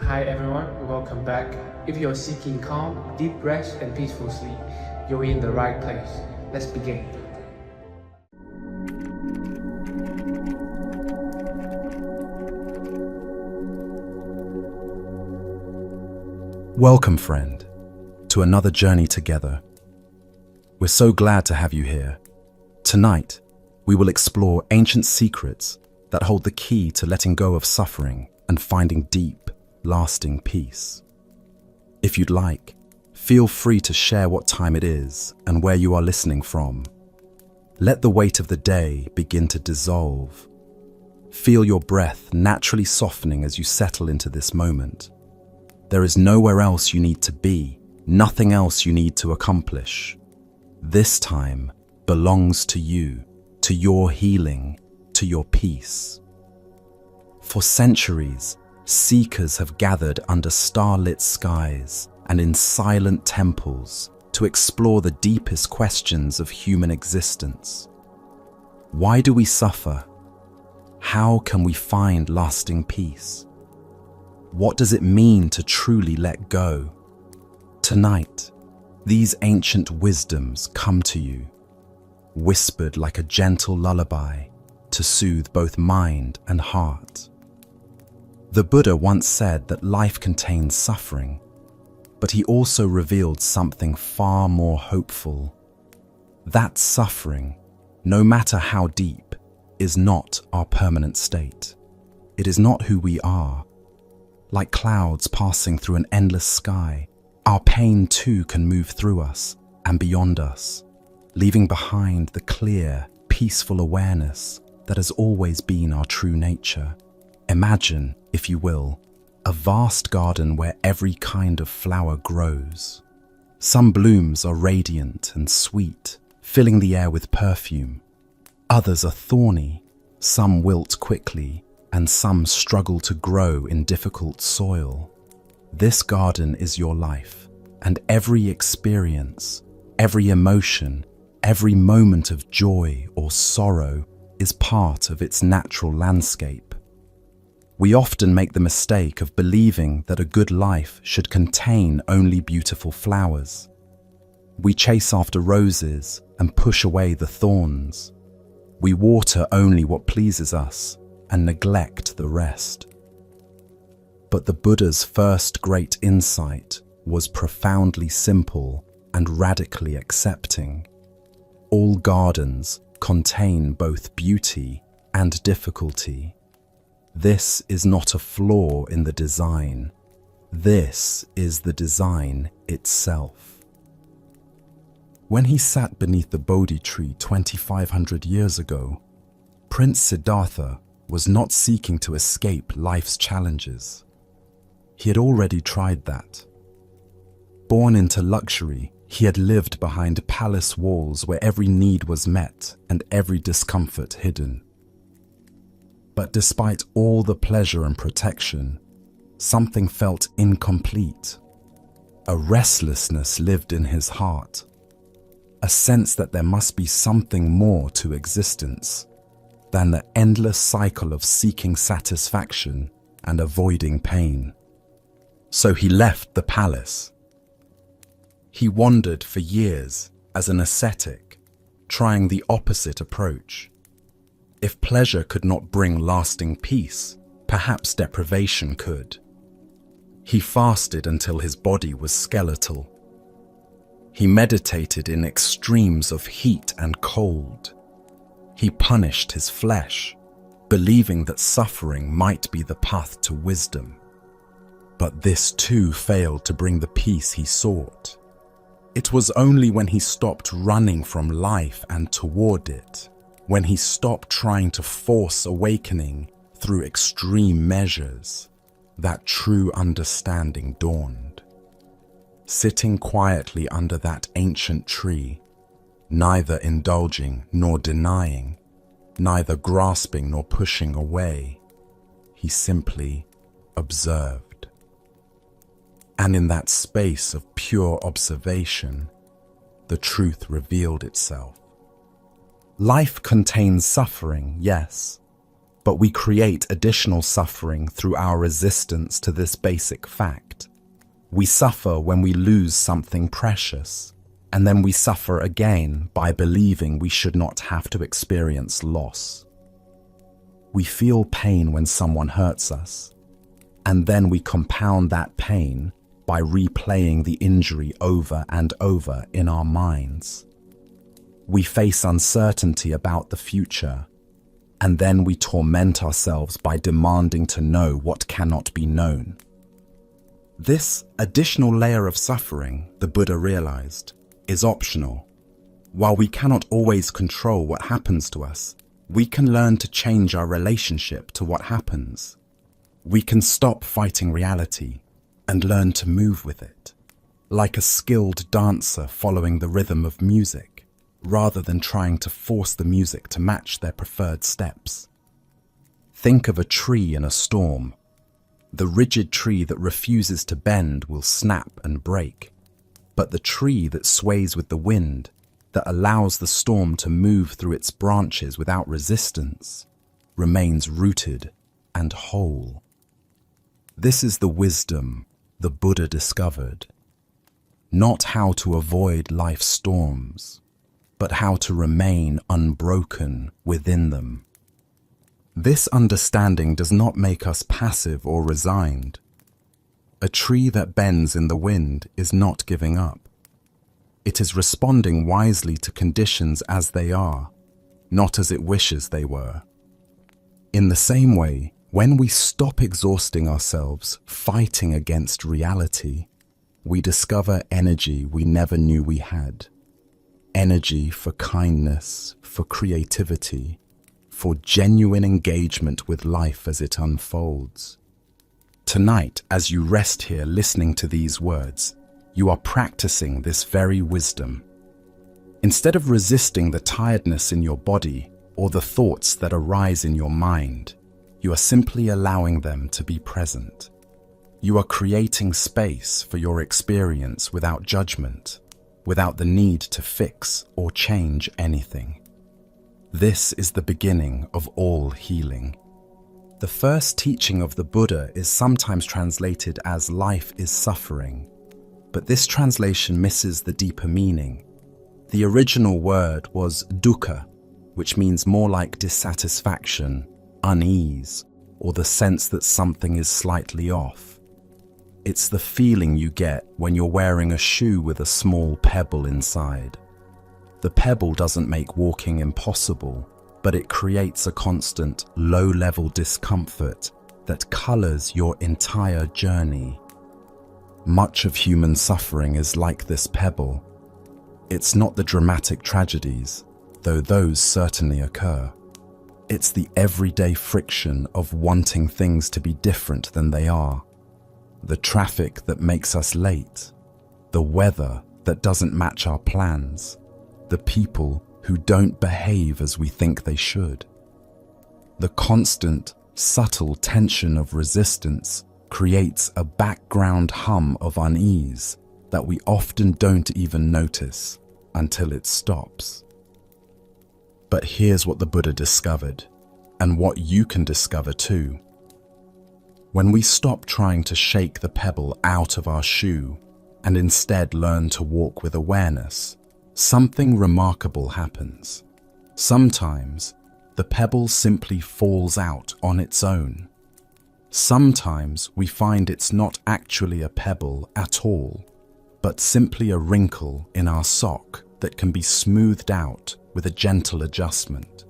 Hi everyone, welcome back. If you're seeking calm, deep rest, and peaceful sleep, you're in the right place. Let's begin. Welcome, friend, to another journey together. We're so glad to have you here. Tonight, we will explore ancient secrets that hold the key to letting go of suffering and finding deep, lasting peace. If you'd like, feel free to share what time it is and where you are listening from. Let the weight of the day begin to dissolve. Feel your breath naturally softening as you settle into this moment. There is nowhere else you need to be, nothing else you need to accomplish. This time belongs to you, to your healing, to your peace. For centuries, seekers have gathered under starlit skies and in silent temples to explore the deepest questions of human existence. Why do we suffer? How can we find lasting peace? What does it mean to truly let go? Tonight, these ancient wisdoms come to you, whispered like a gentle lullaby to soothe both mind and heart. The Buddha once said that life contains suffering, but he also revealed something far more hopeful. That suffering, no matter how deep, is not our permanent state. It is not who we are. Like clouds passing through an endless sky, our pain too can move through us and beyond us, leaving behind the clear, peaceful awareness that has always been our true nature. Imagine, if you will, a vast garden where every kind of flower grows. Some blooms are radiant and sweet, filling the air with perfume. Others are thorny, some wilt quickly, and some struggle to grow in difficult soil. This garden is your life, and every experience, every emotion, every moment of joy or sorrow is part of its natural landscape. We often make the mistake of believing that a good life should contain only beautiful flowers. We chase after roses and push away the thorns. We water only what pleases us and neglect the rest. But the Buddha's first great insight was profoundly simple and radically accepting. All gardens contain both beauty and difficulty. This is not a flaw in the design. This is the design itself. When he sat beneath the Bodhi tree 2,500 years ago, Prince Siddhartha was not seeking to escape life's challenges. He had already tried that. Born into luxury, he had lived behind palace walls where every need was met and every discomfort hidden. But despite all the pleasure and protection, something felt incomplete. A restlessness lived in his heart, a sense that there must be something more to existence than the endless cycle of seeking satisfaction and avoiding pain. So he left the palace. He wandered for years as an ascetic, trying the opposite approach. If pleasure could not bring lasting peace, perhaps deprivation could. He fasted until his body was skeletal. He meditated in extremes of heat and cold. He punished his flesh, believing that suffering might be the path to wisdom. But this too failed to bring the peace he sought. It was only when he stopped running from life and toward it, when he stopped trying to force awakening through extreme measures, that true understanding dawned. Sitting quietly under that ancient tree, neither indulging nor denying, neither grasping nor pushing away, he simply observed. And in that space of pure observation, the truth revealed itself. Life contains suffering, yes, But we create additional suffering through our resistance to this basic fact. We suffer when we lose something precious, and then we suffer again by believing we should not have to experience loss. We feel pain when someone hurts us, and then we compound that pain by replaying the injury over and over in our minds. We face uncertainty about the future, and then we torment ourselves by demanding to know what cannot be known. This additional layer of suffering, the Buddha realized, is optional. While we cannot always control what happens to us, we can learn to change our relationship to what happens. We can stop fighting reality and learn to move with it, like a skilled dancer following the rhythm of music, rather than trying to force the music to match their preferred steps. Think of a tree in a storm. The rigid tree that refuses to bend will snap and break, but the tree that sways with the wind, that allows the storm to move through its branches without resistance, remains rooted and whole. This is the wisdom the Buddha discovered. Not how to avoid life's storms, but how to remain unbroken within them. This understanding does not make us passive or resigned. A tree that bends in the wind is not giving up. It is responding wisely to conditions as they are, not as it wishes they were. In the same way, when we stop exhausting ourselves fighting against reality, we discover energy we never knew we had. Energy for kindness, for creativity, for genuine engagement with life as it unfolds. Tonight, as you rest here listening to these words, you are practicing this very wisdom. Instead of resisting the tiredness in your body or the thoughts that arise in your mind, you are simply allowing them to be present. You are creating space for your experience without judgment, without the need to fix or change anything. This is the beginning of all healing. The first teaching of the Buddha is sometimes translated as life is suffering, but this translation misses the deeper meaning. The original word was dukkha, which means more like dissatisfaction, unease, or the sense that something is slightly off. It's the feeling you get when you're wearing a shoe with a small pebble inside. The pebble doesn't make walking impossible, but it creates a constant, low-level discomfort that colors your entire journey. Much of human suffering is like this pebble. It's not the dramatic tragedies, though those certainly occur. It's the everyday friction of wanting things to be different than they are. The traffic that makes us late, the weather that doesn't match our plans, the people who don't behave as we think they should. The constant, subtle tension of resistance creates a background hum of unease that we often don't even notice until it stops. But here's what the Buddha discovered, and what you can discover too. When we stop trying to shake the pebble out of our shoe and instead learn to walk with awareness, something remarkable happens. Sometimes, the pebble simply falls out on its own. Sometimes we find it's not actually a pebble at all, but simply a wrinkle in our sock that can be smoothed out with a gentle adjustment.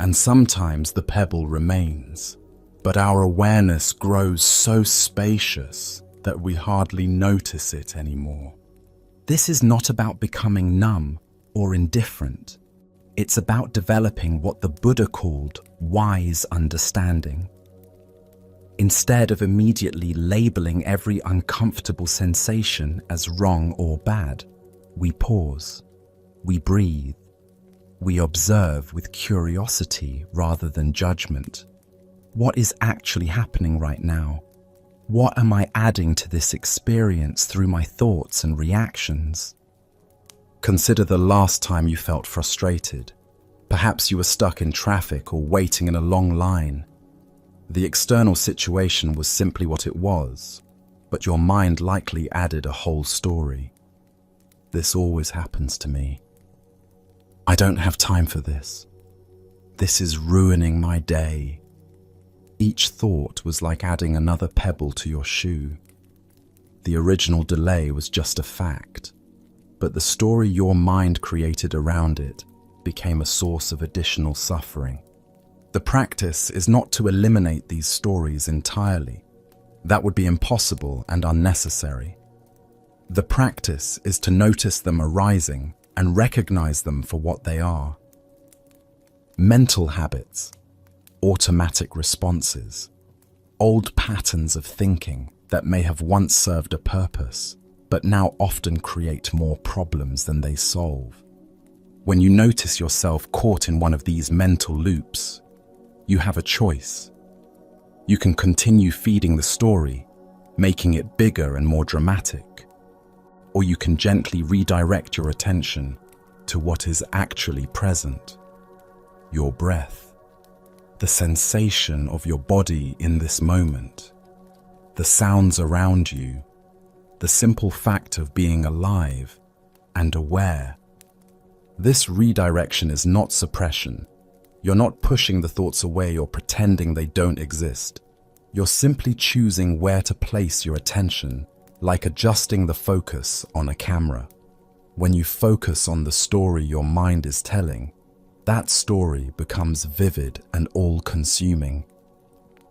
And sometimes the pebble remains, but our awareness grows so spacious that we hardly notice it anymore. This is not about becoming numb or indifferent. It's about developing what the Buddha called wise understanding. Instead of immediately labeling every uncomfortable sensation as wrong or bad, we pause, we breathe, we observe with curiosity rather than judgment. What is actually happening right now? What am I adding to this experience through my thoughts and reactions? Consider the last time you felt frustrated. Perhaps you were stuck in traffic or waiting in a long line. The external situation was simply what it was, but your mind likely added a whole story. This always happens to me. I don't have time for this. This is ruining my day. Each thought was like adding another pebble to your shoe. The original delay was just a fact, but the story your mind created around it became a source of additional suffering. The practice is not to eliminate these stories entirely. That would be impossible and unnecessary. The practice is to notice them arising and recognize them for what they are. Mental habits, automatic responses, old patterns of thinking that may have once served a purpose, but now often create more problems than they solve. When you notice yourself caught in one of these mental loops, you have a choice. You can continue feeding the story, making it bigger and more dramatic, or you can gently redirect your attention to what is actually present. Your breath, the sensation of your body in this moment, the sounds around you, the simple fact of being alive and aware. This redirection is not suppression. You're not pushing the thoughts away or pretending they don't exist. You're simply choosing where to place your attention, like adjusting the focus on a camera. When you focus on the story your mind is telling, that story becomes vivid and all-consuming.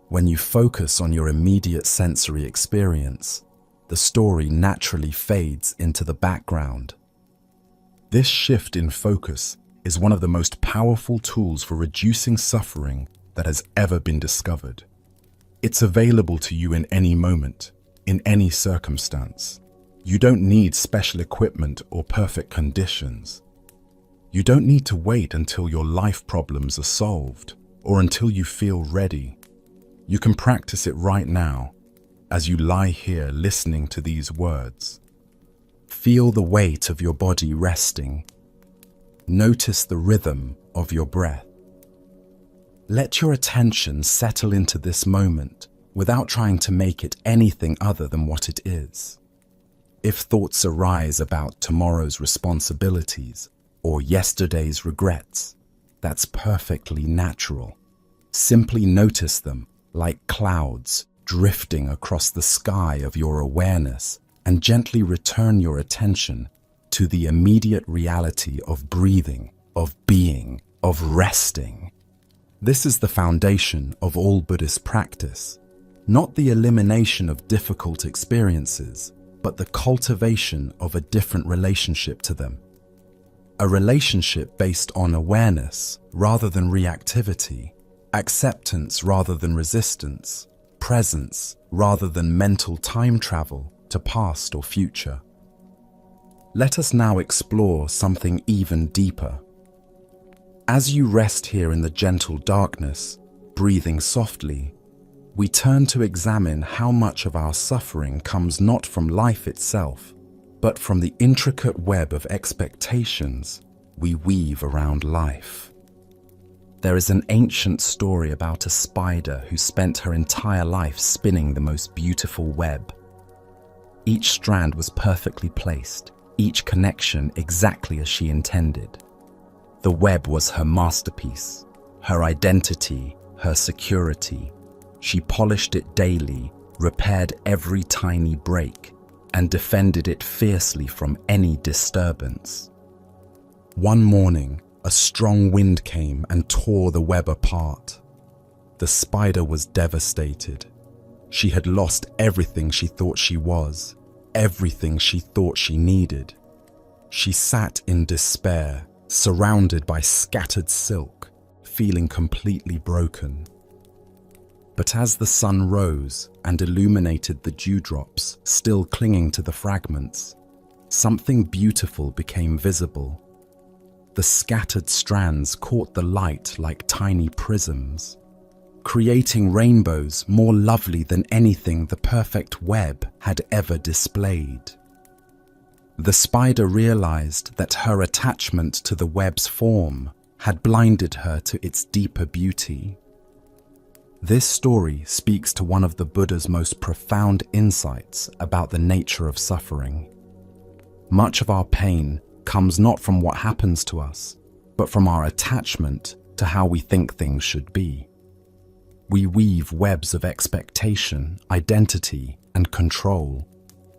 When you focus on your immediate sensory experience, the story naturally fades into the background. This shift in focus is one of the most powerful tools for reducing suffering that has ever been discovered. It's available to you in any moment, in any circumstance. You don't need special equipment or perfect conditions. You don't need to wait until your life problems are solved or until you feel ready. You can practice it right now as you lie here listening to these words. Feel the weight of your body resting. Notice the rhythm of your breath. Let your attention settle into this moment without trying to make it anything other than what it is. If thoughts arise about tomorrow's responsibilities or yesterday's regrets, that's perfectly natural. Simply notice them like clouds drifting across the sky of your awareness and gently return your attention to the immediate reality of breathing, of being, of resting. This is the foundation of all Buddhist practice, not the elimination of difficult experiences, but the cultivation of a different relationship to them. A relationship based on awareness rather than reactivity, acceptance rather than resistance, presence rather than mental time travel to past or future. Let us now explore something even deeper. As you rest here in the gentle darkness, breathing softly, we turn to examine how much of our suffering comes not from life itself, but from the intricate web of expectations we weave around life. There is an ancient story about a spider who spent her entire life spinning the most beautiful web. Each strand was perfectly placed, each connection exactly as she intended. The web was her masterpiece, her identity, her security. She polished it daily, repaired every tiny break, and defended it fiercely from any disturbance. One morning, a strong wind came and tore the web apart. The spider was devastated. She had lost everything she thought she was, everything she thought she needed. She sat in despair, surrounded by scattered silk, feeling completely broken. But as the sun rose and illuminated the dewdrops still clinging to the fragments, something beautiful became visible. The scattered strands caught the light like tiny prisms, creating rainbows more lovely than anything the perfect web had ever displayed. The spider realized that her attachment to the web's form had blinded her to its deeper beauty. This story speaks to one of the Buddha's most profound insights about the nature of suffering. Much of our pain comes not from what happens to us, but from our attachment to how we think things should be. We weave webs of expectation, identity, and control,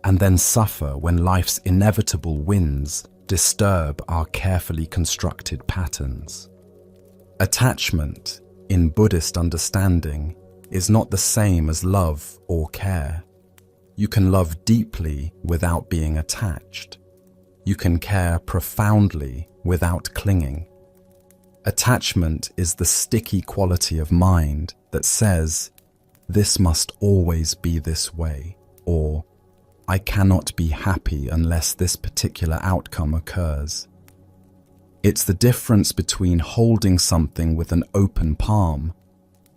and then suffer when life's inevitable winds disturb our carefully constructed patterns. Attachment, in Buddhist understanding, is not the same as love or care. You can love deeply without being attached. You can care profoundly without clinging. Attachment is the sticky quality of mind that says, "This must always be this way," or "I cannot be happy unless this particular outcome occurs." It's the difference between holding something with an open palm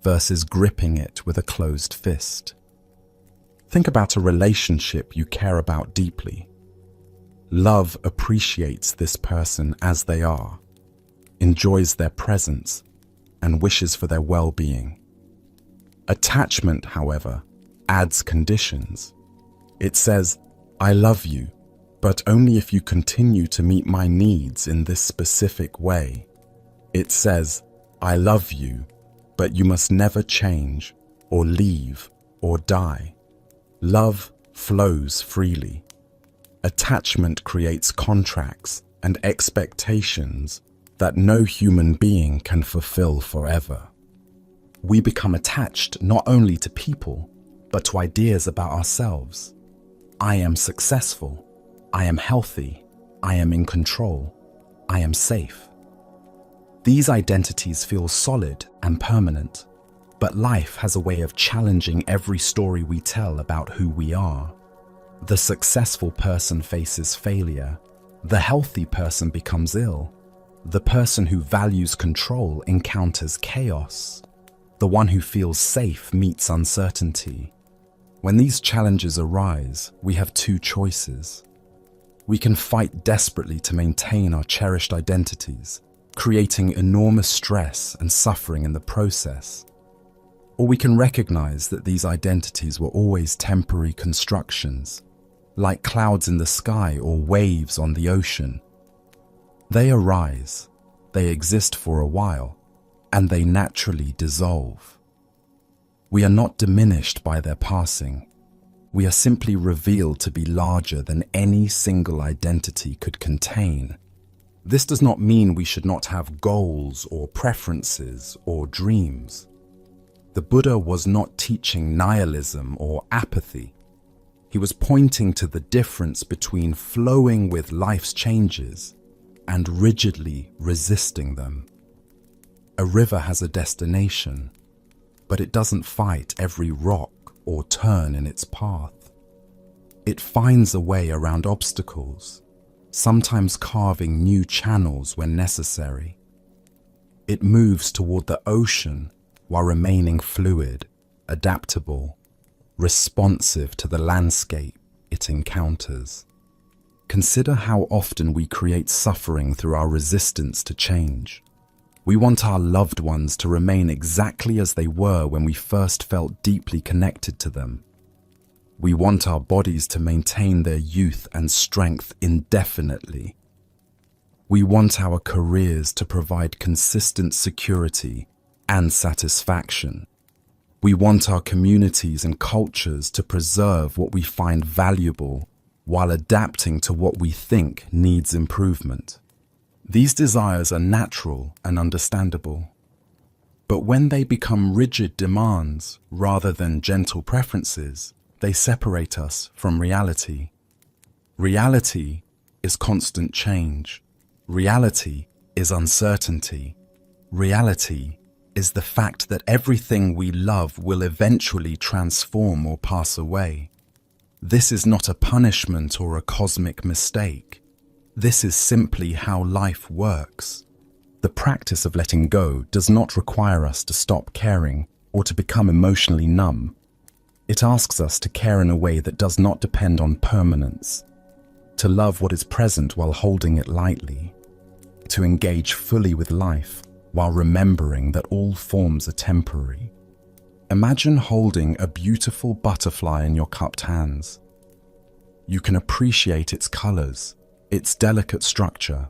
versus gripping it with a closed fist. Think about a relationship you care about deeply. Love appreciates this person as they are, enjoys their presence, and wishes for their well-being. Attachment, however, adds conditions. It says, "I love you, but only if you continue to meet my needs in this specific way." It says, "I love you, but you must never change, or leave, or die." Love flows freely. Attachment creates contracts and expectations that no human being can fulfill forever. We become attached not only to people, but to ideas about ourselves. I am successful. I am healthy. I am in control. I am safe. These identities feel solid and permanent, but life has a way of challenging every story we tell about who we are. The successful person faces failure. The healthy person becomes ill. The person who values control encounters chaos. The one who feels safe meets uncertainty. When these challenges arise, we have two choices. We can fight desperately to maintain our cherished identities, creating enormous stress and suffering in the process. Or we can recognize that these identities were always temporary constructions, like clouds in the sky or waves on the ocean. They arise, they exist for a while, and they naturally dissolve. We are not diminished by their passing. We are simply revealed to be larger than any single identity could contain. This does not mean we should not have goals or preferences or dreams. The Buddha was not teaching nihilism or apathy. He was pointing to the difference between flowing with life's changes and rigidly resisting them. A river has a destination, but it doesn't fight every rock or turn in its path. It finds a way around obstacles, sometimes carving new channels when necessary. It moves toward the ocean while remaining fluid, adaptable, responsive to the landscape it encounters. Consider how often we create suffering through our resistance to change. We want our loved ones to remain exactly as they were when we first felt deeply connected to them. We want our bodies to maintain their youth and strength indefinitely. We want our careers to provide consistent security and satisfaction. We want our communities and cultures to preserve what we find valuable while adapting to what we think needs improvement. These desires are natural and understandable. But when they become rigid demands rather than gentle preferences, they separate us from reality. Reality is constant change. Reality is uncertainty. Reality is the fact that everything we love will eventually transform or pass away. This is not a punishment or a cosmic mistake. This is simply how life works. The practice of letting go does not require us to stop caring or to become emotionally numb. It asks us to care in a way that does not depend on permanence, to love what is present while holding it lightly, to engage fully with life while remembering that all forms are temporary. Imagine holding a beautiful butterfly in your cupped hands. You can appreciate its colors, its delicate structure,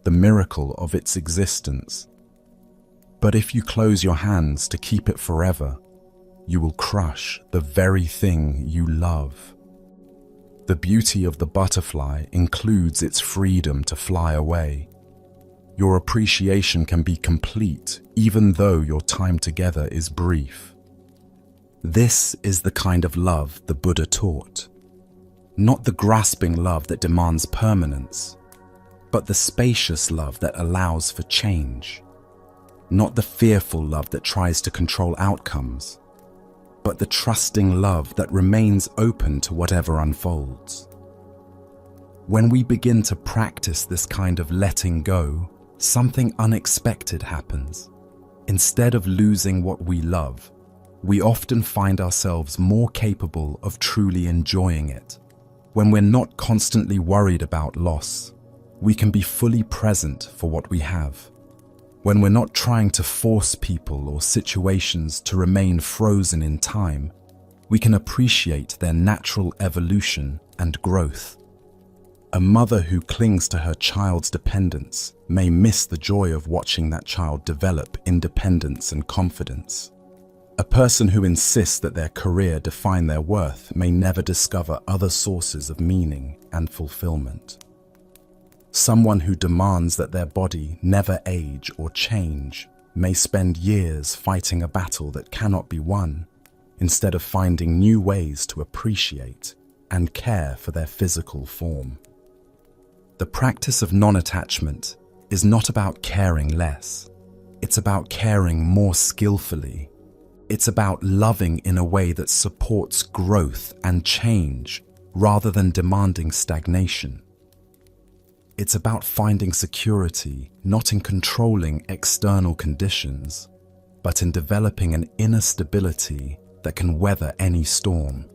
the miracle of its existence. But if you close your hands to keep it forever, you will crush the very thing you love. The beauty of the butterfly includes its freedom to fly away. Your appreciation can be complete even though your time together is brief. This is the kind of love the Buddha taught. Not the grasping love that demands permanence, but the spacious love that allows for change. Not the fearful love that tries to control outcomes, but the trusting love that remains open to whatever unfolds. When we begin to practice this kind of letting go, something unexpected happens. Instead of losing what we love, we often find ourselves more capable of truly enjoying it. When we're not constantly worried about loss, we can be fully present for what we have. When we're not trying to force people or situations to remain frozen in time, we can appreciate their natural evolution and growth. A mother who clings to her child's dependence may miss the joy of watching that child develop independence and confidence. A person who insists that their career define their worth may never discover other sources of meaning and fulfillment. Someone who demands that their body never age or change may spend years fighting a battle that cannot be won, instead of finding new ways to appreciate and care for their physical form. The practice of non-attachment is not about caring less. It's about caring more skillfully. It's about loving in a way that supports growth and change rather than demanding stagnation. It's about finding security not in controlling external conditions, but in developing an inner stability that can weather any storm.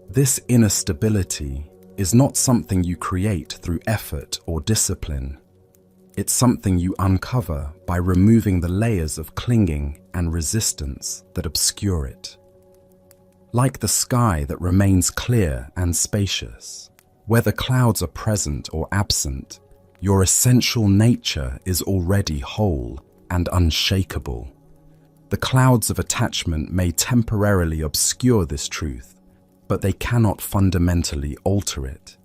This inner stability is not something you create through effort or discipline. It's something you uncover by removing the layers of clinging and resistance that obscure it. Like the sky that remains clear and spacious, whether clouds are present or absent, your essential nature is already whole and unshakable. The clouds of attachment may temporarily obscure this truth, but they cannot fundamentally alter it.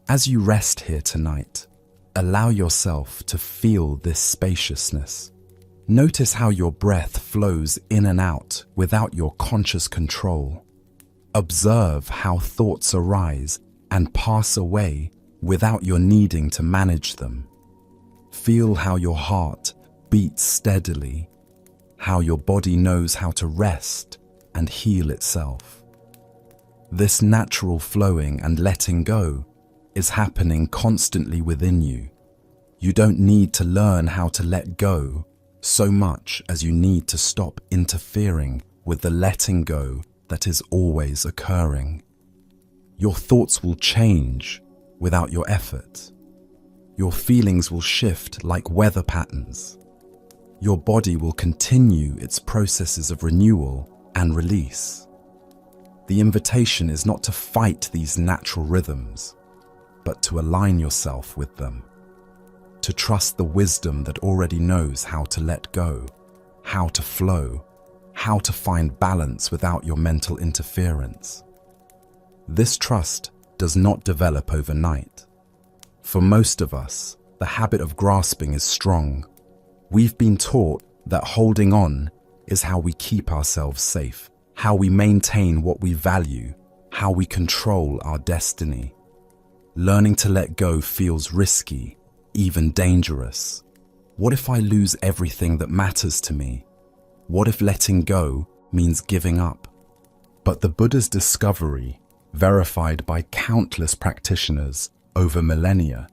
As you rest here tonight, allow yourself to feel this spaciousness. Notice how your breath flows in and out without your conscious control. Observe how thoughts arise and pass away without your needing to manage them. Feel how your heart beats steadily, how your body knows how to rest and heal itself. This natural flowing and letting go is happening constantly within you. You don't need to learn how to let go so much as you need to stop interfering with the letting go that is always occurring. Your thoughts will change without your effort. Your feelings will shift like weather patterns. Your body will continue its processes of renewal and release. The invitation is not to fight these natural rhythms, but to align yourself with them. To trust the wisdom that already knows how to let go, how to flow, how to find balance without your mental interference. This trust does not develop overnight. For most of us, the habit of grasping is strong. We've been taught that holding on is how we keep ourselves safe, how we maintain what we value, how we control our destiny. Learning to let go feels risky, even dangerous. What if I lose everything that matters to me? What if letting go means giving up? But the Buddha's discovery, verified by countless practitioners over millennia,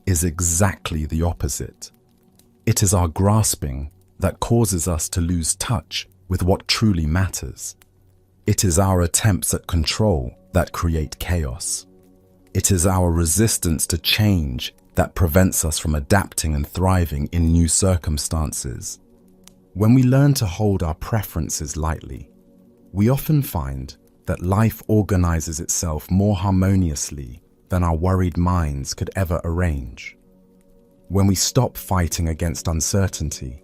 is exactly the opposite. It is our grasping that causes us to lose touch with what truly matters. It is our attempts at control that create chaos. It is our resistance to change that prevents us from adapting and thriving in new circumstances. When we learn to hold our preferences lightly, we often find that life organizes itself more harmoniously than our worried minds could ever arrange. When we stop fighting against uncertainty,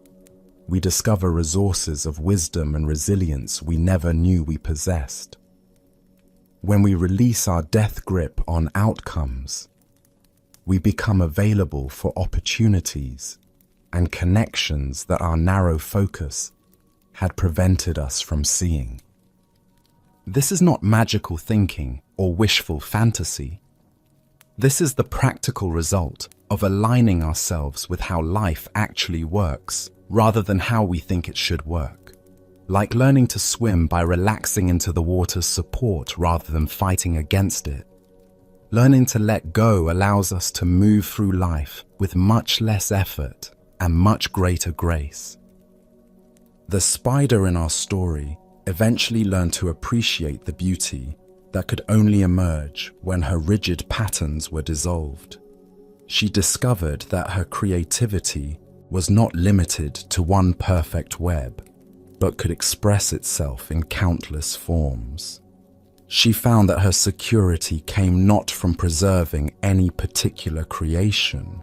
we discover resources of wisdom and resilience we never knew we possessed. When we release our death grip on outcomes, we become available for opportunities and connections that our narrow focus had prevented us from seeing. This is not magical thinking or wishful fantasy. This is the practical result of aligning ourselves with how life actually works, rather than how we think it should work. Like learning to swim by relaxing into the water's support rather than fighting against it. Learning to let go allows us to move through life with much less effort and much greater grace. The spider in our story eventually learned to appreciate the beauty that could only emerge when her rigid patterns were dissolved. She discovered that her creativity was not limited to one perfect web, but could express itself in countless forms. She found that her security came not from preserving any particular creation,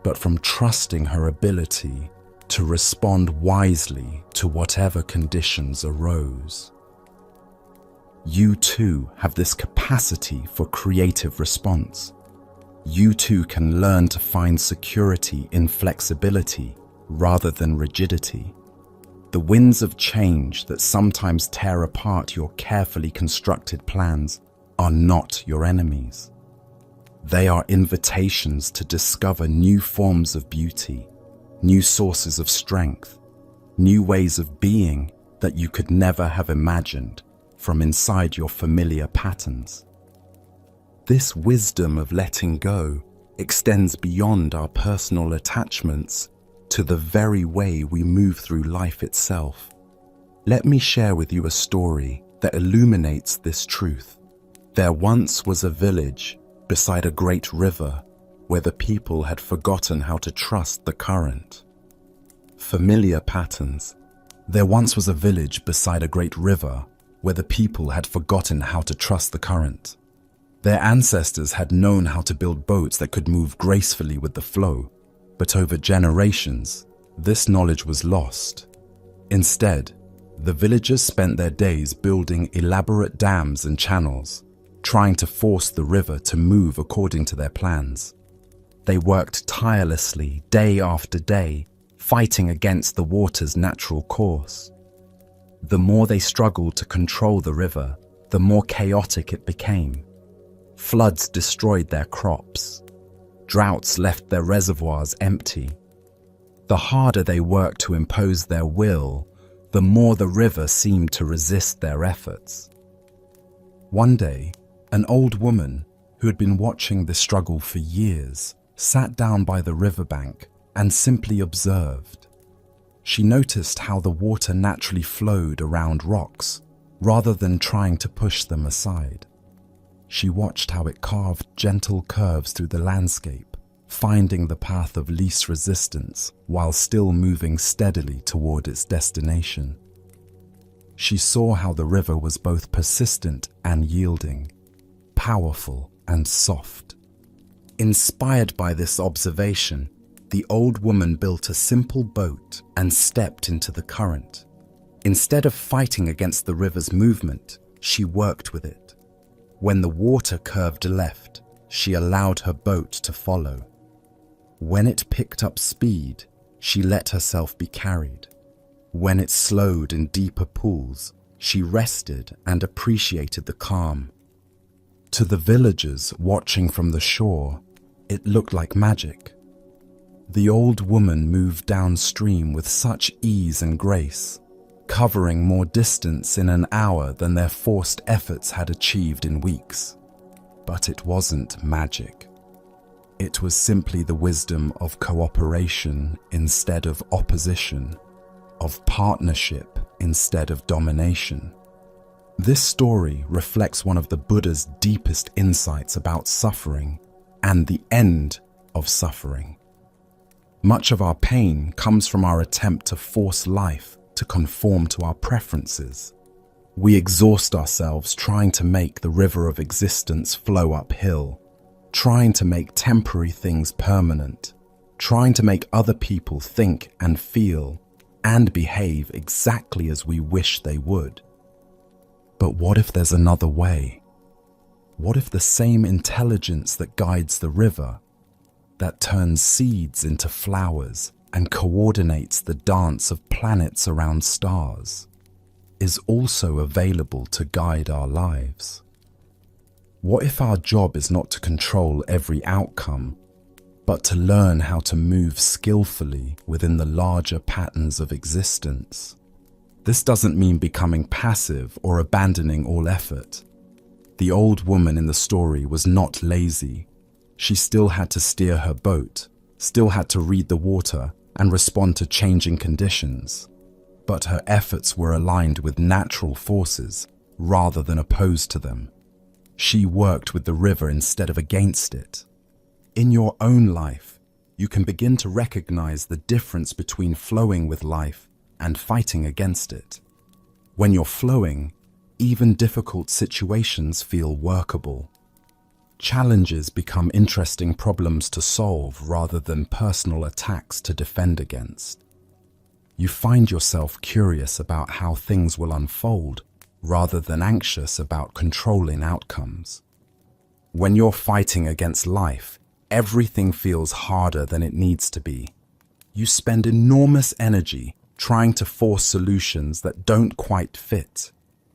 but from trusting her ability to respond wisely to whatever conditions arose. You too have this capacity for creative response. You too can learn to find security in flexibility rather than rigidity. The winds of change that sometimes tear apart your carefully constructed plans are not your enemies. They are invitations to discover new forms of beauty, new sources of strength, new ways of being that you could never have imagined from inside your familiar patterns. This wisdom of letting go extends beyond our personal attachments to the very way we move through life itself. Let me share with you a story that illuminates this truth. There once was a village beside a great river where the people had forgotten how to trust the current. Familiar patterns. There once was a village beside a great river where the people had forgotten how to trust the current. Their ancestors had known how to build boats that could move gracefully with the flow, but over generations, this knowledge was lost. Instead, the villagers spent their days building elaborate dams and channels, trying to force the river to move according to their plans. They worked tirelessly day after day, fighting against the water's natural course. The more they struggled to control the river, the more chaotic it became. Floods destroyed their crops. Droughts left their reservoirs empty. The harder they worked to impose their will, the more the river seemed to resist their efforts. One day, an old woman who had been watching the struggle for years sat down by the riverbank and simply observed. She noticed how the water naturally flowed around rocks rather than trying to push them aside. She watched how it carved gentle curves through the landscape, finding the path of least resistance while still moving steadily toward its destination. She saw how the river was both persistent and yielding, powerful and soft. Inspired by this observation, the old woman built a simple boat and stepped into the current. Instead of fighting against the river's movement, she worked with it. When the water curved left, she allowed her boat to follow. When it picked up speed, she let herself be carried. When it slowed in deeper pools, she rested and appreciated the calm. To the villagers watching from the shore, it looked like magic. The old woman moved downstream with such ease and grace, covering more distance in an hour than their forced efforts had achieved in weeks. But it wasn't magic. It was simply the wisdom of cooperation instead of opposition, of partnership instead of domination. This story reflects one of the Buddha's deepest insights about suffering and the end of suffering. Much of our pain comes from our attempt to force life to conform to our preferences. We exhaust ourselves trying to make the river of existence flow uphill, trying to make temporary things permanent, trying to make other people think and feel and behave exactly as we wish they would. But what if there's another way? What if the same intelligence that guides the river, that turns seeds into flowers and coordinates the dance of planets around stars, is also available to guide our lives? What if our job is not to control every outcome, but to learn how to move skillfully within the larger patterns of existence? This doesn't mean becoming passive or abandoning all effort. The old woman in the story was not lazy. She still had to steer her boat, still had to read the water and respond to changing conditions. But her efforts were aligned with natural forces rather than opposed to them. She worked with the river instead of against it. In your own life, you can begin to recognize the difference between flowing with life and fighting against it. When you're flowing, even difficult situations feel workable. Challenges become interesting problems to solve rather than personal attacks to defend against. You find yourself curious about how things will unfold rather than anxious about controlling outcomes. When you're fighting against life, everything feels harder than it needs to be. You spend enormous energy trying to force solutions that don't quite fit.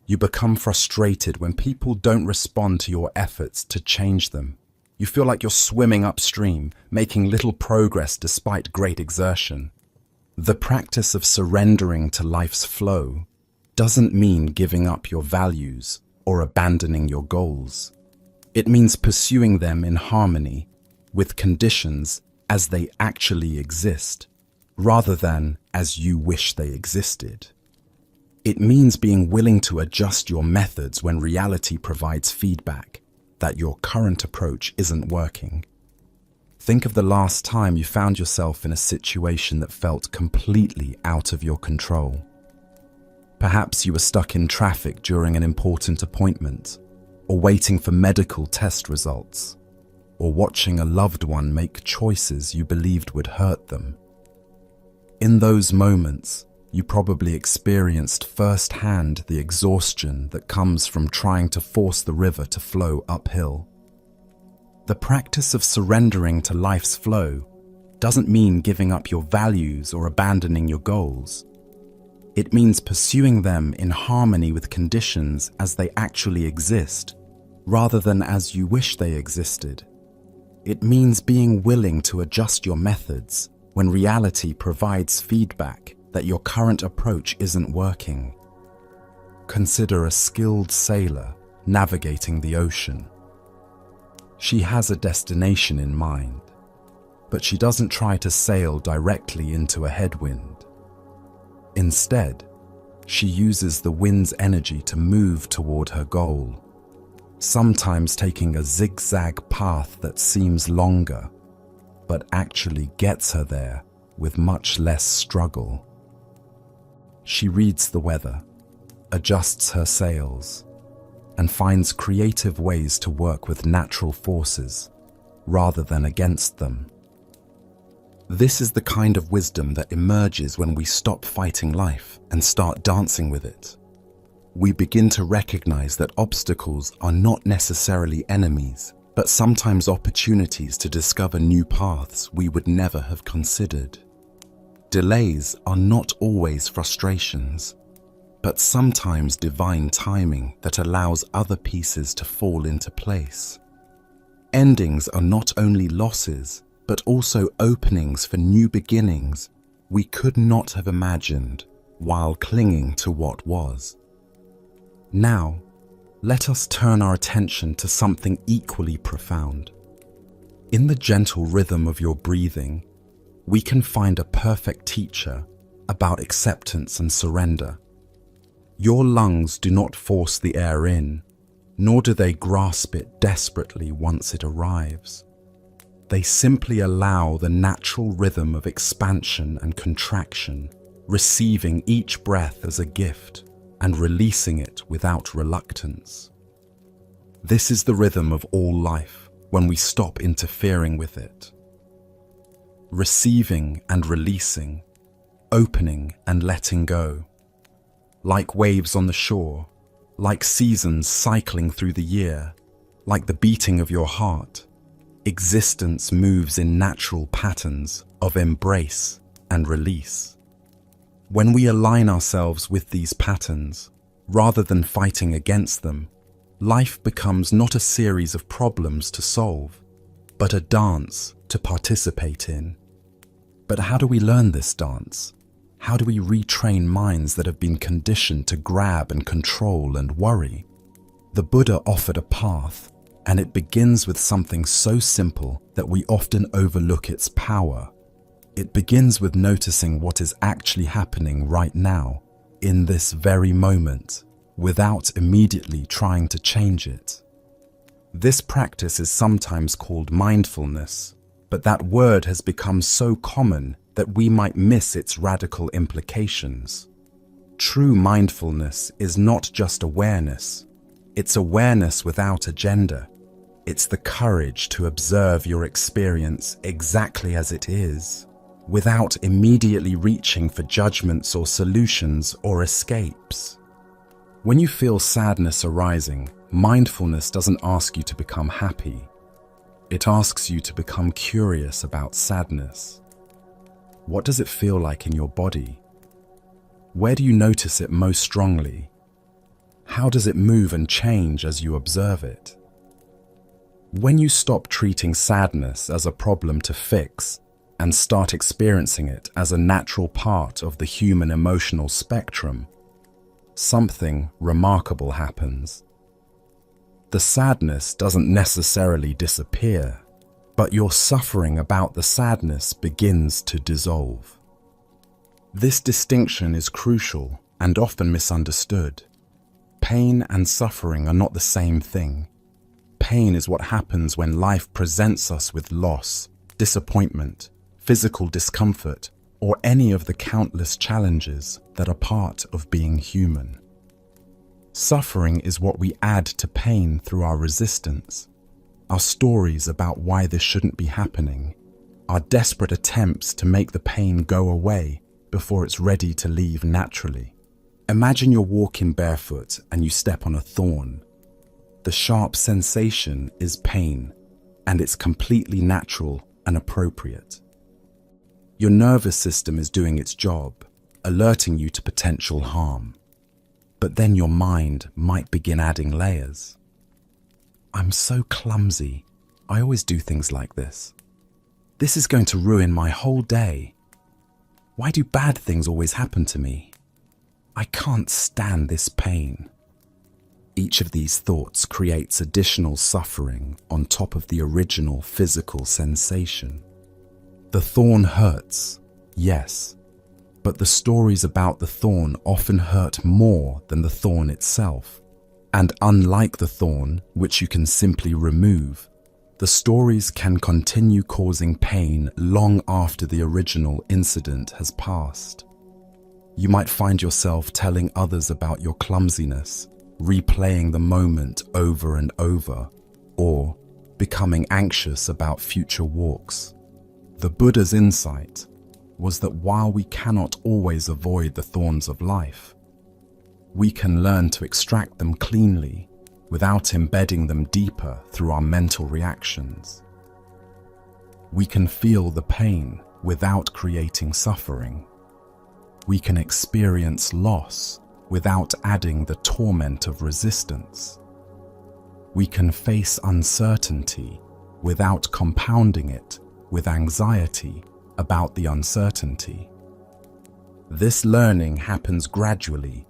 You become frustrated when people don't respond to your efforts to change them. You feel like you're swimming upstream, making little progress despite great exertion. The practice of surrendering to life's flow doesn't mean giving up your values or abandoning your goals. It means pursuing them in harmony with conditions as they actually exist, rather than as you wish they existed. It means being willing to adjust your methods when reality provides feedback that your current approach isn't working. Think of the last time you found yourself in a situation that felt completely out of your control. Perhaps you were stuck in traffic during an important appointment, or waiting for medical test results, or watching a loved one make choices you believed would hurt them. In those moments, you probably experienced firsthand the exhaustion that comes from trying to force the river to flow uphill. The practice of surrendering to life's flow doesn't mean giving up your values or abandoning your goals. It means pursuing them in harmony with conditions as they actually exist, rather than as you wish they existed. It means being willing to adjust your methods when reality provides feedback that your current approach isn't working. Consider a skilled sailor navigating the ocean. She has a destination in mind, but she doesn't try to sail directly into a headwind. Instead, she uses the wind's energy to move toward her goal, sometimes taking a zigzag path that seems longer, but actually gets her there with much less struggle. She reads the weather, adjusts her sails, and finds creative ways to work with natural forces rather than against them. This is the kind of wisdom that emerges when we stop fighting life and start dancing with it. We begin to recognize that obstacles are not necessarily enemies, but sometimes opportunities to discover new paths we would never have considered. Delays are not always frustrations, but sometimes divine timing that allows other pieces to fall into place. Endings are not only losses, but also openings for new beginnings we could not have imagined while clinging to what was. Now, let us turn our attention to something equally profound. In the gentle rhythm of your breathing, we can find a perfect teacher about acceptance and surrender. Your lungs do not force the air in, nor do they grasp it desperately once it arrives. They simply allow the natural rhythm of expansion and contraction, receiving each breath as a gift and releasing it without reluctance. This is the rhythm of all life when we stop interfering with it. Receiving and releasing, opening and letting go. Like waves on the shore, like seasons cycling through the year, like the beating of your heart, existence moves in natural patterns of embrace and release. When we align ourselves with these patterns, rather than fighting against them, life becomes not a series of problems to solve, but a dance to participate in. But how do we learn this dance? How do we retrain minds that have been conditioned to grab and control and worry? The Buddha offered a path, and it begins with something so simple that we often overlook its power. It begins with noticing what is actually happening right now, in this very moment, without immediately trying to change it. This practice is sometimes called mindfulness, but that word has become so common that we might miss its radical implications. True mindfulness is not just awareness. It's awareness without agenda. It's the courage to observe your experience exactly as it is, without immediately reaching for judgments or solutions or escapes. When you feel sadness arising, mindfulness doesn't ask you to become happy. It asks you to become curious about sadness. What does it feel like in your body? Where do you notice it most strongly? How does it move and change as you observe it? When you stop treating sadness as a problem to fix and start experiencing it as a natural part of the human emotional spectrum, something remarkable happens. The sadness doesn't necessarily disappear, but your suffering about the sadness begins to dissolve. This distinction is crucial and often misunderstood. Pain and suffering are not the same thing. Pain is what happens when life presents us with loss, disappointment, physical discomfort, or any of the countless challenges that are part of being human. Suffering is what we add to pain through our resistance, our stories about why this shouldn't be happening, our desperate attempts to make the pain go away before it's ready to leave naturally. Imagine you're walking barefoot and you step on a thorn. The sharp sensation is pain, and it's completely natural and appropriate. Your nervous system is doing its job, alerting you to potential harm. But then your mind might begin adding layers. I'm so clumsy. I always do things like this. This is going to ruin my whole day. Why do bad things always happen to me? I can't stand this pain. Each of these thoughts creates additional suffering on top of the original physical sensation. The thorn hurts, yes, but the stories about the thorn often hurt more than the thorn itself. And unlike the thorn, which you can simply remove, the stories can continue causing pain long after the original incident has passed. You might find yourself telling others about your clumsiness, replaying the moment over and over, or becoming anxious about future walks. The Buddha's insight was that while we cannot always avoid the thorns of life, we can learn to extract them cleanly without embedding them deeper through our mental reactions. We can feel the pain without creating suffering. We can experience loss without adding the torment of resistance. We can face uncertainty without compounding it with anxiety about the uncertainty. This learning happens gradually,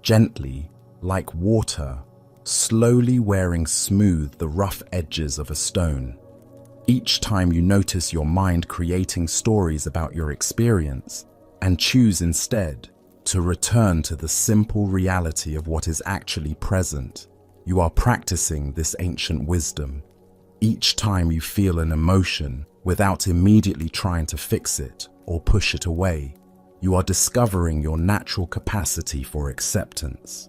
gently, like water, slowly wearing smooth the rough edges of a stone. Each time you notice your mind creating stories about your experience and choose instead to return to the simple reality of what is actually present, you are practicing this ancient wisdom. Each time you feel an emotion, without immediately trying to fix it or push it away, you are discovering your natural capacity for acceptance.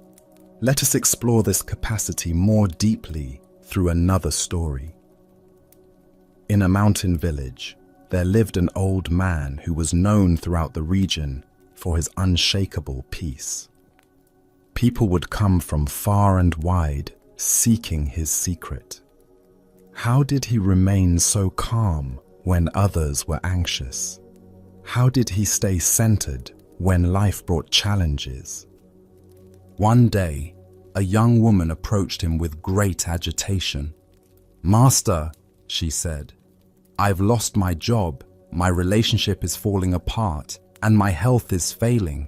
Let us explore this capacity more deeply through another story. In a mountain village, there lived an old man who was known throughout the region for his unshakable peace. People would come from far and wide seeking his secret. How did he remain so calm when others were anxious? How did he stay centered when life brought challenges? One day, a young woman approached him with great agitation. "Master," she said, "I've lost my job, my relationship is falling apart, and my health is failing.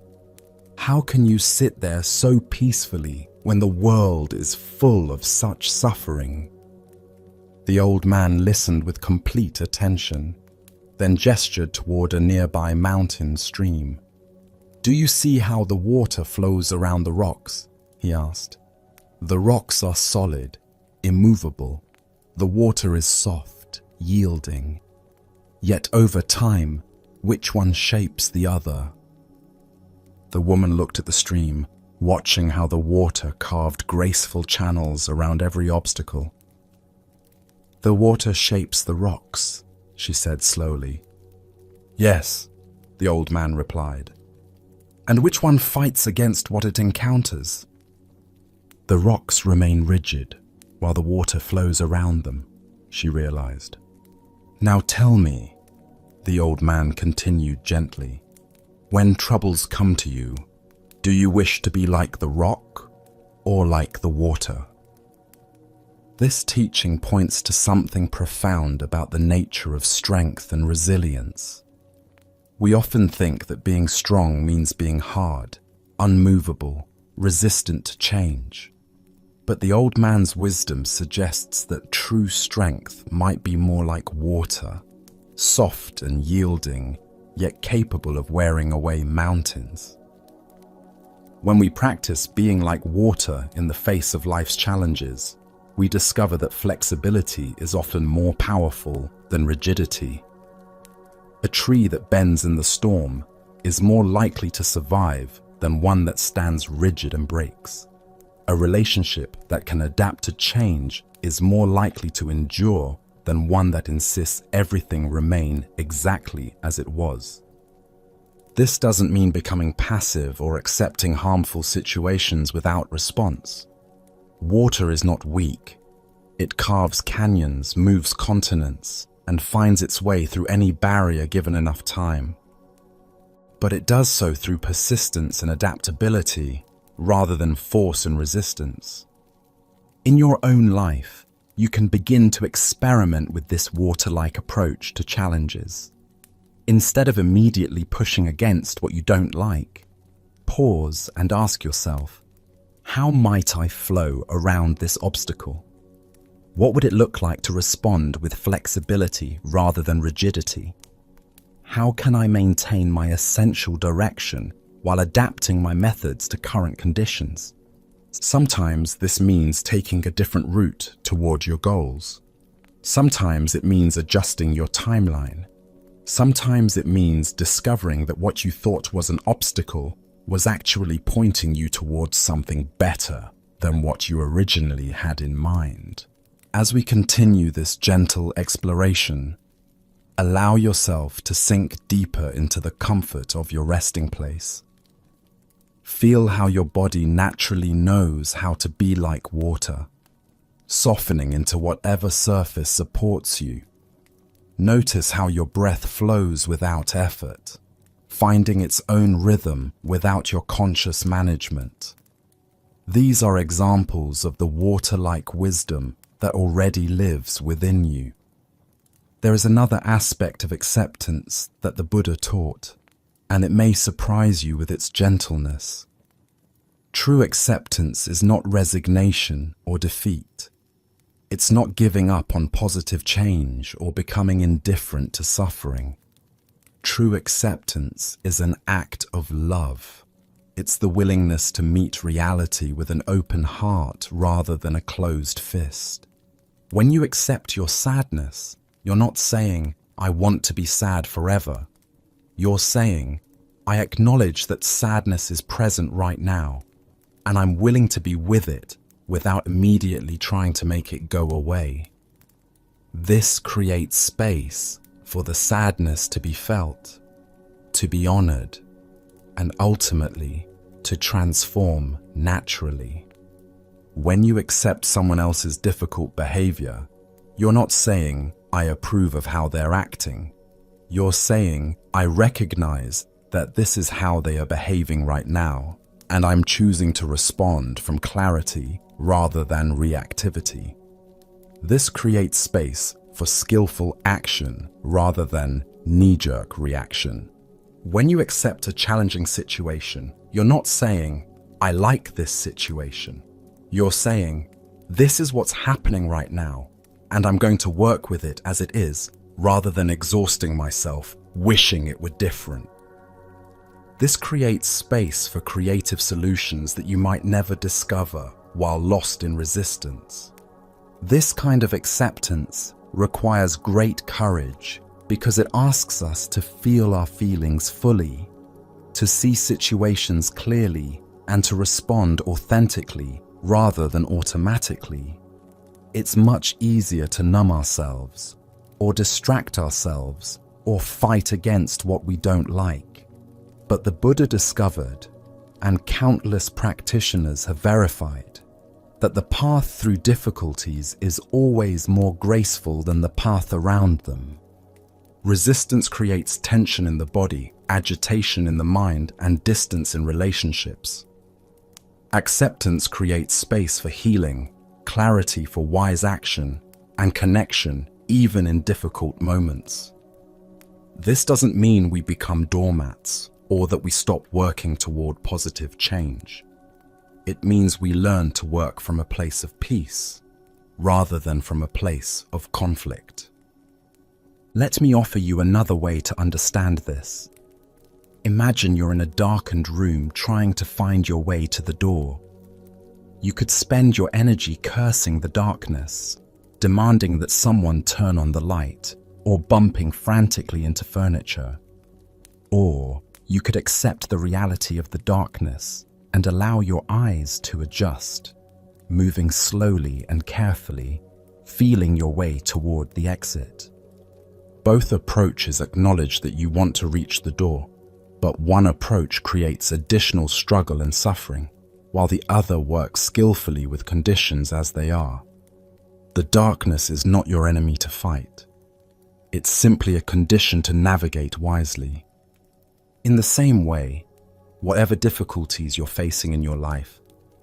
How can you sit there so peacefully when the world is full of such suffering?" The old man listened with complete attention, then gestured toward a nearby mountain stream. "Do you see how the water flows around the rocks?" he asked. "The rocks are solid, immovable. The water is soft, yielding. Yet over time, which one shapes the other?" The woman looked at the stream, watching how the water carved graceful channels around every obstacle. "The water shapes the rocks," she said slowly. "Yes," the old man replied. "And which one fights against what it encounters?" "The rocks remain rigid while the water flows around them," she realized. "Now tell me," the old man continued gently, "when troubles come to you, do you wish to be like the rock or like the water?" This teaching points to something profound about the nature of strength and resilience. We often think that being strong means being hard, unmovable, resistant to change. But the old man's wisdom suggests that true strength might be more like water, soft and yielding, yet capable of wearing away mountains. When we practice being like water in the face of life's challenges, we discover that flexibility is often more powerful than rigidity. A tree that bends in the storm is more likely to survive than one that stands rigid and breaks. A relationship that can adapt to change is more likely to endure than one that insists everything remain exactly as it was. This doesn't mean becoming passive or accepting harmful situations without response. Water is not weak. It carves canyons, moves continents, and finds its way through any barrier given enough time. But it does so through persistence and adaptability, rather than force and resistance. In your own life, you can begin to experiment with this water-like approach to challenges. Instead of immediately pushing against what you don't like, pause and ask yourself, how might I flow around this obstacle? What would it look like to respond with flexibility rather than rigidity? How can I maintain my essential direction while adapting my methods to current conditions? Sometimes this means taking a different route toward your goals. Sometimes it means adjusting your timeline. Sometimes it means discovering that what you thought was an obstacle was actually pointing you towards something better than what you originally had in mind. As we continue this gentle exploration, allow yourself to sink deeper into the comfort of your resting place. Feel how your body naturally knows how to be like water, softening into whatever surface supports you. Notice how your breath flows without effort, finding its own rhythm without your conscious management. These are examples of the water-like wisdom that already lives within you. There is another aspect of acceptance that the Buddha taught, and it may surprise you with its gentleness. True acceptance is not resignation or defeat. It's not giving up on positive change or becoming indifferent to suffering. True acceptance is an act of love. It's the willingness to meet reality with an open heart rather than a closed fist. When you accept your sadness, you're not saying, I want to be sad forever. You're saying, I acknowledge that sadness is present right now, and I'm willing to be with it without immediately trying to make it go away. This creates space for the sadness to be felt, to be honored, and ultimately to transform naturally. When you accept someone else's difficult behavior, you're not saying, I approve of how they're acting. You're saying, I recognize that this is how they are behaving right now, and I'm choosing to respond from clarity rather than reactivity. This creates space for skillful action rather than knee-jerk reaction. When you accept a challenging situation, you're not saying, I like this situation. You're saying, this is what's happening right now, and I'm going to work with it as it is, rather than exhausting myself, wishing it were different. This creates space for creative solutions that you might never discover while lost in resistance. This kind of acceptance requires great courage because it asks us to feel our feelings fully, to see situations clearly, and to respond authentically rather than automatically. It's much easier to numb ourselves, or distract ourselves, or fight against what we don't like. But the Buddha discovered, and countless practitioners have verified, that the path through difficulties is always more graceful than the path around them. Resistance creates tension in the body, agitation in the mind, and distance in relationships. Acceptance creates space for healing, clarity for wise action, and connection even in difficult moments. This doesn't mean we become doormats or that we stop working toward positive change. It means we learn to work from a place of peace rather than from a place of conflict. Let me offer you another way to understand this. Imagine you're in a darkened room trying to find your way to the door. You could spend your energy cursing the darkness, demanding that someone turn on the light, or bumping frantically into furniture. Or you could accept the reality of the darkness and allow your eyes to adjust, moving slowly and carefully, feeling your way toward the exit. Both approaches acknowledge that you want to reach the door, but one approach creates additional struggle and suffering, while the other works skillfully with conditions as they are. The darkness is not your enemy to fight. It's simply a condition to navigate wisely. In the same way, whatever difficulties you're facing in your life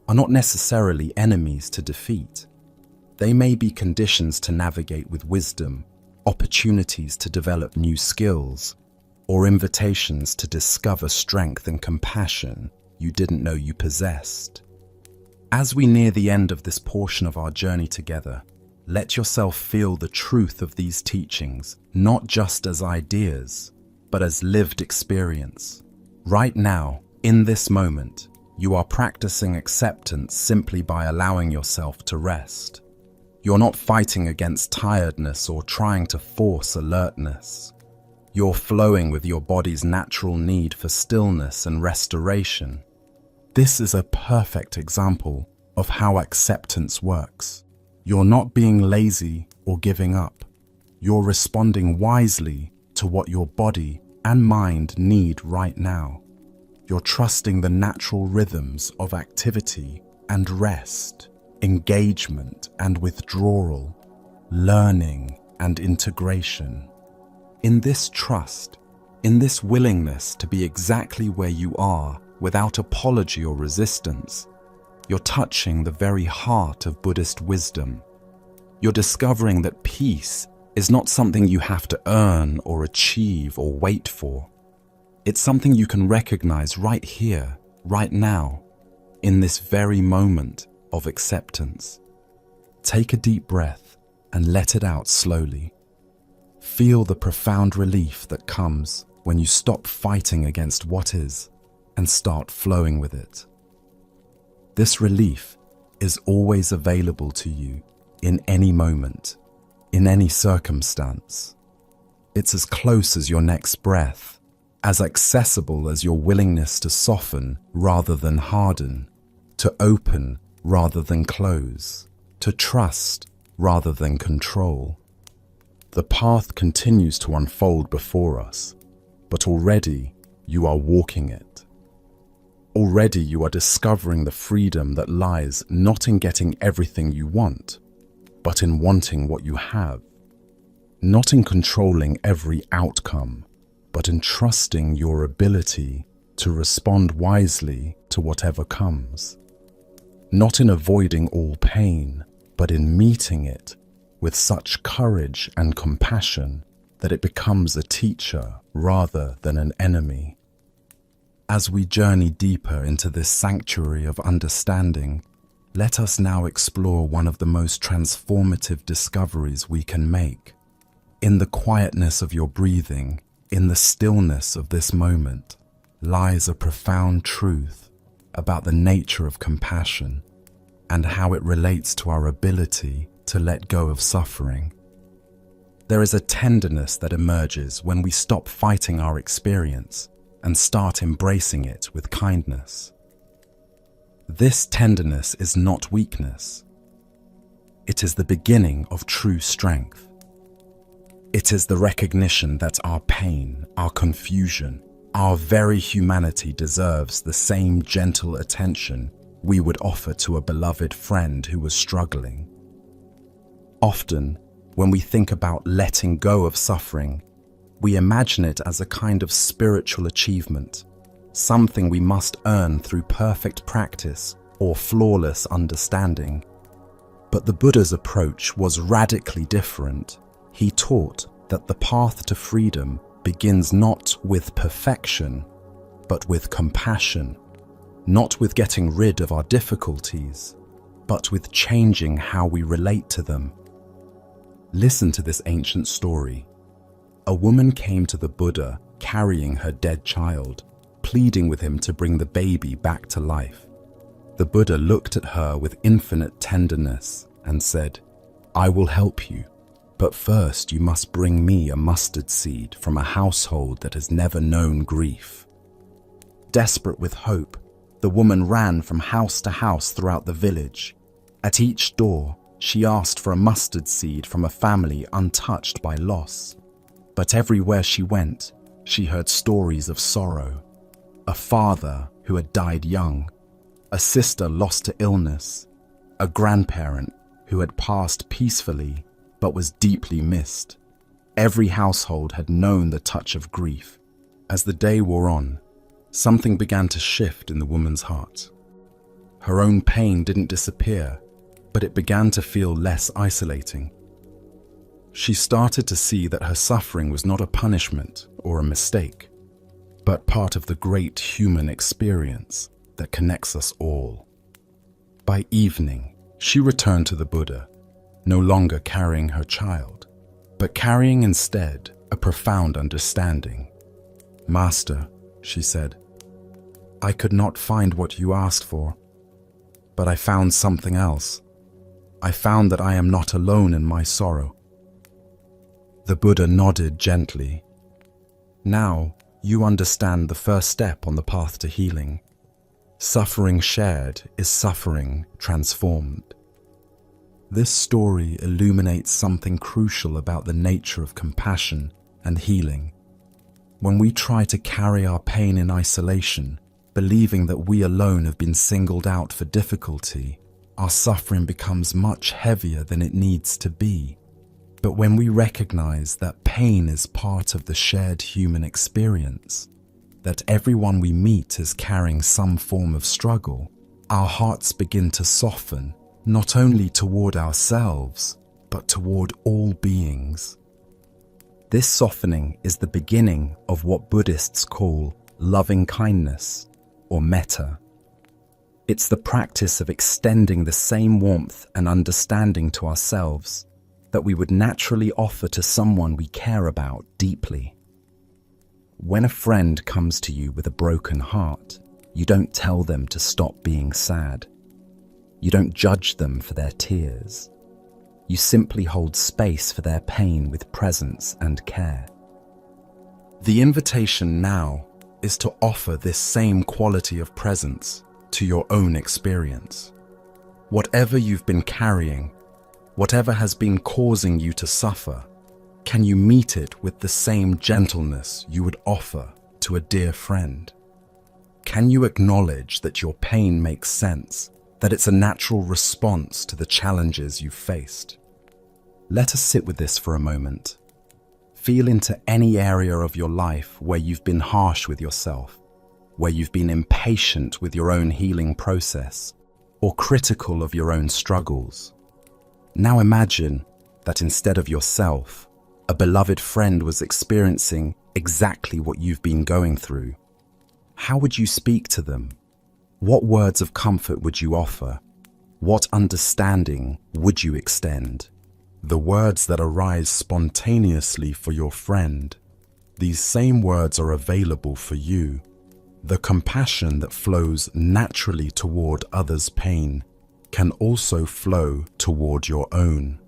are not necessarily enemies to defeat. They may be conditions to navigate with wisdom, opportunities to develop new skills, or invitations to discover strength and compassion you didn't know you possessed. As we near the end of this portion of our journey together, let yourself feel the truth of these teachings, not just as ideas, but as lived experience. Right now, in this moment, you are practicing acceptance simply by allowing yourself to rest. You're not fighting against tiredness or trying to force alertness. You're flowing with your body's natural need for stillness and restoration. This is a perfect example of how acceptance works. You're not being lazy or giving up. You're responding wisely to what your body and mind need right now. You're trusting the natural rhythms of activity and rest, engagement and withdrawal, learning and integration. In this trust, in this willingness to be exactly where you are without apology or resistance, you're touching the very heart of Buddhist wisdom. You're discovering that peace is not something you have to earn or achieve or wait for. It's something you can recognize right here, right now, in this very moment of acceptance. Take a deep breath and let it out slowly. Feel the profound relief that comes when you stop fighting against what is and start flowing with it. This relief is always available to you in any moment, in any circumstance. It's as close as your next breath, as accessible as your willingness to soften rather than harden, to open rather than close, to trust rather than control. The path continues to unfold before us, but already you are walking it. Already you are discovering the freedom that lies not in getting everything you want, but in wanting what you have. Not in controlling every outcome, but in trusting your ability to respond wisely to whatever comes. Not in avoiding all pain, but in meeting it with such courage and compassion that it becomes a teacher rather than an enemy. As we journey deeper into this sanctuary of understanding, let us now explore one of the most transformative discoveries we can make. In the quietness of your breathing, in the stillness of this moment, lies a profound truth about the nature of compassion and how it relates to our ability to let go of suffering. There is a tenderness that emerges when we stop fighting our experience and start embracing it with kindness. This tenderness is not weakness. It is the beginning of true strength. It is the recognition that our pain, our confusion, our very humanity deserves the same gentle attention we would offer to a beloved friend who was struggling. Often, when we think about letting go of suffering, we imagine it as a kind of spiritual achievement, something we must earn through perfect practice or flawless understanding. But the Buddha's approach was radically different. He taught that the path to freedom begins not with perfection, but with compassion, not with getting rid of our difficulties, but with changing how we relate to them. Listen to this ancient story. A woman came to the Buddha carrying her dead child, pleading with him to bring the baby back to life. The Buddha looked at her with infinite tenderness and said, "I will help you, but first you must bring me a mustard seed from a household that has never known grief." Desperate with hope, the woman ran from house to house throughout the village. At each door, she asked for a mustard seed from a family untouched by loss. But everywhere she went, she heard stories of sorrow. A father who had died young, a sister lost to illness, a grandparent who had passed peacefully but was deeply missed. Every household had known the touch of grief. As the day wore on, something began to shift in the woman's heart. Her own pain didn't disappear, but it began to feel less isolating. She started to see that her suffering was not a punishment or a mistake, but part of the great human experience that connects us all. By evening, she returned to the Buddha, no longer carrying her child, but carrying instead a profound understanding. "Master," she said, "I could not find what you asked for, but I found something else. I found that I am not alone in my sorrow." The Buddha nodded gently. "Now you understand the first step on the path to healing. Suffering shared is suffering transformed." This story illuminates something crucial about the nature of compassion and healing. When we try to carry our pain in isolation, believing that we alone have been singled out for difficulty, our suffering becomes much heavier than it needs to be. But when we recognize that pain is part of the shared human experience, that everyone we meet is carrying some form of struggle, our hearts begin to soften, not only toward ourselves, but toward all beings. This softening is the beginning of what Buddhists call loving kindness, or metta. It's the practice of extending the same warmth and understanding to ourselves that we would naturally offer to someone we care about deeply. When a friend comes to you with a broken heart, you don't tell them to stop being sad. You don't judge them for their tears. You simply hold space for their pain with presence and care. The invitation now is to offer this same quality of presence to your own experience. Whatever you've been carrying, whatever has been causing you to suffer, can you meet it with the same gentleness you would offer to a dear friend? Can you acknowledge that your pain makes sense, that it's a natural response to the challenges you've faced? Let us sit with this for a moment. Feel into any area of your life where you've been harsh with yourself, where you've been impatient with your own healing process, or critical of your own struggles. Now imagine that instead of yourself, a beloved friend was experiencing exactly what you've been going through. How would you speak to them? What words of comfort would you offer? What understanding would you extend? The words that arise spontaneously for your friend, these same words are available for you. The compassion that flows naturally toward others' pain can also flow toward your own.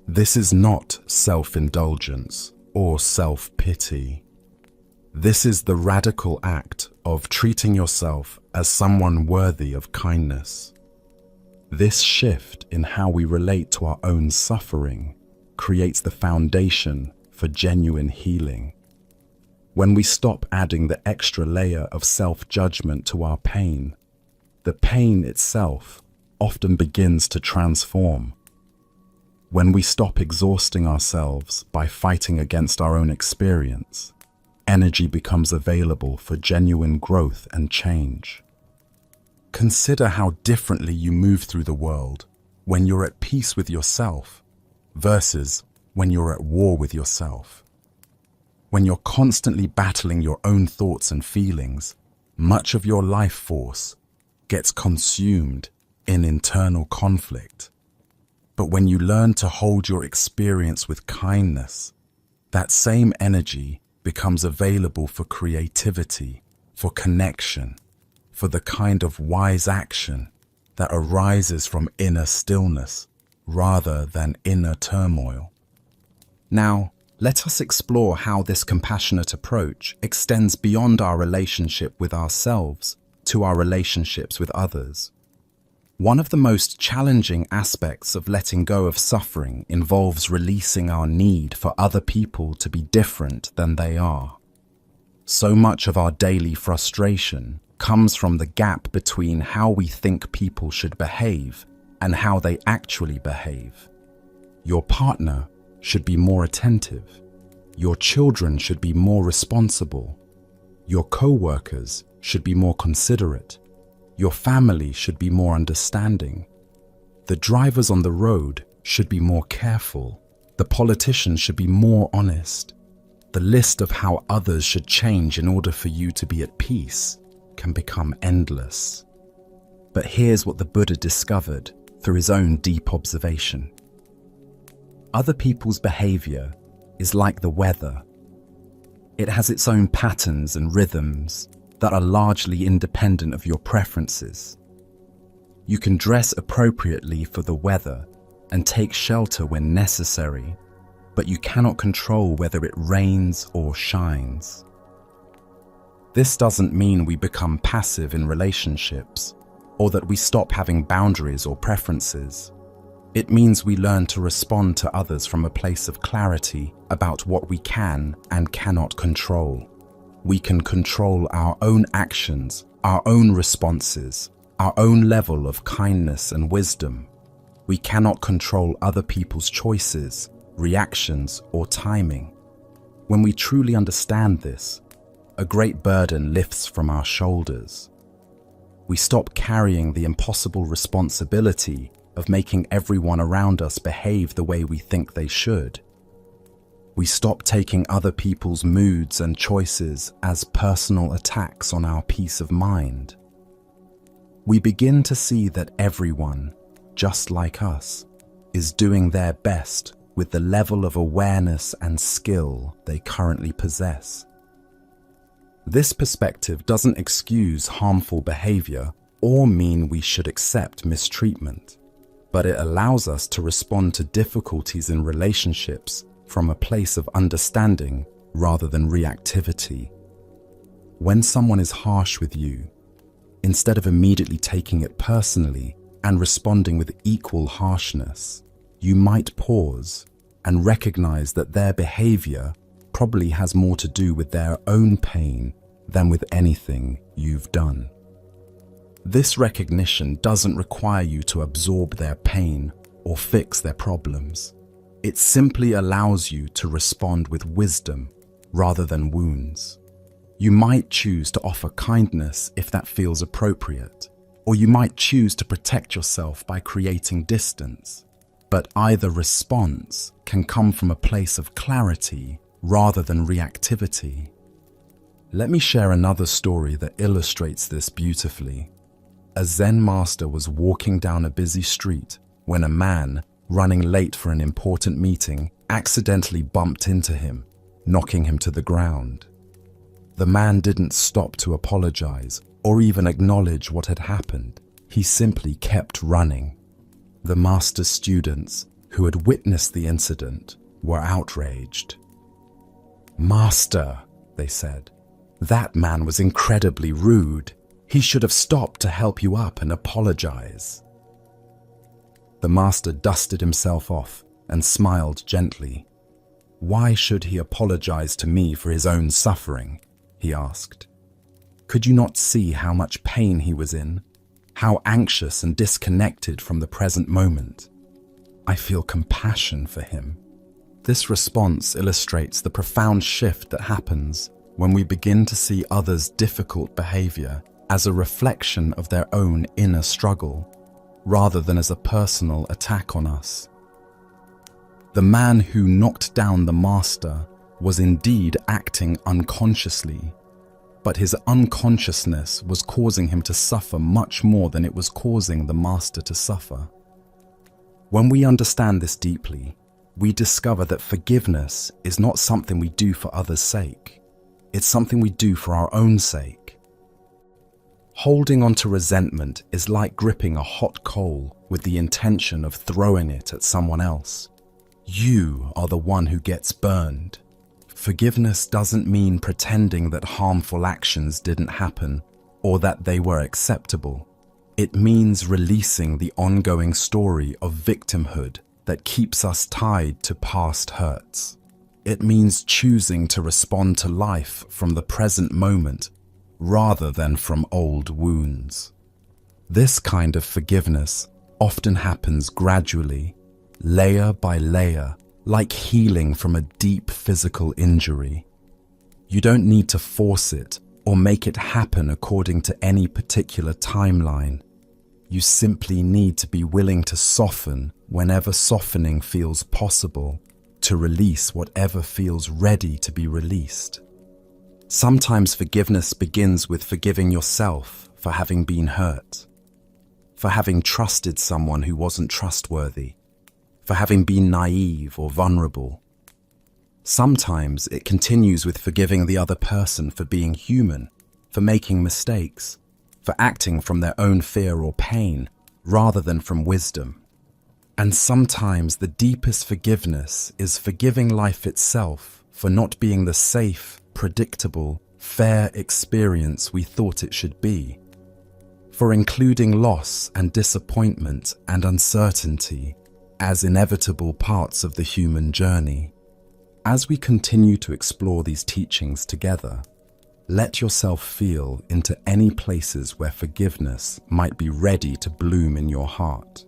This is not self-indulgence or self-pity. This is the radical act of treating yourself as someone worthy of kindness. This shift in how we relate to our own suffering creates the foundation for genuine healing. When we stop adding the extra layer of self-judgment to our pain, the pain itself often begins to transform. When we stop exhausting ourselves by fighting against our own experience, energy becomes available for genuine growth and change. Consider how differently you move through the world when you're at peace with yourself versus when you're at war with yourself. When you're constantly battling your own thoughts and feelings, much of your life force gets consumed in internal conflict. But when you learn to hold your experience with kindness, that same energy becomes available for creativity, for connection, for the kind of wise action that arises from inner stillness rather than inner turmoil. Now, let us explore how this compassionate approach extends beyond our relationship with ourselves to our relationships with others. One of the most challenging aspects of letting go of suffering involves releasing our need for other people to be different than they are. So much of our daily frustration comes from the gap between how we think people should behave and how they actually behave. Your partner should be more attentive. Your children should be more responsible. Your co-workers should be more considerate. Your family should be more understanding. The drivers on the road should be more careful. The politicians should be more honest. The list of how others should change in order for you to be at peace can become endless. But here's what the Buddha discovered through his own deep observation. Other people's behavior is like the weather. It has its own patterns and rhythms that are largely independent of your preferences. You can dress appropriately for the weather and take shelter when necessary, but you cannot control whether it rains or shines. This doesn't mean we become passive in relationships or that we stop having boundaries or preferences. It means we learn to respond to others from a place of clarity about what we can and cannot control. We can control our own actions, our own responses, our own level of kindness and wisdom. We cannot control other people's choices, reactions, or timing. When we truly understand this, a great burden lifts from our shoulders. We stop carrying the impossible responsibility of making everyone around us behave the way we think they should. We stop taking other people's moods and choices as personal attacks on our peace of mind. We begin to see that everyone, just like us, is doing their best with the level of awareness and skill they currently possess. This perspective doesn't excuse harmful behavior or mean we should accept mistreatment. but it allows us to respond to difficulties in relationships from a place of understanding rather than reactivity. When someone is harsh with you, instead of immediately taking it personally and responding with equal harshness, you might pause and recognize that their behavior probably has more to do with their own pain than with anything you've done. This recognition doesn't require you to absorb their pain or fix their problems. It simply allows you to respond with wisdom rather than wounds. You might choose to offer kindness if that feels appropriate, or you might choose to protect yourself by creating distance. But either response can come from a place of clarity rather than reactivity. Let me share another story that illustrates this beautifully. A Zen master was walking down a busy street when a man, running late for an important meeting, accidentally bumped into him, knocking him to the ground. The man didn't stop to apologize or even acknowledge what had happened. He simply kept running. The master's students, who had witnessed the incident, were outraged. "Master," they said, "that man was incredibly rude. He should have stopped to help you up and apologize." The master dusted himself off and smiled gently. "Why should he apologize to me for his own suffering?" he asked. "Could you not see how much pain he was in? How anxious and disconnected from the present moment? I feel compassion for him." This response illustrates the profound shift that happens when we begin to see others' difficult behavior as a reflection of their own inner struggle, rather than as a personal attack on us. The man who knocked down the master was indeed acting unconsciously, but his unconsciousness was causing him to suffer much more than it was causing the master to suffer. When we understand this deeply, we discover that forgiveness is not something we do for others' sake. It's something we do for our own sake. Holding on to resentment is like gripping a hot coal with the intention of throwing it at someone else. You are the one who gets burned. Forgiveness doesn't mean pretending that harmful actions didn't happen or that they were acceptable. It means releasing the ongoing story of victimhood that keeps us tied to past hurts. It means choosing to respond to life from the present moment rather than from old wounds. This kind of forgiveness often happens gradually, layer by layer, like healing from a deep physical injury. You don't need to force it or make it happen according to any particular timeline. You simply need to be willing to soften whenever softening feels possible, to release whatever feels ready to be released. Sometimes forgiveness begins with forgiving yourself for having been hurt, for having trusted someone who wasn't trustworthy, for having been naive or vulnerable. Sometimes it continues with forgiving the other person for being human, for making mistakes, for acting from their own fear or pain rather than from wisdom. And sometimes the deepest forgiveness is forgiving life itself for not being the safe, predictable, fair experience we thought it should be, for including loss and disappointment and uncertainty as inevitable parts of the human journey. As we continue to explore these teachings together, let yourself feel into any places where forgiveness might be ready to bloom in your heart.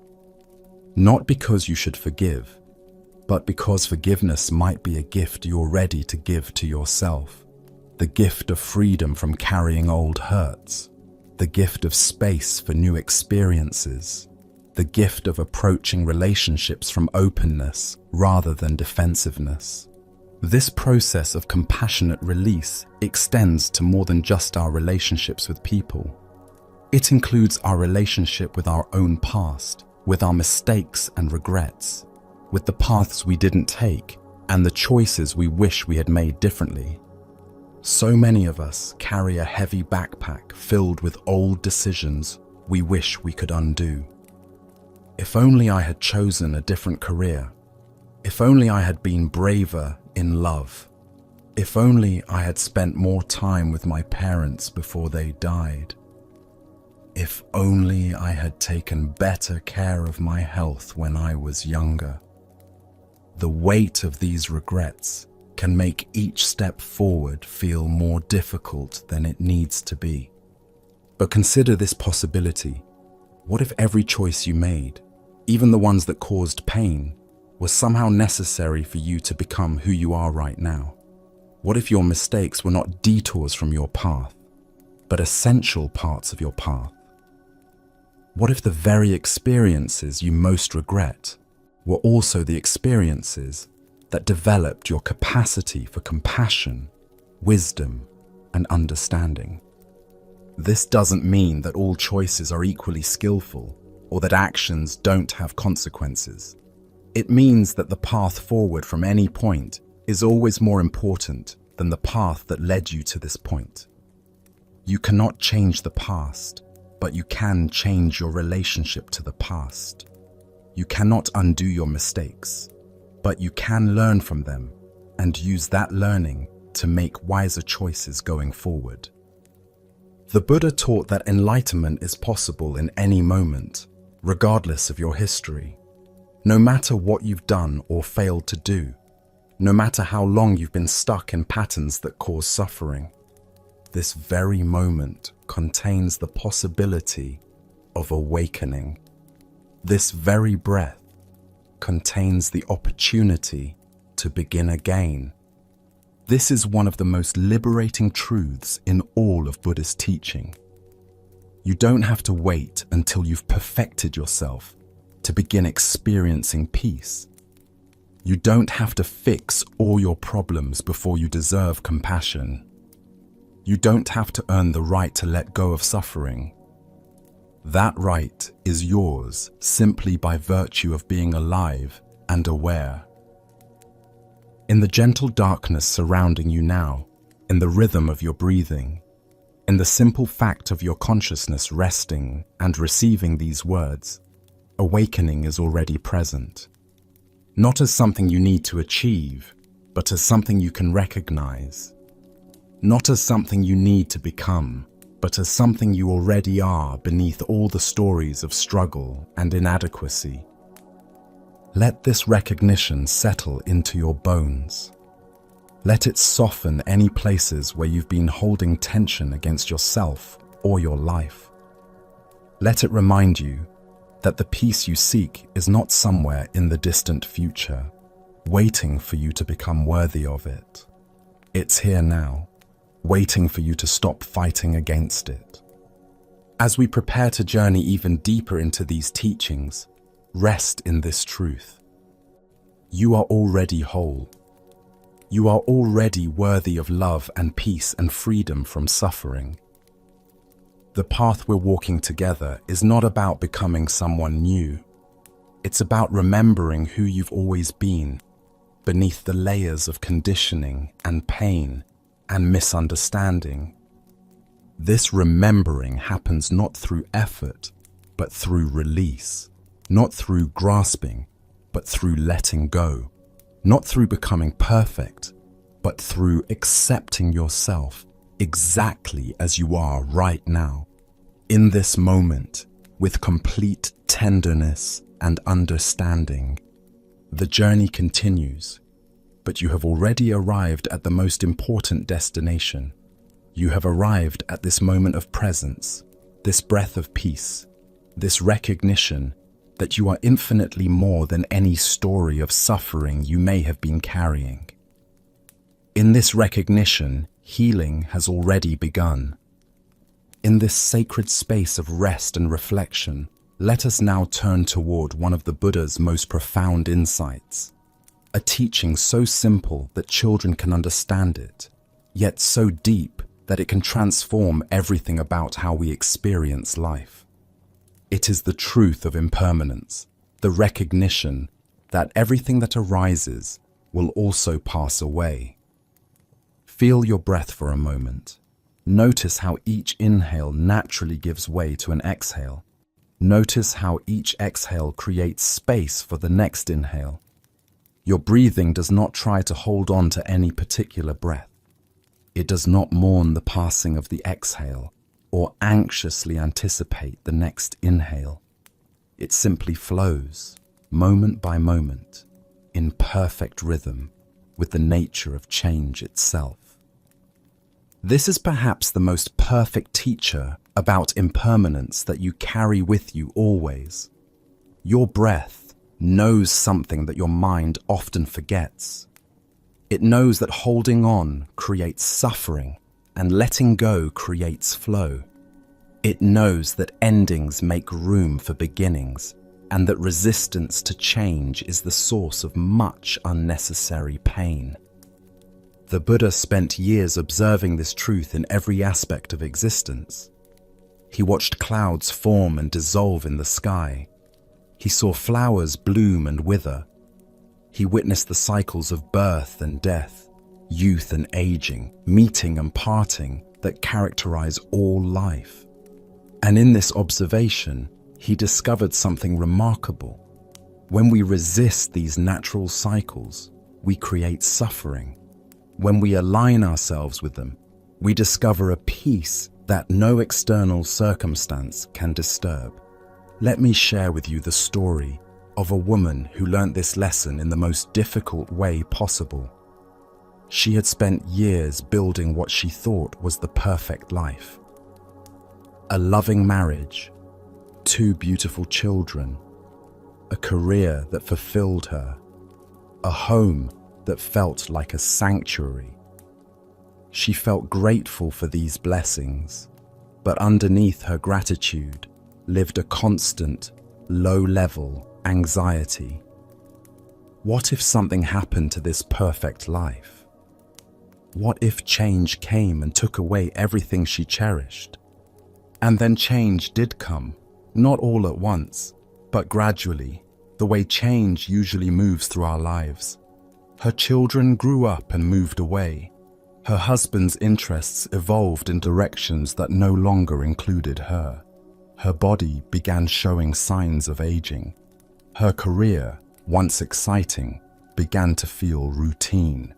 Not because you should forgive, but because forgiveness might be a gift you're ready to give to yourself. The gift of freedom from carrying old hurts. The gift of space for new experiences. The gift of approaching relationships from openness rather than defensiveness. This process of compassionate release extends to more than just our relationships with people. It includes our relationship with our own past, with our mistakes and regrets, with the paths we didn't take, and the choices we wish we had made differently. So many of us carry a heavy backpack filled with old decisions we wish we could undo. If only I had chosen a different career. If only I had been braver in love. If only I had spent more time with my parents before they died. If only I had taken better care of my health when I was younger. The weight of these regrets can make each step forward feel more difficult than it needs to be. But consider this possibility. What if every choice you made, even the ones that caused pain, was somehow necessary for you to become who you are right now? What if your mistakes were not detours from your path, but essential parts of your path? What if the very experiences you most regret were also the experiences that developed your capacity for compassion, wisdom, and understanding? This doesn't mean that all choices are equally skillful or that actions don't have consequences. It means that the path forward from any point is always more important than the path that led you to this point. You cannot change the past, but you can change your relationship to the past. You cannot undo your mistakes, but you can learn from them and use that learning to make wiser choices going forward. The Buddha taught that enlightenment is possible in any moment, regardless of your history. No matter what you've done or failed to do, no matter how long you've been stuck in patterns that cause suffering, this very moment contains the possibility of awakening. This very breath contains the opportunity to begin again. This is one of the most liberating truths in all of Buddhist teaching. You don't have to wait until you've perfected yourself to begin experiencing peace. You don't have to fix all your problems before you deserve compassion. You don't have to earn the right to let go of suffering. That right is yours simply by virtue of being alive and aware. In the gentle darkness surrounding you now, in the rhythm of your breathing, in the simple fact of your consciousness resting and receiving these words, awakening is already present. Not as something you need to achieve, but as something you can recognize. Not as something you need to become, but as something you already are beneath all the stories of struggle and inadequacy. Let this recognition settle into your bones. Let it soften any places where you've been holding tension against yourself or your life. Let it remind you that the peace you seek is not somewhere in the distant future, waiting for you to become worthy of it. It's here now, waiting for you to stop fighting against it. As we prepare to journey even deeper into these teachings, rest in this truth. You are already whole. You are already worthy of love and peace and freedom from suffering. The path we're walking together is not about becoming someone new. It's about remembering who you've always been, beneath the layers of conditioning and pain and misunderstanding. This remembering happens not through effort, but through release. Not through grasping, but through letting go. Not through becoming perfect, but through accepting yourself exactly as you are right now. In this moment, with complete tenderness and understanding, the journey continues, but you have already arrived at the most important destination. You have arrived at this moment of presence, this breath of peace, this recognition that you are infinitely more than any story of suffering you may have been carrying. In this recognition, healing has already begun. In this sacred space of rest and reflection, let us now turn toward one of the Buddha's most profound insights, a teaching so simple that children can understand it, yet so deep that it can transform everything about how we experience life. It is the truth of impermanence, the recognition that everything that arises will also pass away. Feel your breath for a moment. Notice how each inhale naturally gives way to an exhale. Notice how each exhale creates space for the next inhale. Your breathing does not try to hold on to any particular breath. It does not mourn the passing of the exhale or anxiously anticipate the next inhale. It simply flows, moment by moment, in perfect rhythm with the nature of change itself. This is perhaps the most perfect teacher about impermanence that you carry with you always. Your breath knows something that your mind often forgets. It knows that holding on creates suffering and letting go creates flow. It knows that endings make room for beginnings and that resistance to change is the source of much unnecessary pain. The Buddha spent years observing this truth in every aspect of existence. He watched clouds form and dissolve in the sky. He saw flowers bloom and wither. He witnessed the cycles of birth and death, youth and aging, meeting and parting that characterize all life. And in this observation, he discovered something remarkable. When we resist these natural cycles, we create suffering. When we align ourselves with them, we discover a peace that no external circumstance can disturb. Let me share with you the story of a woman who learnt this lesson in the most difficult way possible. She had spent years building what she thought was the perfect life. A loving marriage, 2 beautiful children, a career that fulfilled her, a home that felt like a sanctuary. She felt grateful for these blessings, but underneath her gratitude lived a constant, low-level anxiety. What if something happened to this perfect life? What if change came and took away everything she cherished? And then change did come, not all at once, but gradually, the way change usually moves through our lives. Her children grew up and moved away. Her husband's interests evolved in directions that no longer included her. Her body began showing signs of aging. Her career, once exciting, began to feel routine.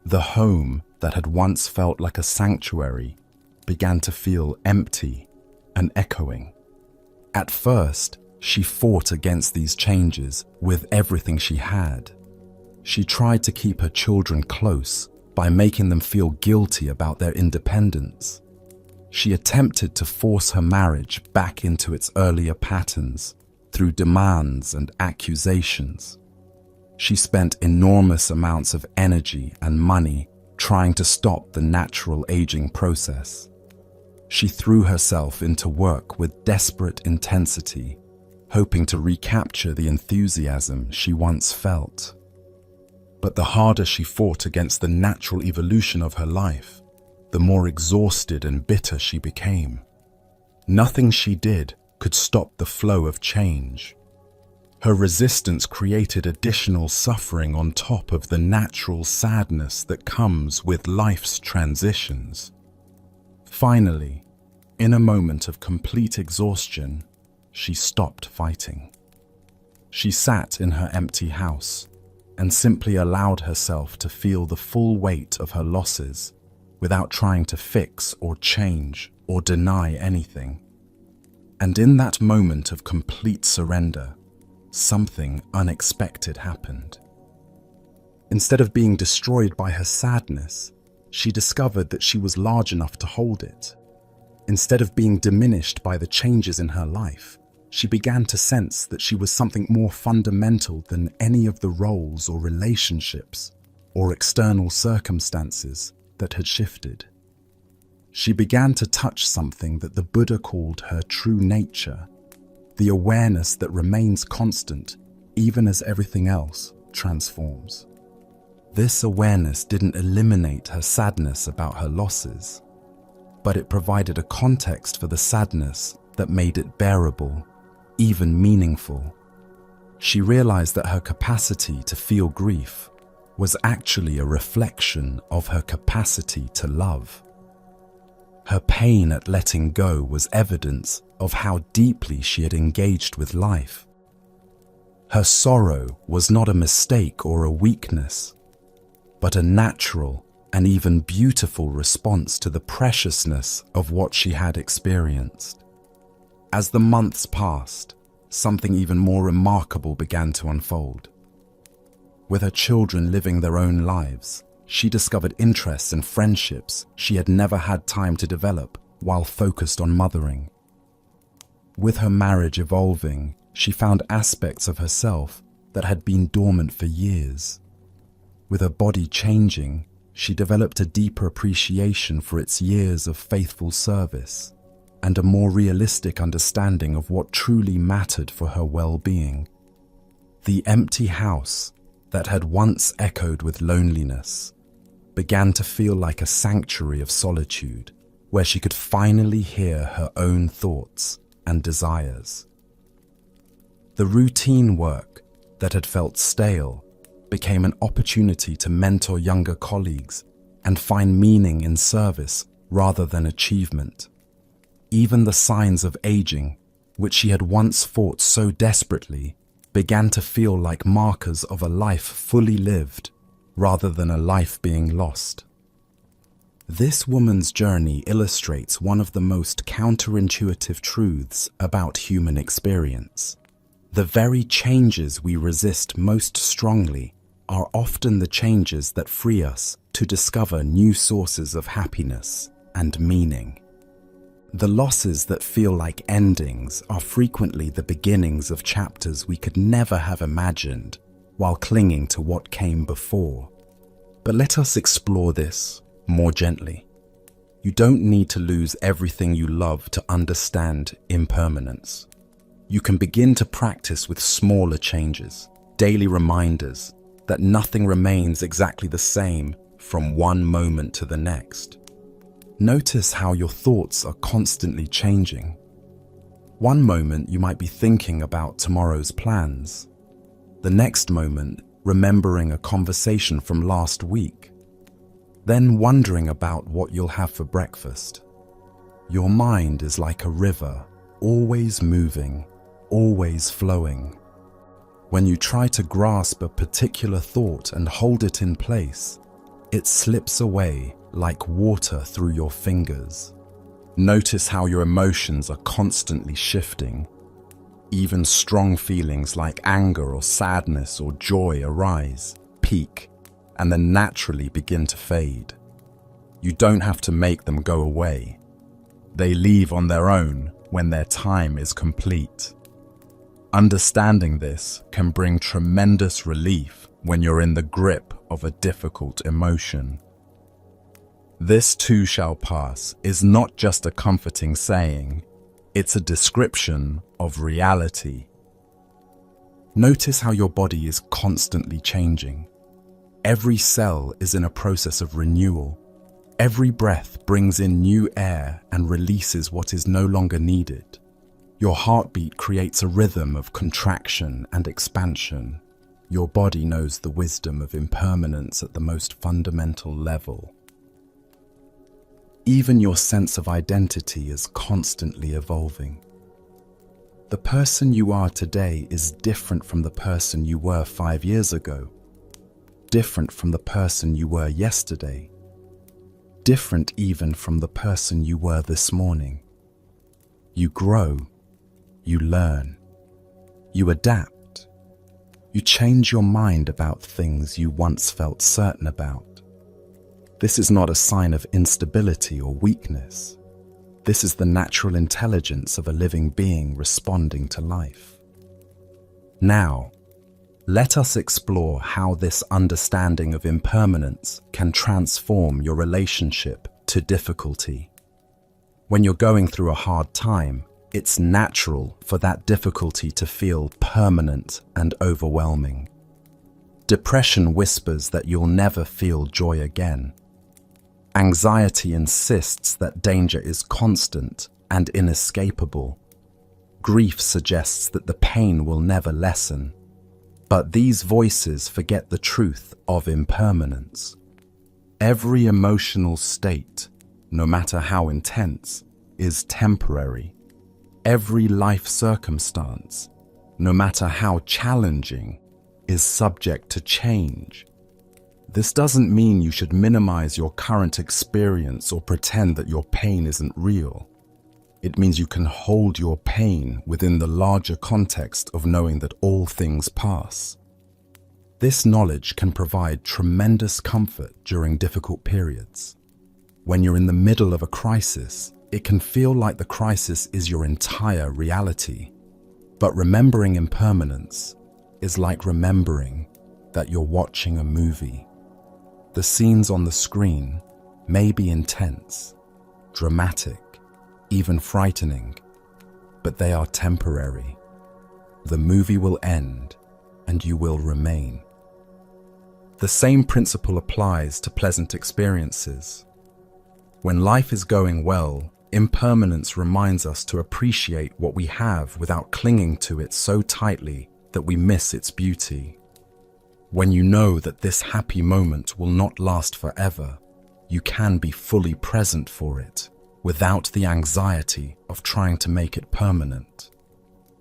The home that had once felt like a sanctuary began to feel empty and echoing. At first, she fought against these changes with everything she had. She tried to keep her children close by making them feel guilty about their independence. She attempted to force her marriage back into its earlier patterns through demands and accusations. She spent enormous amounts of energy and money trying to stop the natural aging process. She threw herself into work with desperate intensity, hoping to recapture the enthusiasm she once felt. But the harder she fought against the natural evolution of her life, the more exhausted and bitter she became. Nothing she did could stop the flow of change. Her resistance created additional suffering on top of the natural sadness that comes with life's transitions. Finally, in a moment of complete exhaustion, she stopped fighting. She sat in her empty house and simply allowed herself to feel the full weight of her losses without trying to fix or change or deny anything. And in that moment of complete surrender, something unexpected happened. Instead of being destroyed by her sadness, she discovered that she was large enough to hold it. Instead of being diminished by the changes in her life, she began to sense that she was something more fundamental than any of the roles or relationships or external circumstances that had shifted. She began to touch something that the Buddha called her true nature, the awareness that remains constant even as everything else transforms. This awareness didn't eliminate her sadness about her losses, but it provided a context for the sadness that made it bearable, even meaningful. She realized that her capacity to feel grief was actually a reflection of her capacity to love. Her pain at letting go was evidence of how deeply she had engaged with life. Her sorrow was not a mistake or a weakness, but a natural and even beautiful response to the preciousness of what she had experienced. As the months passed, something even more remarkable began to unfold. With her children living their own lives, she discovered interests and friendships she had never had time to develop while focused on mothering. With her marriage evolving, she found aspects of herself that had been dormant for years. With her body changing, she developed a deeper appreciation for its years of faithful service and a more realistic understanding of what truly mattered for her well-being. The empty house that had once echoed with loneliness began to feel like a sanctuary of solitude where she could finally hear her own thoughts and desires. The routine work that had felt stale became an opportunity to mentor younger colleagues and find meaning in service rather than achievement. Even the signs of aging, which she had once fought so desperately, began to feel like markers of a life fully lived rather than a life being lost. This woman's journey illustrates one of the most counterintuitive truths about human experience. The very changes we resist most strongly are often the changes that free us to discover new sources of happiness and meaning. The losses that feel like endings are frequently the beginnings of chapters we could never have imagined while clinging to what came before. But let us explore this more gently. You don't need to lose everything you love to understand impermanence. You can begin to practice with smaller changes, daily reminders that nothing remains exactly the same from one moment to the next. Notice how your thoughts are constantly changing. One moment you might be thinking about tomorrow's plans. The next moment, remembering a conversation from last week. Then wondering about what you'll have for breakfast. Your mind is like a river, always moving, always flowing. When you try to grasp a particular thought and hold it in place, it slips away like water through your fingers. Notice how your emotions are constantly shifting. Even strong feelings like anger or sadness or joy arise, peak, and then naturally begin to fade. You don't have to make them go away. They leave on their own when their time is complete. Understanding this can bring tremendous relief when you're in the grip of a difficult emotion. This too shall pass is not just a comforting saying, it's a description of reality. Notice how your body is constantly changing. Every cell is in a process of renewal. Every breath brings in new air and releases what is no longer needed. Your heartbeat creates a rhythm of contraction and expansion. Your body knows the wisdom of impermanence at the most fundamental level. Even your sense of identity is constantly evolving. The person you are today is different from the person you were 5 years ago, different from the person you were yesterday, different even from the person you were this morning. You grow, you learn, you adapt, you change your mind about things you once felt certain about. This is not a sign of instability or weakness. This is the natural intelligence of a living being responding to life. Now, let us explore how this understanding of impermanence can transform your relationship to difficulty. When you're going through a hard time, it's natural for that difficulty to feel permanent and overwhelming. Depression whispers that you'll never feel joy again. Anxiety insists that danger is constant and inescapable. Grief suggests that the pain will never lessen. But these voices forget the truth of impermanence. Every emotional state, no matter how intense, is temporary. Every life circumstance, no matter how challenging, is subject to change. This doesn't mean you should minimize your current experience or pretend that your pain isn't real. It means you can hold your pain within the larger context of knowing that all things pass. This knowledge can provide tremendous comfort during difficult periods. When you're in the middle of a crisis, it can feel like the crisis is your entire reality. But remembering impermanence is like remembering that you're watching a movie. The scenes on the screen may be intense, dramatic, even frightening, but they are temporary. The movie will end and you will remain. The same principle applies to pleasant experiences. When life is going well, impermanence reminds us to appreciate what we have without clinging to it so tightly that we miss its beauty. When you know that this happy moment will not last forever, you can be fully present for it without the anxiety of trying to make it permanent.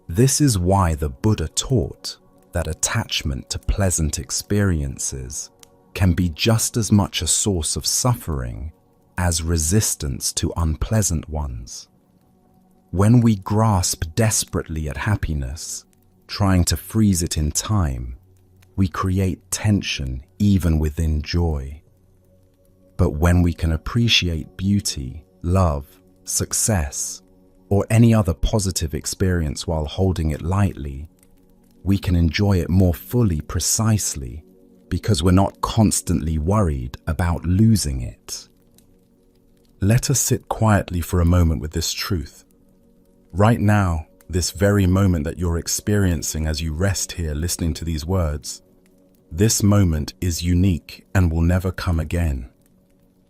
This is why the Buddha taught that attachment to pleasant experiences can be just as much a source of suffering as resistance to unpleasant ones. When we grasp desperately at happiness, trying to freeze it in time, we create tension even within joy. But when we can appreciate beauty, love, success, or any other positive experience while holding it lightly, we can enjoy it more fully precisely because we're not constantly worried about losing it. Let us sit quietly for a moment with this truth. Right now, this very moment that you're experiencing as you rest here listening to these words, this moment is unique and will never come again.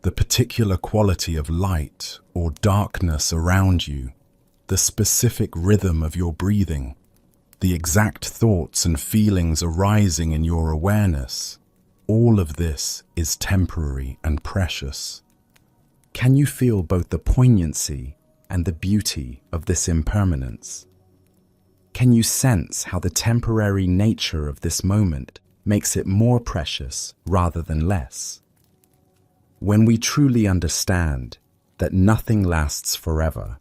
The particular quality of light or darkness around you, the specific rhythm of your breathing, the exact thoughts and feelings arising in your awareness, all of this is temporary and precious. Can you feel both the poignancy and the beauty of this impermanence? Can you sense how the temporary nature of this moment makes it more precious rather than less? When we truly understand that nothing lasts forever,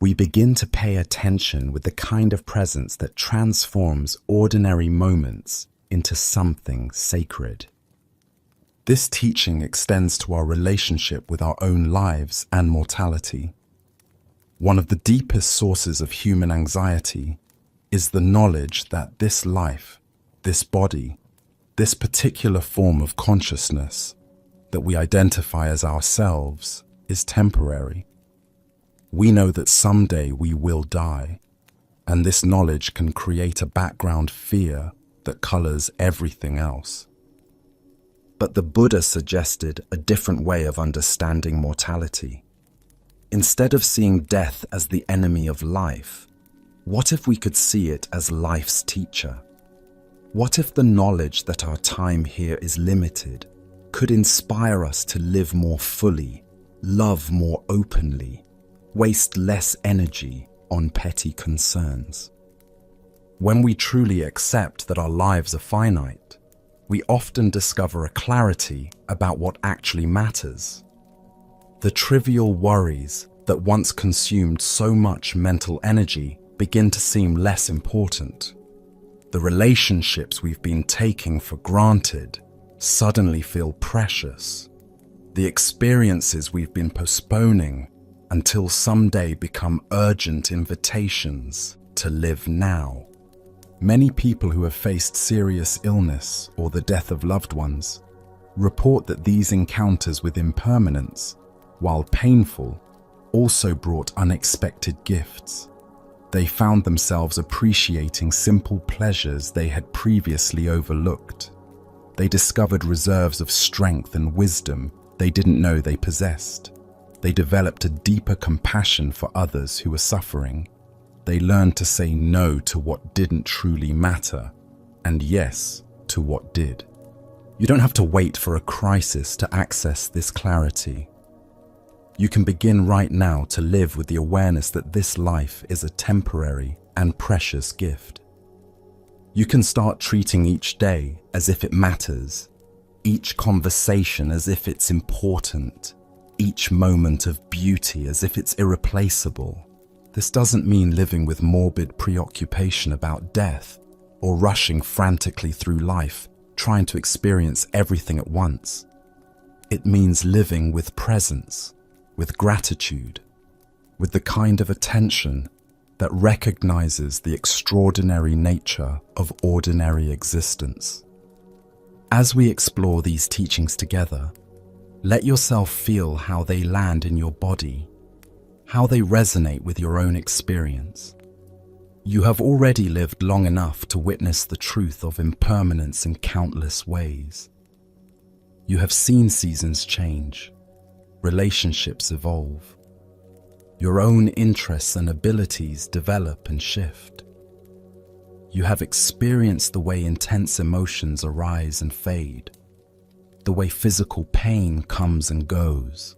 we begin to pay attention with the kind of presence that transforms ordinary moments into something sacred. This teaching extends to our relationship with our own lives and mortality. One of the deepest sources of human anxiety is the knowledge that this life, this body, this particular form of consciousness that we identify as ourselves is temporary. We know that someday we will die, and this knowledge can create a background fear that colors everything else. But the Buddha suggested a different way of understanding mortality. Instead of seeing death as the enemy of life, what if we could see it as life's teacher? What if the knowledge that our time here is limited could inspire us to live more fully, love more openly, waste less energy on petty concerns? When we truly accept that our lives are finite, we often discover a clarity about what actually matters. The trivial worries that once consumed so much mental energy begin to seem less important. The relationships we've been taking for granted suddenly feel precious. The experiences we've been postponing until someday become urgent invitations to live now. Many people who have faced serious illness or the death of loved ones report that these encounters with impermanence, while painful, also brought unexpected gifts. They found themselves appreciating simple pleasures they had previously overlooked. They discovered reserves of strength and wisdom they didn't know they possessed. They developed a deeper compassion for others who were suffering. They learned to say no to what didn't truly matter, and yes to what did. You don't have to wait for a crisis to access this clarity. You can begin right now to live with the awareness that this life is a temporary and precious gift. You can start treating each day as if it matters, each conversation as if it's important, each moment of beauty as if it's irreplaceable. This doesn't mean living with morbid preoccupation about death or rushing frantically through life, trying to experience everything at once. It means living with presence, with gratitude, with the kind of attention that recognizes the extraordinary nature of ordinary existence. As we explore these teachings together, let yourself feel how they land in your body, how they resonate with your own experience. You have already lived long enough to witness the truth of impermanence in countless ways. You have seen seasons change, relationships evolve, your own interests and abilities develop and shift. You have experienced the way intense emotions arise and fade, the way physical pain comes and goes,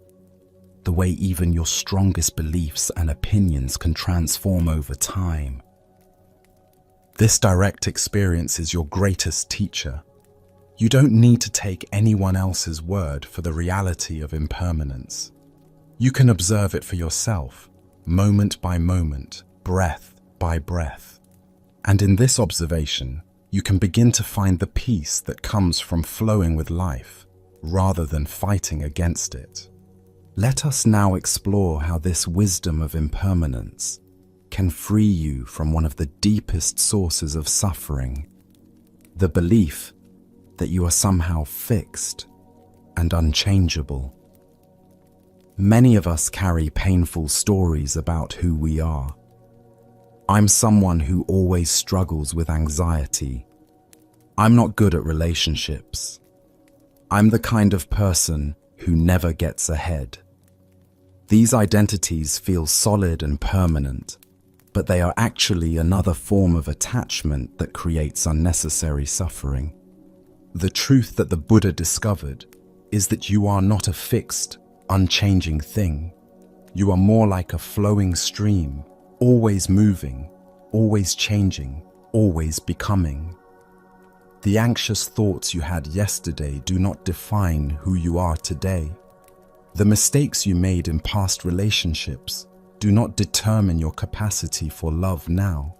the way even your strongest beliefs and opinions can transform over time. This direct experience is your greatest teacher. You don't need to take anyone else's word for the reality of impermanence. You can observe it for yourself, moment by moment, breath by breath. And in this observation, you can begin to find the peace that comes from flowing with life, rather than fighting against it. Let us now explore how this wisdom of impermanence can free you from one of the deepest sources of suffering, the belief that you are somehow fixed and unchangeable. Many of us carry painful stories about who we are. I'm someone who always struggles with anxiety. I'm not good at relationships. I'm the kind of person who never gets ahead. These identities feel solid and permanent, but they are actually another form of attachment that creates unnecessary suffering. The truth that the Buddha discovered is that you are not a fixed, unchanging thing. You are more like a flowing stream, always moving, always changing, always becoming. The anxious thoughts you had yesterday do not define who you are today. The mistakes you made in past relationships do not determine your capacity for love now.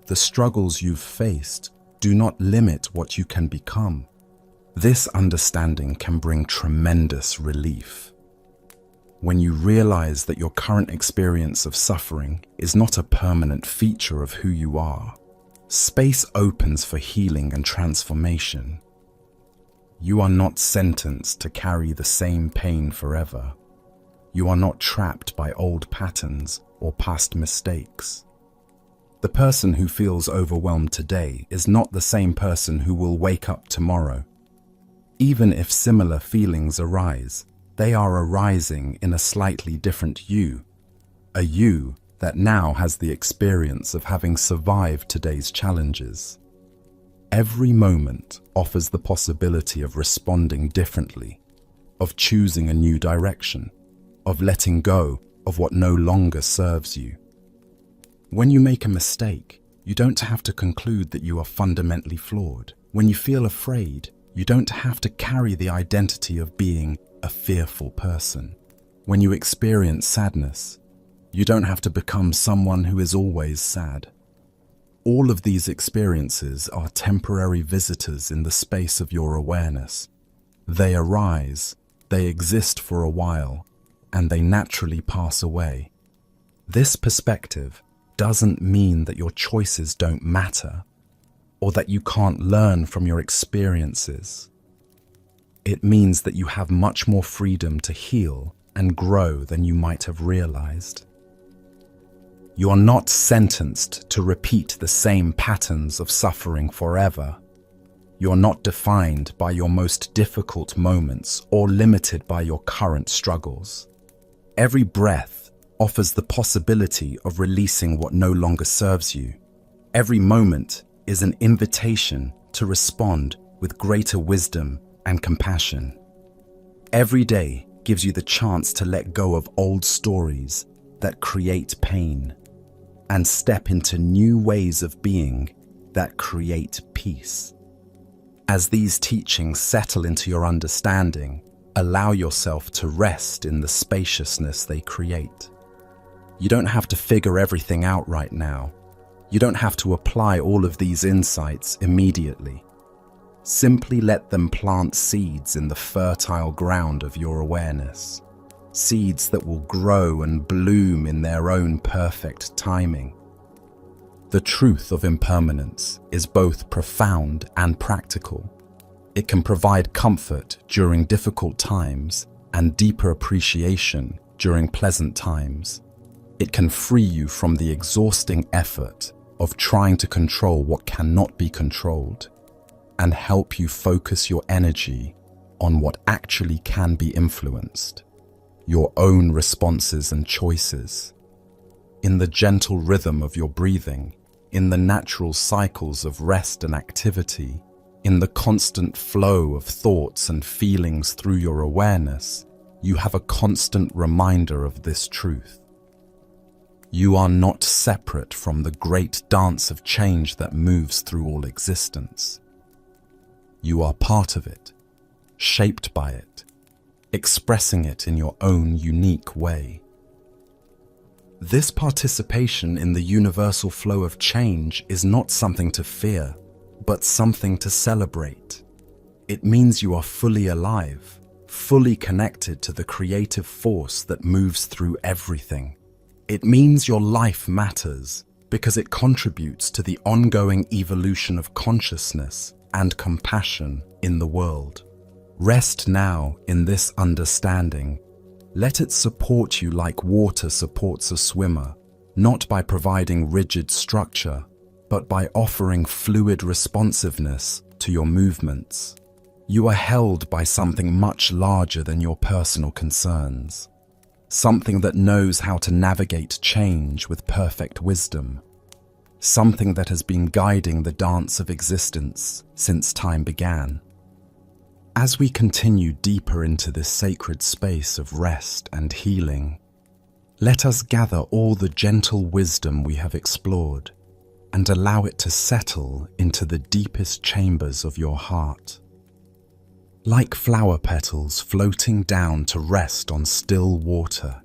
The struggles you've faced do not limit what you can become. This understanding can bring tremendous relief. When you realize that your current experience of suffering is not a permanent feature of who you are, space opens for healing and transformation. You are not sentenced to carry the same pain forever. You are not trapped by old patterns or past mistakes. The person who feels overwhelmed today is not the same person who will wake up tomorrow. Even if similar feelings arise, they are arising in a slightly different you, a you that now has the experience of having survived today's challenges. Every moment offers the possibility of responding differently, of choosing a new direction, of letting go of what no longer serves you. When you make a mistake, you don't have to conclude that you are fundamentally flawed. When you feel afraid, you don't have to carry the identity of being a fearful person. When you experience sadness, you don't have to become someone who is always sad. All of these experiences are temporary visitors in the space of your awareness. They arise, they exist for a while, and they naturally pass away. This perspective doesn't mean that your choices don't matter, or that you can't learn from your experiences. It means that you have much more freedom to heal and grow than you might have realized. You are not sentenced to repeat the same patterns of suffering forever. You are not defined by your most difficult moments or limited by your current struggles. Every breath offers the possibility of releasing what no longer serves you. Every moment is an invitation to respond with greater wisdom and compassion. Every day gives you the chance to let go of old stories that create pain and step into new ways of being that create peace. As these teachings settle into your understanding, allow yourself to rest in the spaciousness they create. You don't have to figure everything out right now. You don't have to apply all of these insights immediately. Simply let them plant seeds in the fertile ground of your awareness. Seeds that will grow and bloom in their own perfect timing. The truth of impermanence is both profound and practical. It can provide comfort during difficult times and deeper appreciation during pleasant times. It can free you from the exhausting effort of trying to control what cannot be controlled and help you focus your energy on what actually can be influenced, your own responses and choices. In the gentle rhythm of your breathing, in the natural cycles of rest and activity, in the constant flow of thoughts and feelings through your awareness, you have a constant reminder of this truth. You are not separate from the great dance of change that moves through all existence. You are part of it, shaped by it, expressing it in your own unique way. This participation in the universal flow of change is not something to fear, but something to celebrate. It means you are fully alive, fully connected to the creative force that moves through everything. It means your life matters because it contributes to the ongoing evolution of consciousness and compassion in the world. Rest now in this understanding. Let it support you like water supports a swimmer, not by providing rigid structure, but by offering fluid responsiveness to your movements. You are held by something much larger than your personal concerns, something that knows how to navigate change with perfect wisdom, something that has been guiding the dance of existence since time began. As we continue deeper into this sacred space of rest and healing, let us gather all the gentle wisdom we have explored and allow it to settle into the deepest chambers of your heart. Like flower petals floating down to rest on still water,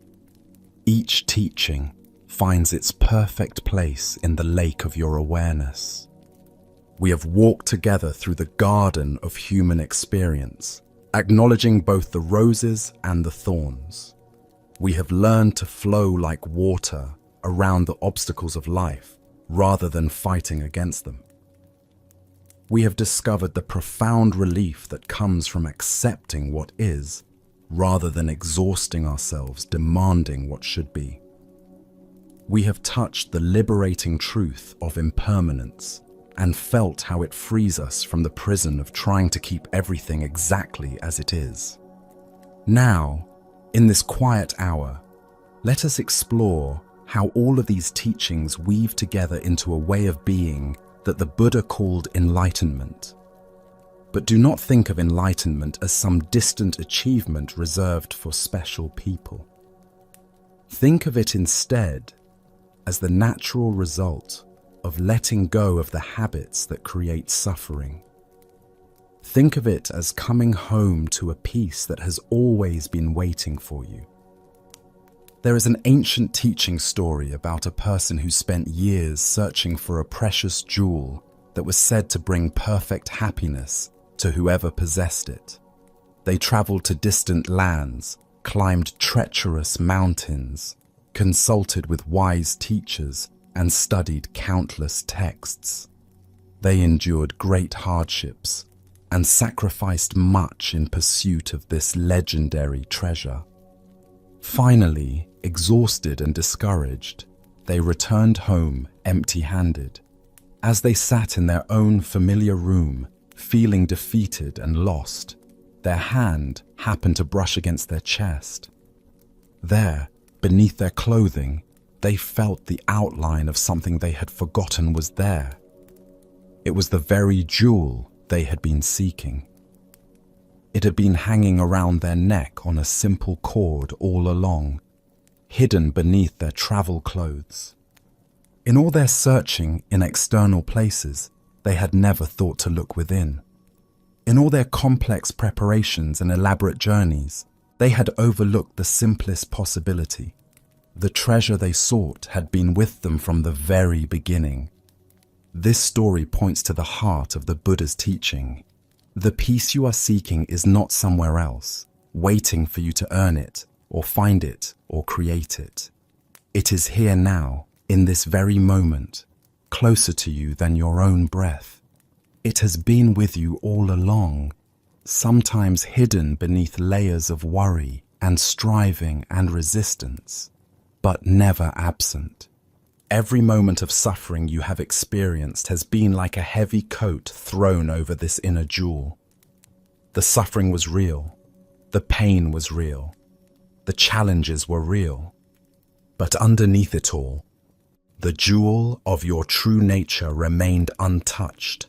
each teaching finds its perfect place in the lake of your awareness. We have walked together through the garden of human experience, acknowledging both the roses and the thorns. We have learned to flow like water around the obstacles of life rather than fighting against them. We have discovered the profound relief that comes from accepting what is rather than exhausting ourselves demanding what should be. We have touched the liberating truth of impermanence and felt how it frees us from the prison of trying to keep everything exactly as it is. Now, in this quiet hour, let us explore how all of these teachings weave together into a way of being that the Buddha called enlightenment. But do not think of enlightenment as some distant achievement reserved for special people. Think of it instead as the natural result of letting go of the habits that create suffering. Think of it as coming home to a peace that has always been waiting for you. There is an ancient teaching story about a person who spent years searching for a precious jewel that was said to bring perfect happiness to whoever possessed it. They traveled to distant lands, climbed treacherous mountains, consulted with wise teachers, and studied countless texts. They endured great hardships and sacrificed much in pursuit of this legendary treasure. Finally, exhausted and discouraged, they returned home empty-handed. As they sat in their own familiar room, feeling defeated and lost, their hand happened to brush against their chest. There, beneath their clothing, they felt the outline of something they had forgotten was there. It was the very jewel they had been seeking. It It had been hanging around their neck on a simple cord all along, hidden beneath their travel clothes. In all their searching in external places, they had never thought to look within. In all their complex preparations and elaborate journeys, they had overlooked the simplest possibility. The treasure they sought had been with them from the very beginning. This story points to the heart of the Buddha's teaching. The peace you are seeking is not somewhere else, waiting for you to earn it, or find it, or create it. It is here now, in this very moment, closer to you than your own breath. It has been with you all along, sometimes hidden beneath layers of worry and striving and resistance, but never absent. Every moment of suffering you have experienced has been like a heavy coat thrown over this inner jewel. The suffering was real, the pain was real, the challenges were real, but underneath it all, the jewel of your true nature remained untouched,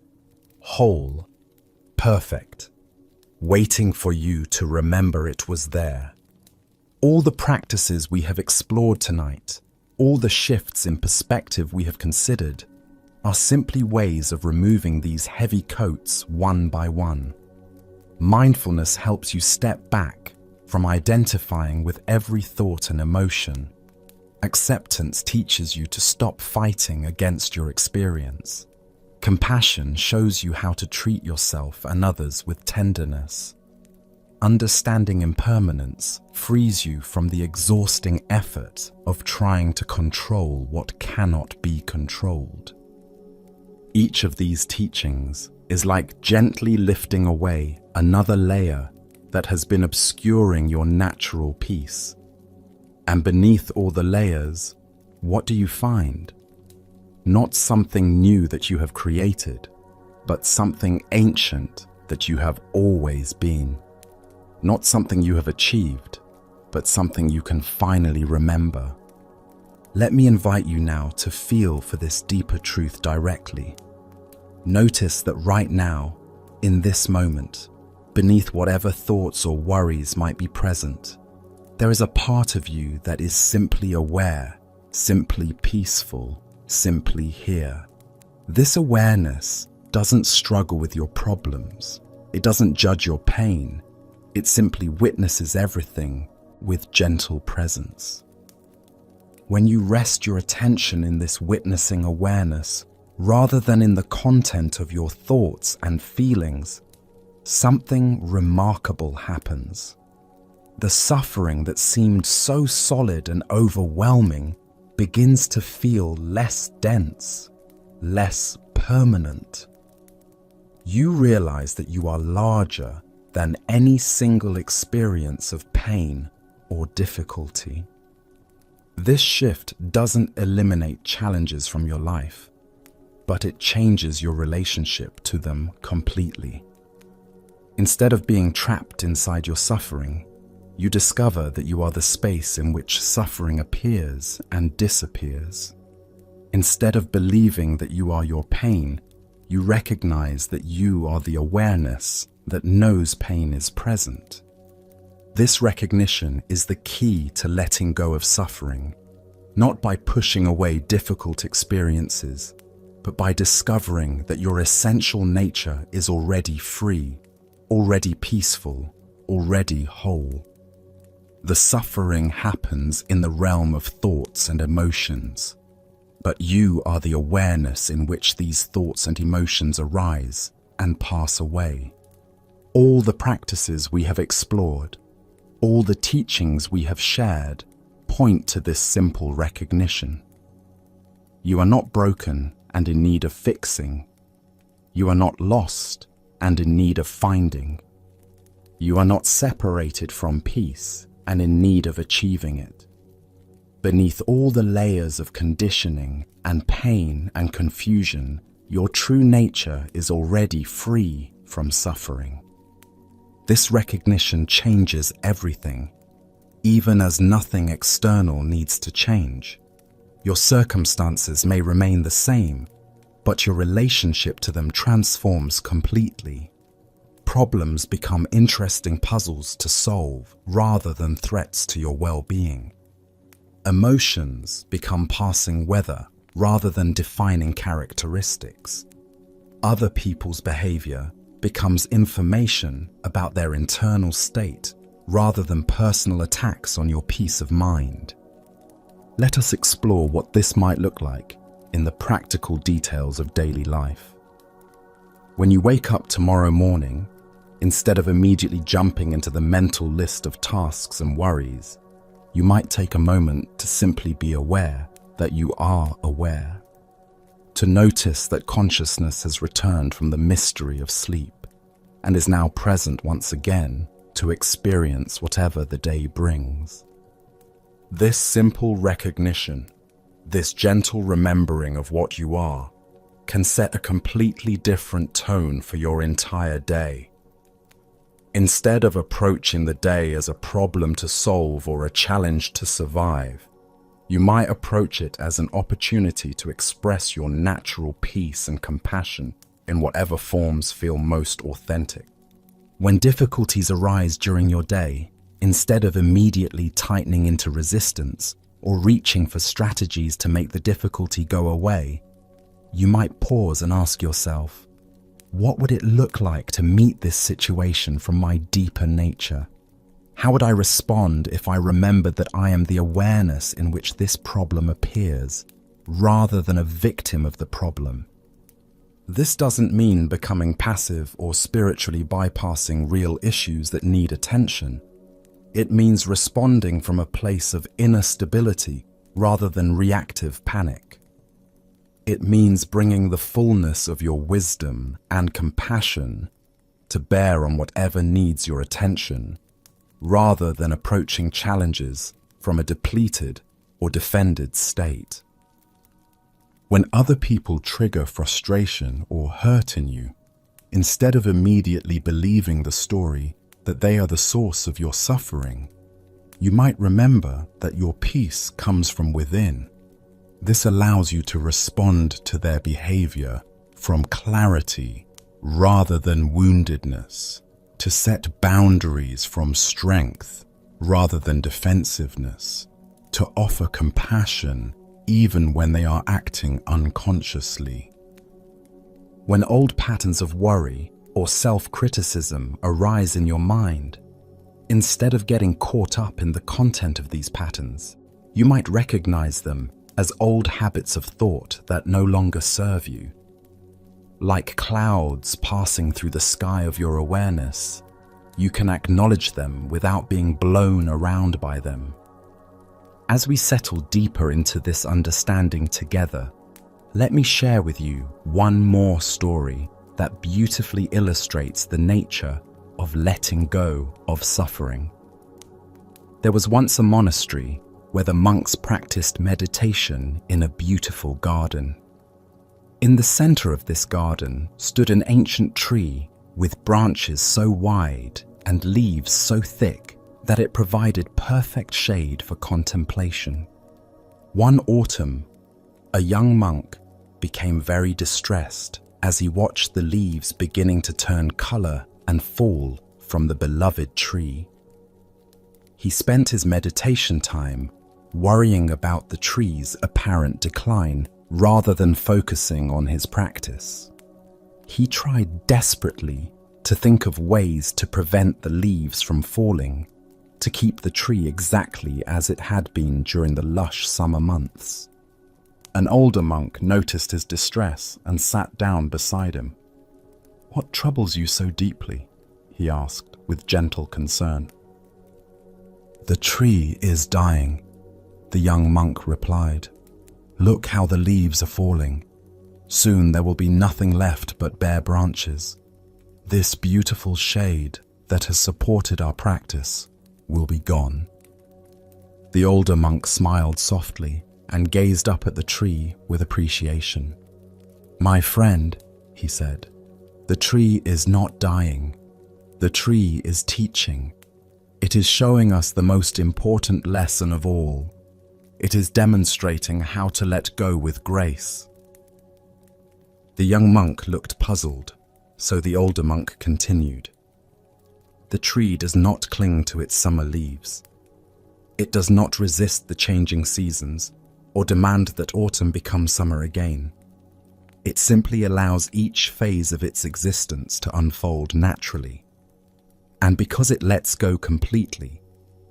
whole, perfect, waiting for you to remember it was there. All the practices we have explored tonight, all the shifts in perspective we have considered, are simply ways of removing these heavy coats one by one. Mindfulness helps you step back from identifying with every thought and emotion. Acceptance teaches you to stop fighting against your experience. Compassion shows you how to treat yourself and others with tenderness. Understanding impermanence frees you from the exhausting effort of trying to control what cannot be controlled. Each of these teachings is like gently lifting away another layer that has been obscuring your natural peace. And beneath all the layers, what do you find? Not something new that you have created, but something ancient that you have always been. Not something you have achieved, but something you can finally remember. Let me invite you now to feel for this deeper truth directly. Notice that right now, in this moment, beneath whatever thoughts or worries might be present, there is a part of you that is simply aware, simply peaceful, simply here. This awareness doesn't struggle with your problems. It doesn't judge your pain. It simply witnesses everything with gentle presence. When you rest your attention in this witnessing awareness, rather than in the content of your thoughts and feelings, something remarkable happens. The suffering that seemed so solid and overwhelming begins to feel less dense, less permanent. You realize that you are larger than any single experience of pain or difficulty. This shift doesn't eliminate challenges from your life, but it changes your relationship to them completely. Instead of being trapped inside your suffering, you discover that you are the space in which suffering appears and disappears. Instead of believing that you are your pain, you recognize that you are the awareness that knows pain is present. This recognition is the key to letting go of suffering, not by pushing away difficult experiences, but by discovering that your essential nature is already free, already peaceful, already whole. The suffering happens in the realm of thoughts and emotions, but you are the awareness in which these thoughts and emotions arise and pass away. All the practices we have explored, all the teachings we have shared, point to this simple recognition. You are not broken and in need of fixing. You are not lost and in need of finding. You are not separated from peace and in need of achieving it. Beneath all the layers of conditioning and pain and confusion, your true nature is already free from suffering. This recognition changes everything, even as nothing external needs to change. Your circumstances may remain the same, but your relationship to them transforms completely. problems become interesting puzzles to solve rather than threats to your well-being. Emotions become passing weather rather than defining characteristics. Other people's behavior becomes information about their internal state rather than personal attacks on your peace of mind. Let us explore what this might look like in the practical details of daily life. When you wake up tomorrow morning, instead of immediately jumping into the mental list of tasks and worries, you might take a moment to simply be aware that you are aware. To notice that consciousness has returned from the mystery of sleep and is now present once again to experience whatever the day brings. This simple recognition, this gentle remembering of what you are, can set a completely different tone for your entire day. Instead of approaching the day as a problem to solve or a challenge to survive, you might approach it as an opportunity to express your natural peace and compassion in whatever forms feel most authentic. When difficulties arise during your day, instead of immediately tightening into resistance or reaching for strategies to make the difficulty go away, you might pause and ask yourself, what would it look like to meet this situation from my deeper nature? How would I respond if I remembered that I am the awareness in which this problem appears, rather than a victim of the problem? This doesn't mean becoming passive or spiritually bypassing real issues that need attention. It means responding from a place of inner stability rather than reactive panic. It means bringing the fullness of your wisdom and compassion to bear on whatever needs your attention, rather than approaching challenges from a depleted or defended state. When other people trigger frustration or hurt in you, instead of immediately believing the story that they are the source of your suffering, you might remember that your peace comes from within. This allows you to respond to their behavior from clarity rather than woundedness, to set boundaries from strength rather than defensiveness, to offer compassion even when they are acting unconsciously. When old patterns of worry or self-criticism arise in your mind, instead of getting caught up in the content of these patterns, you might recognize them as old habits of thought that no longer serve you. Like clouds passing through the sky of your awareness, you can acknowledge them without being blown around by them. As we settle deeper into this understanding together, let me share with you one more story that beautifully illustrates the nature of letting go of suffering. There was once a monastery where the monks practiced meditation in a beautiful garden. In the center of this garden stood an ancient tree with branches so wide and leaves so thick that it provided perfect shade for contemplation. One autumn, a young monk became very distressed as he watched the leaves beginning to turn color and fall from the beloved tree. He spent his meditation time worrying about the tree's apparent decline rather than focusing on his practice. He tried desperately to think of ways to prevent the leaves from falling, to keep the tree exactly as it had been during the lush summer months. An older monk noticed his distress and sat down beside him. "What troubles you so deeply?" he asked with gentle concern. "The tree is dying," the young monk replied. "Look how the leaves are falling. Soon there will be nothing left but bare branches. This beautiful shade that has supported our practice will be gone." The older monk smiled softly and gazed up at the tree with appreciation. "My friend," he said, "the tree is not dying. The tree is teaching. It is showing us the most important lesson of all. It is demonstrating how to let go with grace." The young monk looked puzzled, so the older monk continued. The tree does not cling to its summer leaves. It does not resist the changing seasons or demand that autumn become summer again. It simply allows each phase of its existence to unfold naturally. And because it lets go completely,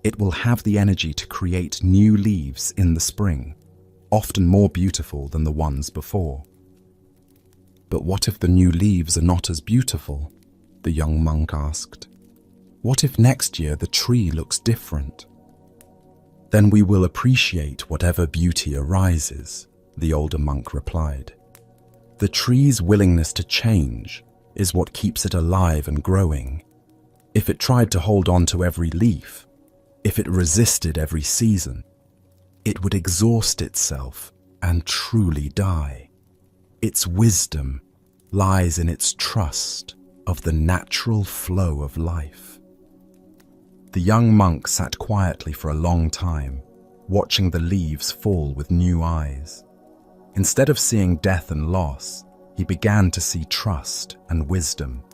it will have the energy to create new leaves in the spring, often more beautiful than the ones before. But what if the new leaves are not as beautiful? The young monk asked. What if next year the tree looks different? Then we will appreciate whatever beauty arises, the older monk replied. The tree's willingness to change is what keeps it alive and growing. If it tried to hold on to every leaf, if it resisted every season, it would exhaust itself and truly die. Its wisdom lies in its trust of the natural flow of life. The young monk sat quietly for a long time, watching the leaves fall with new eyes. Instead of seeing death and loss, he began to see trust and wisdom.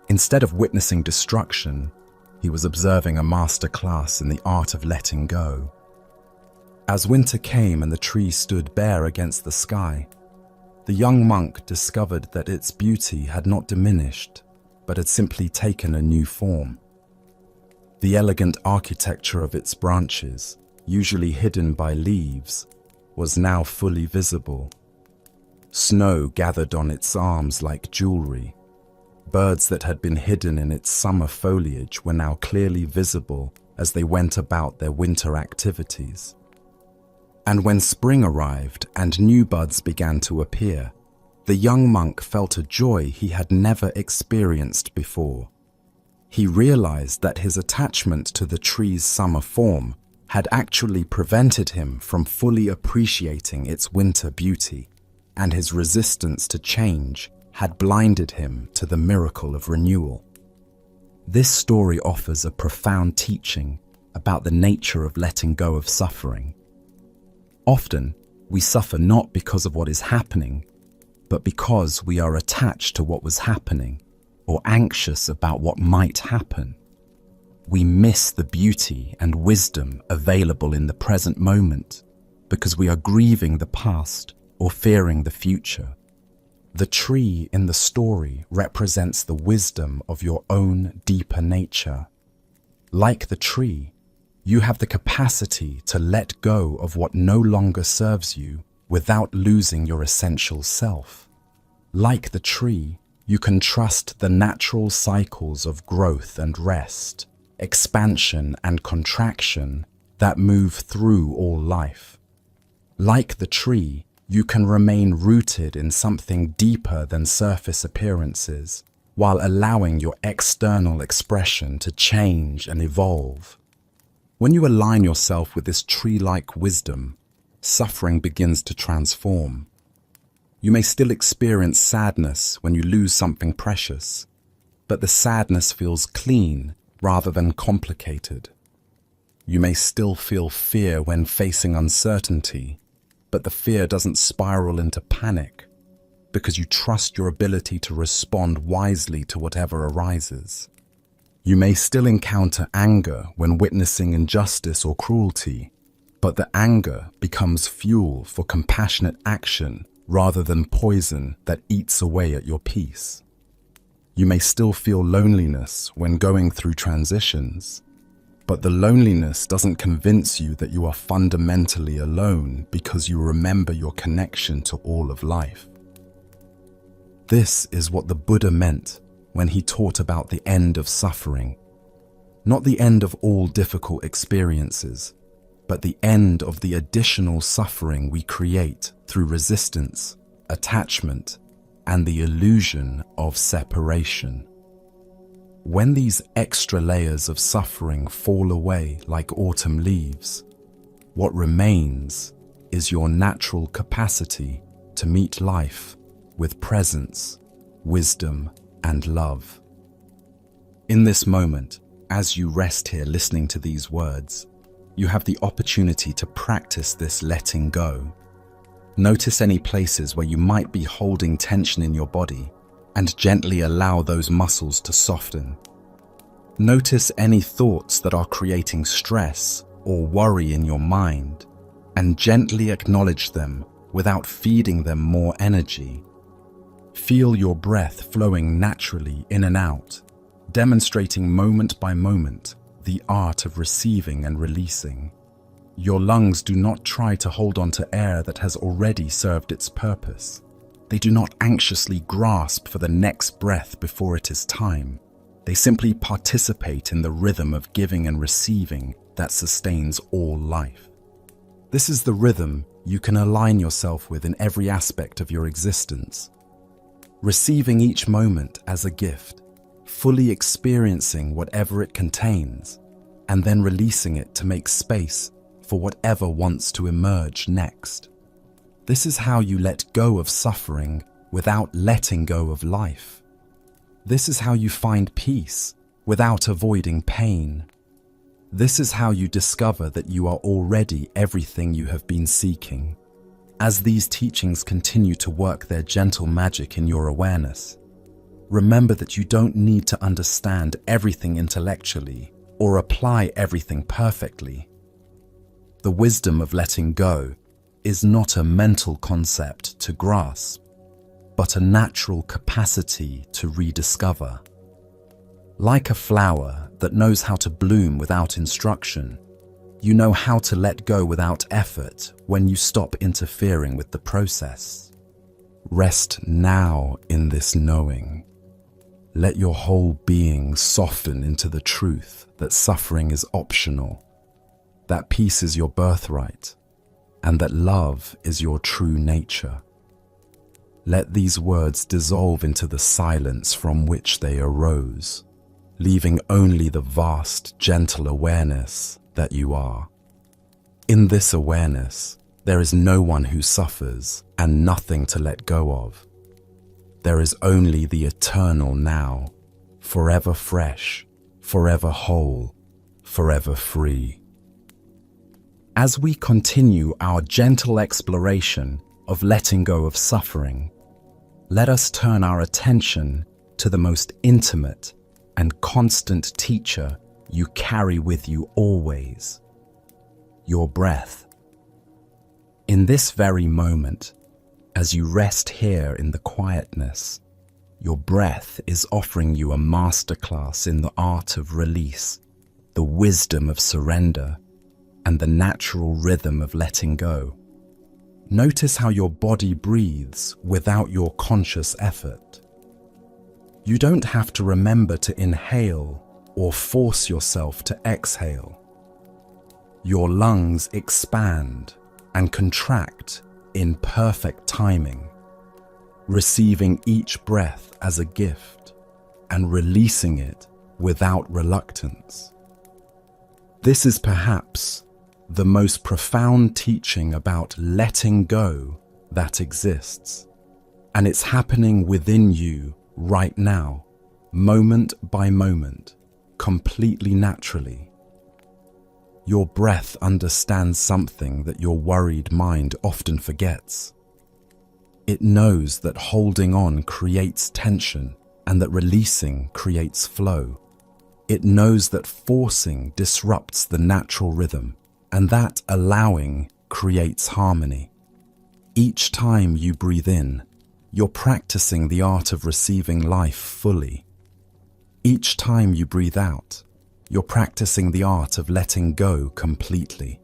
Instead of witnessing destruction, he was observing a master class in the art of letting go. As winter came and the tree stood bare against the sky, the young monk discovered that its beauty had not diminished, but had simply taken a new form. The elegant architecture of its branches, usually hidden by leaves, was now fully visible. Snow gathered on its arms like jewelry. Birds that had been hidden in its summer foliage were now clearly visible as they went about their winter activities. And when spring arrived and new buds began to appear, the young monk felt a joy he had never experienced before. He realized that his attachment to the tree's summer form had actually prevented him from fully appreciating its winter beauty, and his resistance to change had blinded him to the miracle of renewal. This story offers a profound teaching about the nature of letting go of suffering. Often, we suffer not because of what is happening, but because we are attached to what was happening or anxious about what might happen. We miss the beauty and wisdom available in the present moment because we are grieving the past or fearing the future. The tree in the story represents the wisdom of your own deeper nature. Like the tree, you have the capacity to let go of what no longer serves you without losing your essential self. Like the tree, you can trust the natural cycles of growth and rest, expansion and contraction that move through all life. Like the tree, you can remain rooted in something deeper than surface appearances, while allowing your external expression to change and evolve. When you align yourself with this tree-like wisdom, suffering begins to transform. You may still experience sadness when you lose something precious, but the sadness feels clean rather than complicated. You may still feel fear when facing uncertainty, but the fear doesn't spiral into panic because you trust your ability to respond wisely to whatever arises. You may still encounter anger when witnessing injustice or cruelty, but the anger becomes fuel for compassionate action rather than poison that eats away at your peace. You may still feel loneliness when going through transitions, but the loneliness doesn't convince you that you are fundamentally alone because you remember your connection to all of life. This is what the Buddha meant when he taught about the end of suffering. Not the end of all difficult experiences, but the end of the additional suffering we create through resistance, attachment, and the illusion of separation. When these extra layers of suffering fall away like autumn leaves, what remains is your natural capacity to meet life with presence, wisdom, and love. In this moment, as you rest here listening to these words, you have the opportunity to practice this letting go. Notice any places where you might be holding tension in your body and gently allow those muscles to soften. Notice any thoughts that are creating stress or worry in your mind, and gently acknowledge them without feeding them more energy. Feel your breath flowing naturally in and out, demonstrating moment by moment the art of receiving and releasing. Your lungs do not try to hold on to air that has already served its purpose. They do not anxiously grasp for the next breath before it is time. They simply participate in the rhythm of giving and receiving that sustains all life. This is the rhythm you can align yourself with in every aspect of your existence. Receiving each moment as a gift, fully experiencing whatever it contains, and then releasing it to make space for whatever wants to emerge next. This is how you let go of suffering without letting go of life. This is how you find peace without avoiding pain. This is how you discover that you are already everything you have been seeking. As these teachings continue to work their gentle magic in your awareness, remember that you don't need to understand everything intellectually or apply everything perfectly. The wisdom of letting go is not a mental concept to grasp, but a natural capacity to rediscover. Like a flower that knows how to bloom without instruction, you know how to let go without effort when you stop interfering with the process. Rest now in this knowing. Let your whole being soften into the truth that suffering is optional, that peace is your birthright, and that love is your true nature. Let these words dissolve into the silence from which they arose, leaving only the vast, gentle awareness that you are. In this awareness, there is no one who suffers and nothing to let go of. There is only the eternal now, forever fresh, forever whole, forever free. As we continue our gentle exploration of letting go of suffering, let us turn our attention to the most intimate and constant teacher you carry with you always, your breath. In this very moment, as you rest here in the quietness, your breath is offering you a masterclass in the art of release, the wisdom of surrender, and the natural rhythm of letting go. Notice how your body breathes without your conscious effort. You don't have to remember to inhale or force yourself to exhale. Your lungs expand and contract in perfect timing, receiving each breath as a gift and releasing it without reluctance. This is perhaps the most profound teaching about letting go that exists, and it's happening within you right now, moment by moment, completely naturally. Your breath understands something that your worried mind often forgets. It knows that holding on creates tension and that releasing creates flow. It knows that forcing disrupts the natural rhythm and that allowing creates harmony. Each time you breathe in, you're practicing the art of receiving life fully. Each time you breathe out, you're practicing the art of letting go completely.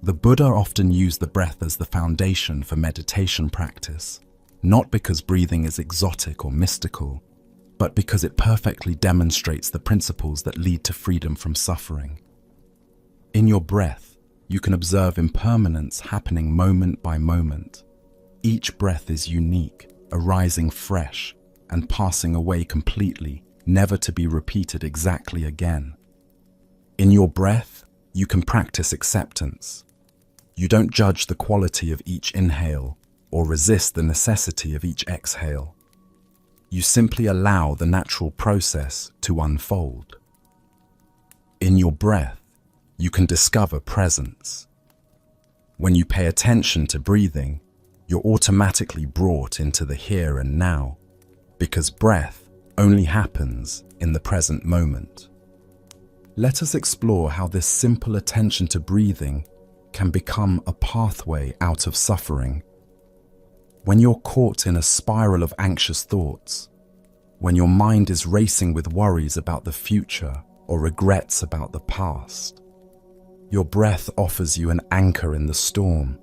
The Buddha often used the breath as the foundation for meditation practice, not because breathing is exotic or mystical, but because it perfectly demonstrates the principles that lead to freedom from suffering. In your breath, you can observe impermanence happening moment by moment. Each breath is unique, arising fresh and passing away completely, never to be repeated exactly again. In your breath, you can practice acceptance. You don't judge the quality of each inhale or resist the necessity of each exhale. You simply allow the natural process to unfold. In your breath, you can discover presence. When you pay attention to breathing, you're automatically brought into the here and now, because breath only happens in the present moment. Let us explore how this simple attention to breathing can become a pathway out of suffering. When you're caught in a spiral of anxious thoughts, when your mind is racing with worries about the future or regrets about the past, your breath offers you an anchor in the storm.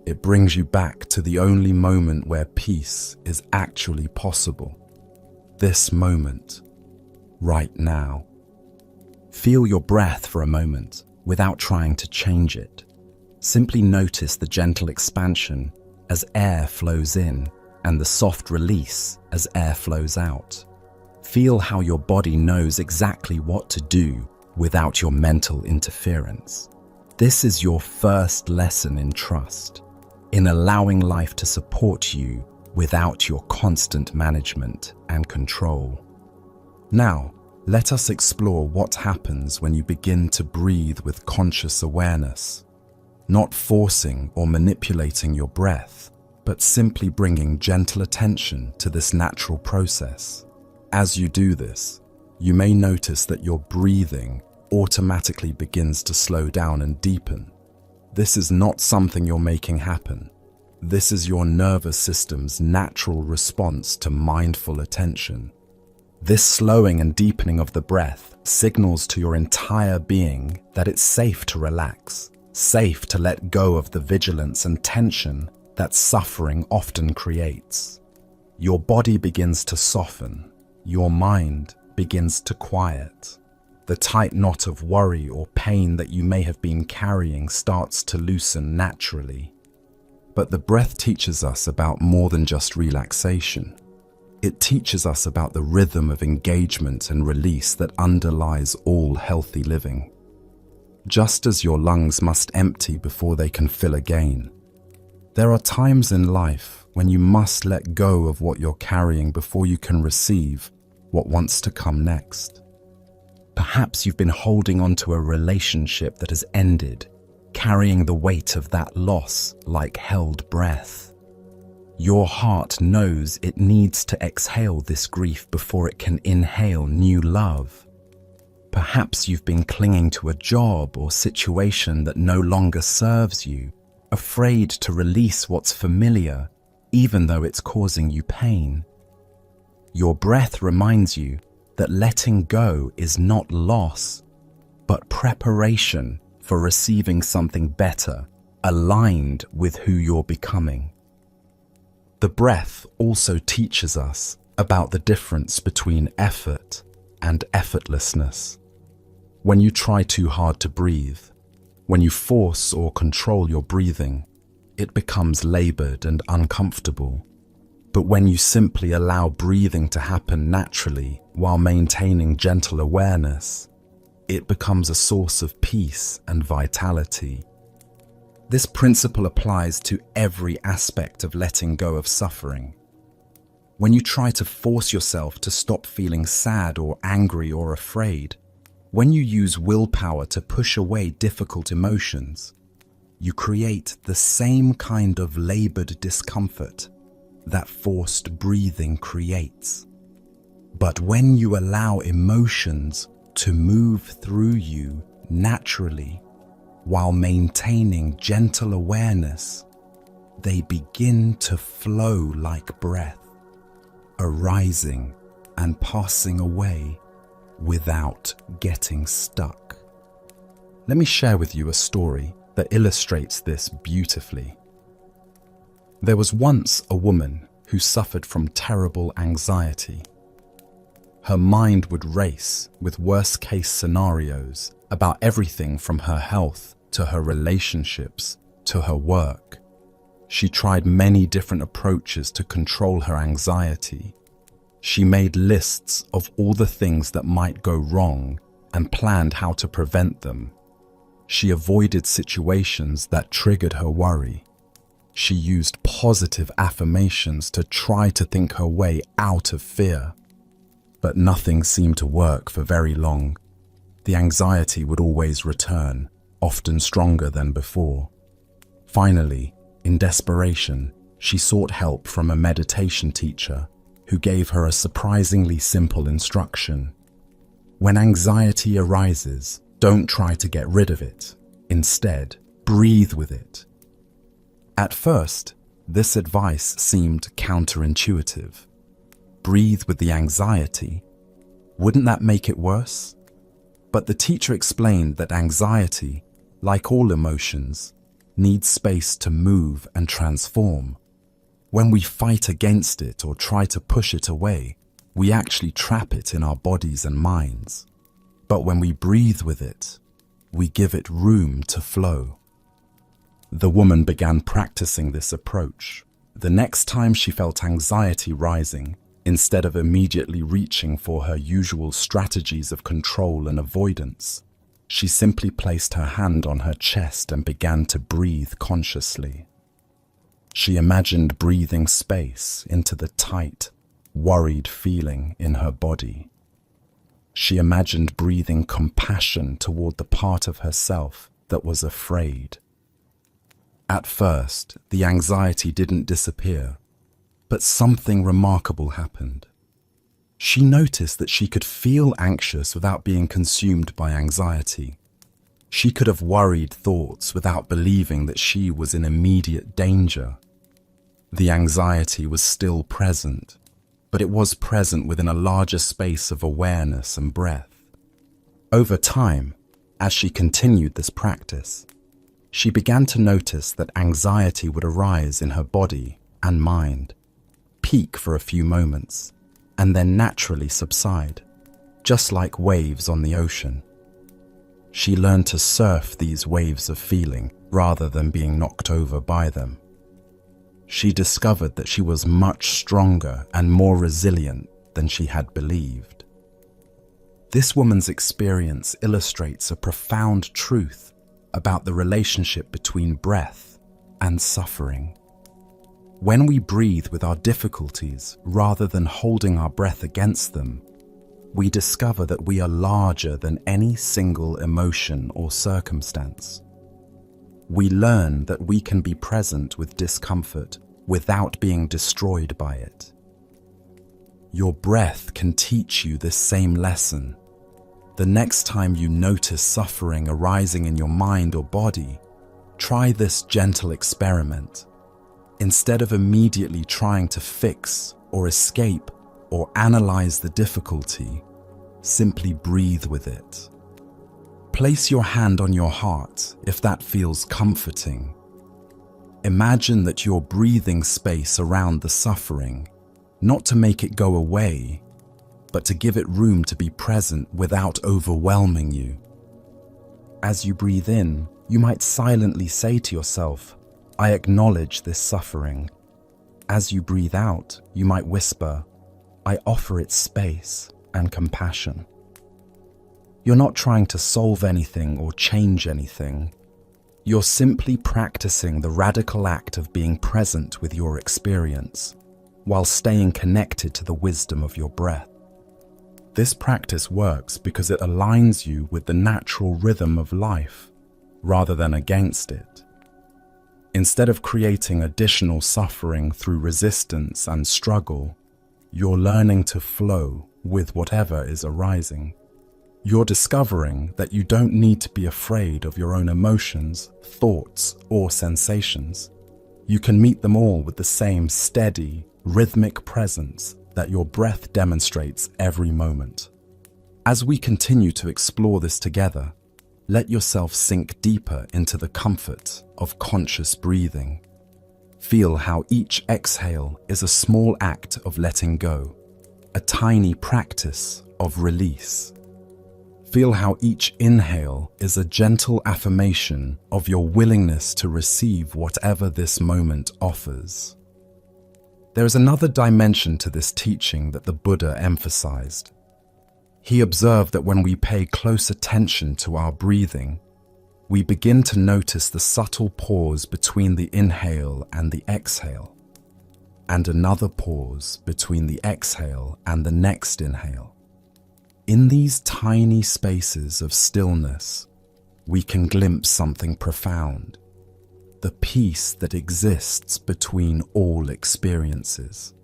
It brings you back to the only moment where peace is actually possible. This moment, right now. Feel your breath for a moment without trying to change it. Simply notice the gentle expansion as air flows in and the soft release as air flows out. Feel how your body knows exactly what to do without your mental interference. This is your first lesson in trust, in allowing life to support you without your constant management and control. Now, let us explore what happens when you begin to breathe with conscious awareness, not forcing or manipulating your breath, but simply bringing gentle attention to this natural process. As you do this, you may notice that your breathing automatically begins to slow down and deepen. This is not something you're making happen. This is your nervous system's natural response to mindful attention. This slowing and deepening of the breath signals to your entire being that it's safe to relax, safe to let go of the vigilance and tension that suffering often creates. Your body begins to soften, your mind begins to quiet. The tight knot of worry or pain that you may have been carrying starts to loosen naturally. But the breath teaches us about more than just relaxation. It teaches us about the rhythm of engagement and release that underlies all healthy living. Just as your lungs must empty before they can fill again, there are times in life when you must let go of what you're carrying before you can receive what wants to come next. Perhaps you've been holding on to a relationship that has ended, carrying the weight of that loss like held breath. Your heart knows it needs to exhale this grief before it can inhale new love. Perhaps you've been clinging to a job or situation that no longer serves you, afraid to release what's familiar, even though it's causing you pain. Your breath reminds you that letting go is not loss, but preparation for receiving something better, aligned with who you're becoming. The breath also teaches us about the difference between effort and effortlessness. When you try too hard to breathe, when you force or control your breathing, it becomes labored and uncomfortable. But when you simply allow breathing to happen naturally while maintaining gentle awareness, it becomes a source of peace and vitality. This principle applies to every aspect of letting go of suffering. When you try to force yourself to stop feeling sad or angry or afraid, when you use willpower to push away difficult emotions, you create the same kind of labored discomfort that forced breathing creates. But when you allow emotions to move through you naturally, while maintaining gentle awareness, they begin to flow like breath, arising and passing away without getting stuck. Let me share with you a story that illustrates this beautifully. There was once a woman who suffered from terrible anxiety. Her mind would race with worst-case scenarios about everything from her health to her relationships to her work. She tried many different approaches to control her anxiety. She made lists of all the things that might go wrong and planned how to prevent them. She avoided situations that triggered her worry. She used positive affirmations to try to think her way out of fear. But nothing seemed to work for very long. The anxiety would always return, often stronger than before. Finally, in desperation, she sought help from a meditation teacher who gave her a surprisingly simple instruction. When anxiety arises, don't try to get rid of it. Instead, breathe with it. At first, this advice seemed counterintuitive. Breathe with the anxiety. Wouldn't that make it worse? But the teacher explained that anxiety, like all emotions, needs space to move and transform. When we fight against it or try to push it away, we actually trap it in our bodies and minds. But when we breathe with it, we give it room to flow. The woman began practicing this approach. The next time she felt anxiety rising, instead of immediately reaching for her usual strategies of control and avoidance, she simply placed her hand on her chest and began to breathe consciously. She imagined breathing space into the tight, worried feeling in her body. She imagined breathing compassion toward the part of herself that was afraid. At first, the anxiety didn't disappear, but something remarkable happened. She noticed that she could feel anxious without being consumed by anxiety. She could have worried thoughts without believing that she was in immediate danger. The anxiety was still present, but it was present within a larger space of awareness and breath. Over time, as she continued this practice, she began to notice that anxiety would arise in her body and mind, peak for a few moments, and then naturally subside, just like waves on the ocean. She learned to surf these waves of feeling rather than being knocked over by them. She discovered that she was much stronger and more resilient than she had believed. This woman's experience illustrates a profound truth about the relationship between breath and suffering. When we breathe with our difficulties rather than holding our breath against them, we discover that we are larger than any single emotion or circumstance. We learn that we can be present with discomfort without being destroyed by it. Your breath can teach you this same lesson. The next time you notice suffering arising in your mind or body, try this gentle experiment. Instead of immediately trying to fix or escape or analyze the difficulty, simply breathe with it. Place your hand on your heart if that feels comforting. Imagine that you're breathing space around the suffering, not to make it go away, but to give it room to be present without overwhelming you. As you breathe in, you might silently say to yourself, "I acknowledge this suffering." As you breathe out, you might whisper, "I offer it space and compassion." You're not trying to solve anything or change anything. You're simply practicing the radical act of being present with your experience, while staying connected to the wisdom of your breath. This practice works because it aligns you with the natural rhythm of life, rather than against it. Instead of creating additional suffering through resistance and struggle, you're learning to flow with whatever is arising. You're discovering that you don't need to be afraid of your own emotions, thoughts, or sensations. You can meet them all with the same steady, rhythmic presence that your breath demonstrates every moment. As we continue to explore this together, let yourself sink deeper into the comfort of conscious breathing. Feel how each exhale is a small act of letting go, a tiny practice of release. Feel how each inhale is a gentle affirmation of your willingness to receive whatever this moment offers. There is another dimension to this teaching that the Buddha emphasized. He observed that when we pay close attention to our breathing, we begin to notice the subtle pause between the inhale and the exhale, and another pause between the exhale and the next inhale. In these tiny spaces of stillness, we can glimpse something profound, the peace that exists between all experiences.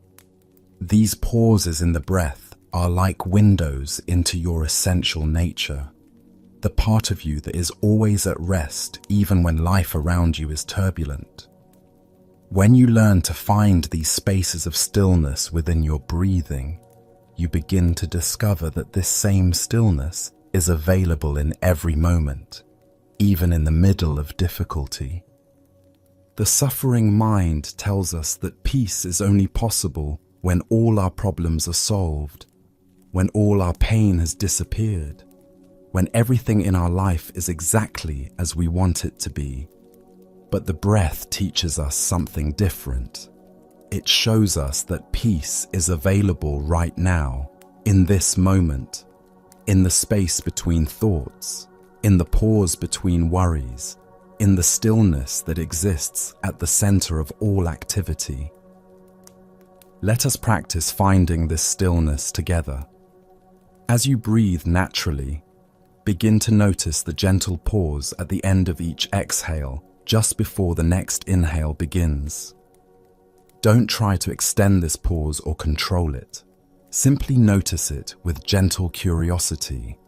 These pauses in the breath are like windows into your essential nature, the part of you that is always at rest even when life around you is turbulent. When you learn to find these spaces of stillness within your breathing, you begin to discover that this same stillness is available in every moment, even in the middle of difficulty. The suffering mind tells us that peace is only possible when all our problems are solved, when all our pain has disappeared, when everything in our life is exactly as we want it to be. But the breath teaches us something different. It shows us that peace is available right now, in this moment, in the space between thoughts, in the pause between worries, in the stillness that exists at the center of all activity. Let us practice finding this stillness together. As you breathe naturally, begin to notice the gentle pause at the end of each exhale, just before the next inhale begins. Don't try to extend this pause or control it. Simply notice it with gentle curiosity.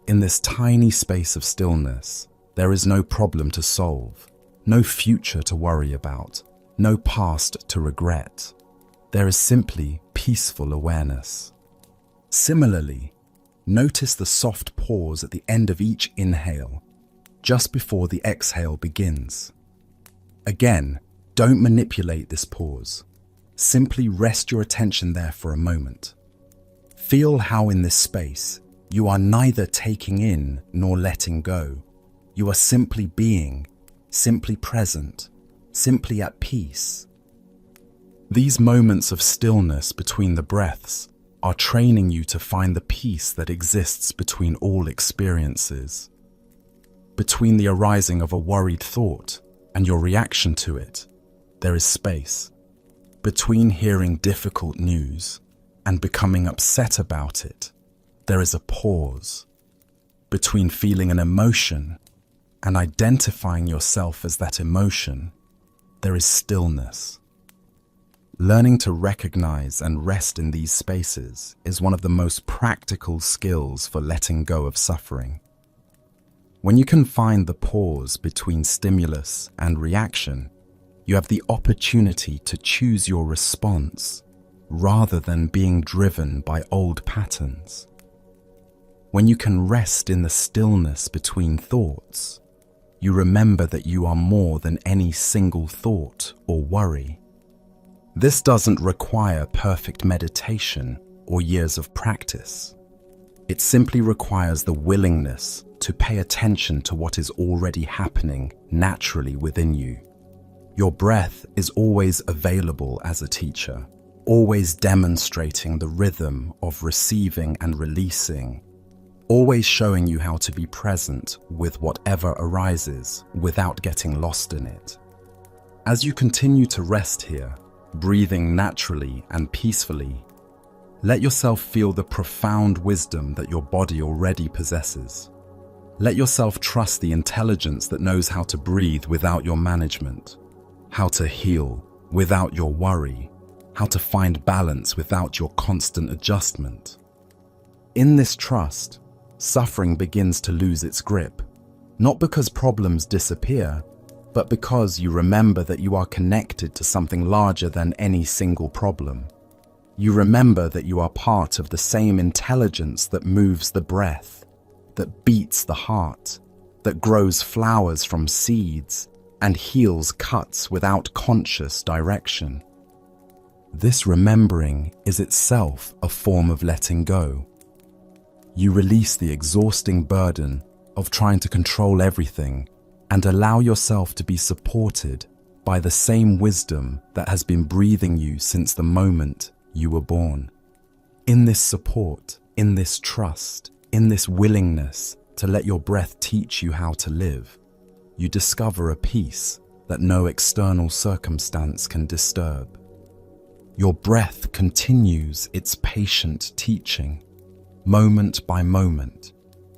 In this tiny space of stillness, there is no problem to solve, no future to worry about, no past to regret. There is simply peaceful awareness. Similarly, notice the soft pause at the end of each inhale, just before the exhale begins. Again, don't manipulate this pause. Simply rest your attention there for a moment. Feel how in this space, you are neither taking in nor letting go. You are simply being, simply present, simply at peace. These moments of stillness between the breaths are training you to find the peace that exists between all experiences. Between the arising of a worried thought and your reaction to it, there is space. Between hearing difficult news and becoming upset about it, there is a pause. Between feeling an emotion and identifying yourself as that emotion, there is stillness. Learning to recognize and rest in these spaces is one of the most practical skills for letting go of suffering. When you can find the pause between stimulus and reaction, you have the opportunity to choose your response rather than being driven by old patterns. When you can rest in the stillness between thoughts, you remember that you are more than any single thought or worry. This doesn't require perfect meditation or years of practice. It simply requires the willingness to pay attention to what is already happening naturally within you. Your breath is always available as a teacher, always demonstrating the rhythm of receiving and releasing, always showing you how to be present with whatever arises without getting lost in it. As you continue to rest here, breathing naturally and peacefully, let yourself feel the profound wisdom that your body already possesses. Let yourself trust the intelligence that knows how to breathe without your management, how to heal without your worry, how to find balance without your constant adjustment. In this trust, suffering begins to lose its grip, not because problems disappear, but because you remember that you are connected to something larger than any single problem. You remember that you are part of the same intelligence that moves the breath, that beats the heart, that grows flowers from seeds, and heals cuts without conscious direction. This remembering is itself a form of letting go. You release the exhausting burden of trying to control everything and allow yourself to be supported by the same wisdom that has been breathing you since the moment you were born. In this support, in this trust, in this willingness to let your breath teach you how to live, you discover a peace that no external circumstance can disturb. Your breath continues its patient teaching, moment by moment,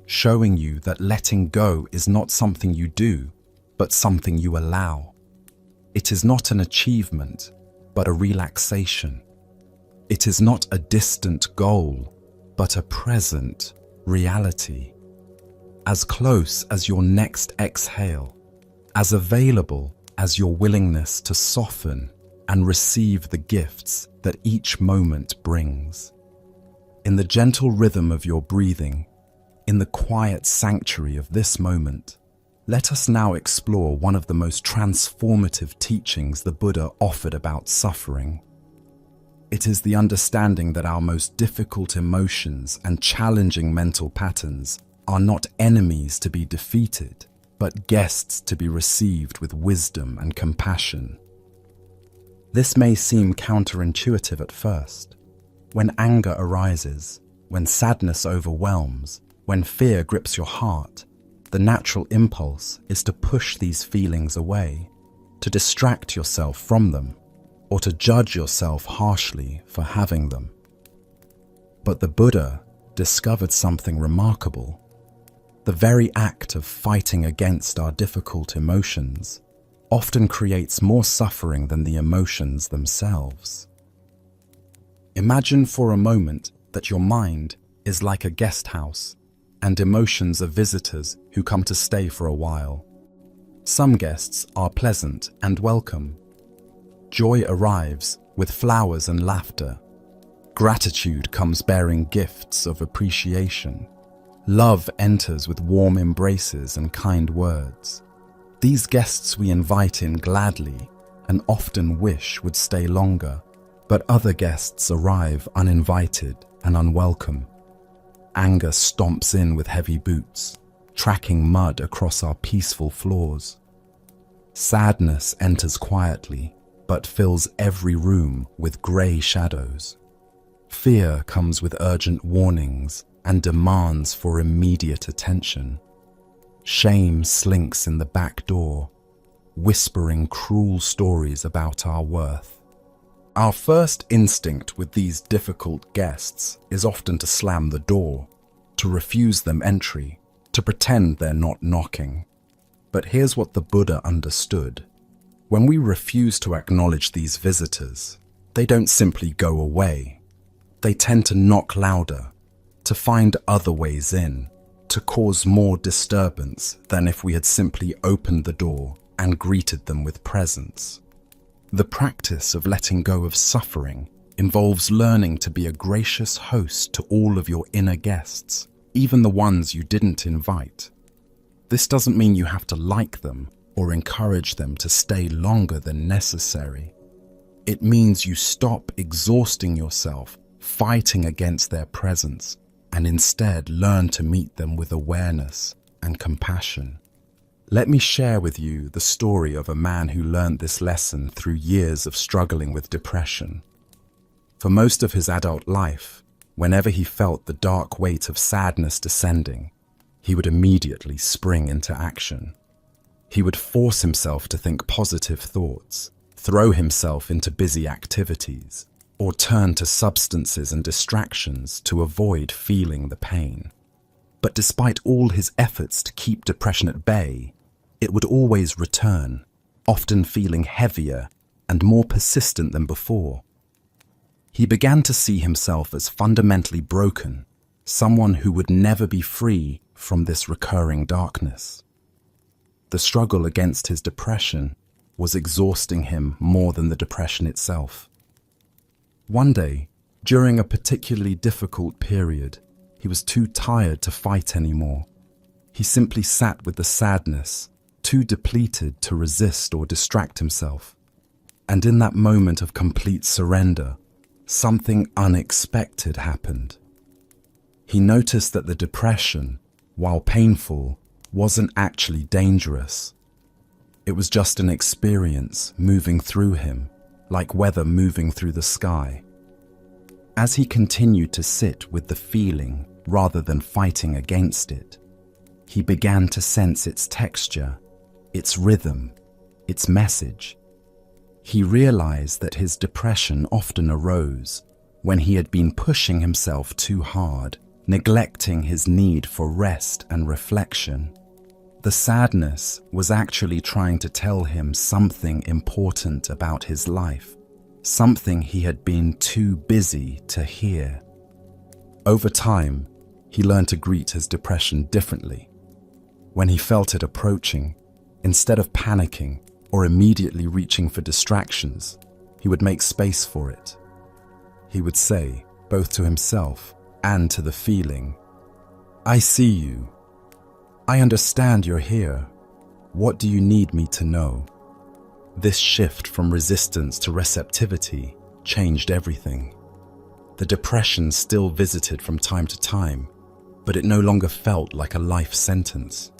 showing you that letting go is not something you do, but something you allow. It is not an achievement, but a relaxation. It is not a distant goal, but a present reality, as close as your next exhale, as available as your willingness to soften and receive the gifts that each moment brings. In the gentle rhythm of your breathing, in the quiet sanctuary of this moment, let us now explore one of the most transformative teachings the Buddha offered about suffering. It is the understanding that our most difficult emotions and challenging mental patterns are not enemies to be defeated, but guests to be received with wisdom and compassion. This may seem counterintuitive at first. When anger arises, when sadness overwhelms, when fear grips your heart, the natural impulse is to push these feelings away, to distract yourself from them, or to judge yourself harshly for having them. But the Buddha discovered something remarkable. The very act of fighting against our difficult emotions often creates more suffering than the emotions themselves. Imagine for a moment that your mind is like a guest house, and emotions are visitors who come to stay for a while. Some guests are pleasant and welcome. Joy arrives with flowers and laughter. Gratitude comes bearing gifts of appreciation. Love enters with warm embraces and kind words. These guests we invite in gladly and often wish would stay longer, but other guests arrive uninvited and unwelcome. Anger stomps in with heavy boots, tracking mud across our peaceful floors. Sadness enters quietly, but fills every room with grey shadows. Fear comes with urgent warnings and demands for immediate attention. Shame slinks in the back door, whispering cruel stories about our worth. Our first instinct with these difficult guests is often to slam the door, to refuse them entry, to pretend they're not knocking. But here's what the Buddha understood. When we refuse to acknowledge these visitors, they don't simply go away. They tend to knock louder, to find other ways in, to cause more disturbance than if we had simply opened the door and greeted them with presence. The practice of letting go of suffering involves learning to be a gracious host to all of your inner guests, even the ones you didn't invite. This doesn't mean you have to like them or encourage them to stay longer than necessary. It means you stop exhausting yourself fighting against their presence and instead learn to meet them with awareness and compassion. Let me share with you the story of a man who learned this lesson through years of struggling with depression. For most of his adult life, whenever he felt the dark weight of sadness descending, he would immediately spring into action. He would force himself to think positive thoughts, throw himself into busy activities, or turn to substances and distractions to avoid feeling the pain. But despite all his efforts to keep depression at bay, it would always return, often feeling heavier and more persistent than before. He began to see himself as fundamentally broken, someone who would never be free from this recurring darkness. The struggle against his depression was exhausting him more than the depression itself. One day, during a particularly difficult period, he was too tired to fight anymore. He simply sat with the sadness, too depleted to resist or distract himself. And in that moment of complete surrender, something unexpected happened. He noticed that the depression, while painful, wasn't actually dangerous. It was just an experience moving through him, like weather moving through the sky. As he continued to sit with the feeling rather than fighting against it, he began to sense its texture, its rhythm, its message. He realized that his depression often arose when he had been pushing himself too hard, neglecting his need for rest and reflection. The sadness was actually trying to tell him something important about his life, something he had been too busy to hear. Over time, he learned to greet his depression differently. When he felt it approaching, instead of panicking or immediately reaching for distractions, he would make space for it. He would say, both to himself and to the feeling, "I see you. I understand you're here. What do you need me to know?" This shift from resistance to receptivity changed everything. The depression still visited from time to time, but it no longer felt like a life sentence.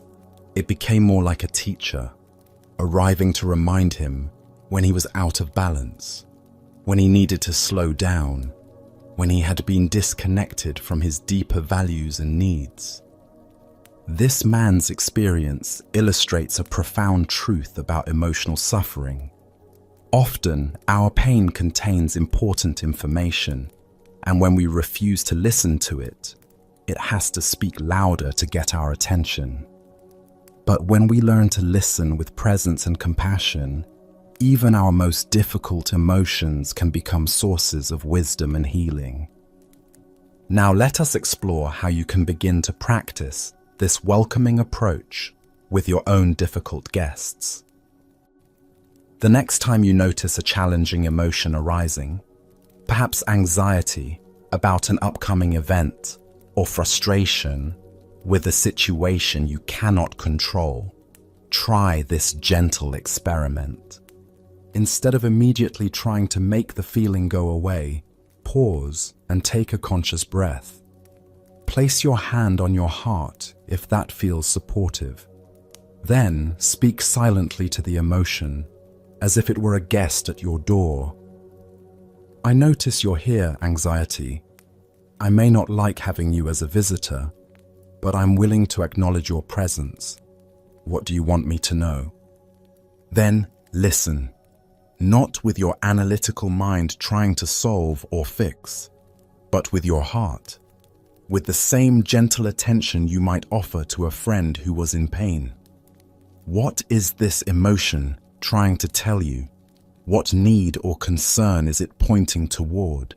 It became more like a teacher, arriving to remind him when he was out of balance, when he needed to slow down, when he had been disconnected from his deeper values and needs. This man's experience illustrates a profound truth about emotional suffering. Often, our pain contains important information, and when we refuse to listen to it, it has to speak louder to get our attention. But when we learn to listen with presence and compassion, even our most difficult emotions can become sources of wisdom and healing. Now let us explore how you can begin to practice this welcoming approach with your own difficult guests. The next time you notice a challenging emotion arising, perhaps anxiety about an upcoming event or frustration with a situation you cannot control, try this gentle experiment. Instead of immediately trying to make the feeling go away, pause and take a conscious breath. Place your hand on your heart if that feels supportive. Then speak silently to the emotion, as if it were a guest at your door. "I notice you're here, anxiety. I may not like having you as a visitor, but I'm willing to acknowledge your presence. What do you want me to know?" Then listen, not with your analytical mind trying to solve or fix, but with your heart, with the same gentle attention you might offer to a friend who was in pain. What is this emotion trying to tell you? What need or concern is it pointing toward?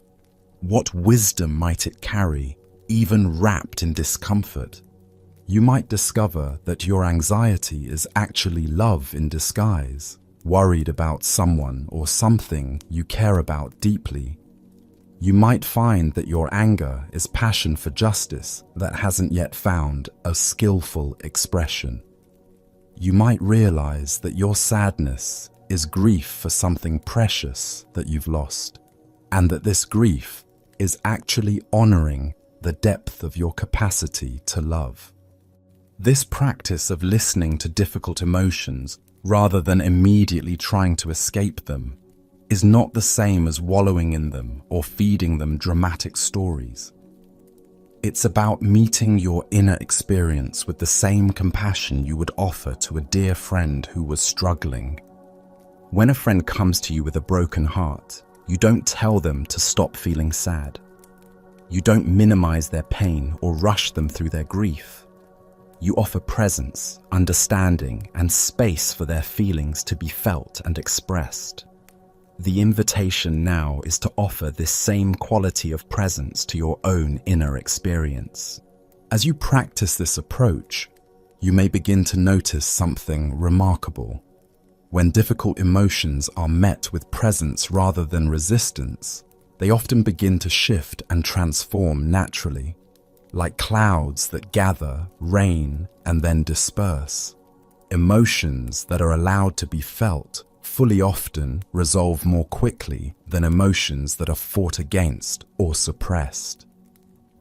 What wisdom might it carry, even wrapped in discomfort? You might discover that your anxiety is actually love in disguise, worried about someone or something you care about deeply. You might find that your anger is passion for justice that hasn't yet found a skillful expression. You might realize that your sadness is grief for something precious that you've lost, and that this grief is actually honoring the depth of your capacity to love. This practice of listening to difficult emotions rather than immediately trying to escape them is not the same as wallowing in them or feeding them dramatic stories. It's about meeting your inner experience with the same compassion you would offer to a dear friend who was struggling. When a friend comes to you with a broken heart, you don't tell them to stop feeling sad. You don't minimize their pain or rush them through their grief. You offer presence, understanding, and space for their feelings to be felt and expressed. The invitation now is to offer this same quality of presence to your own inner experience. As you practice this approach, you may begin to notice something remarkable. When difficult emotions are met with presence rather than resistance, they often begin to shift and transform naturally, like clouds that gather, rain, and then disperse. Emotions that are allowed to be felt fully often resolve more quickly than emotions that are fought against or suppressed.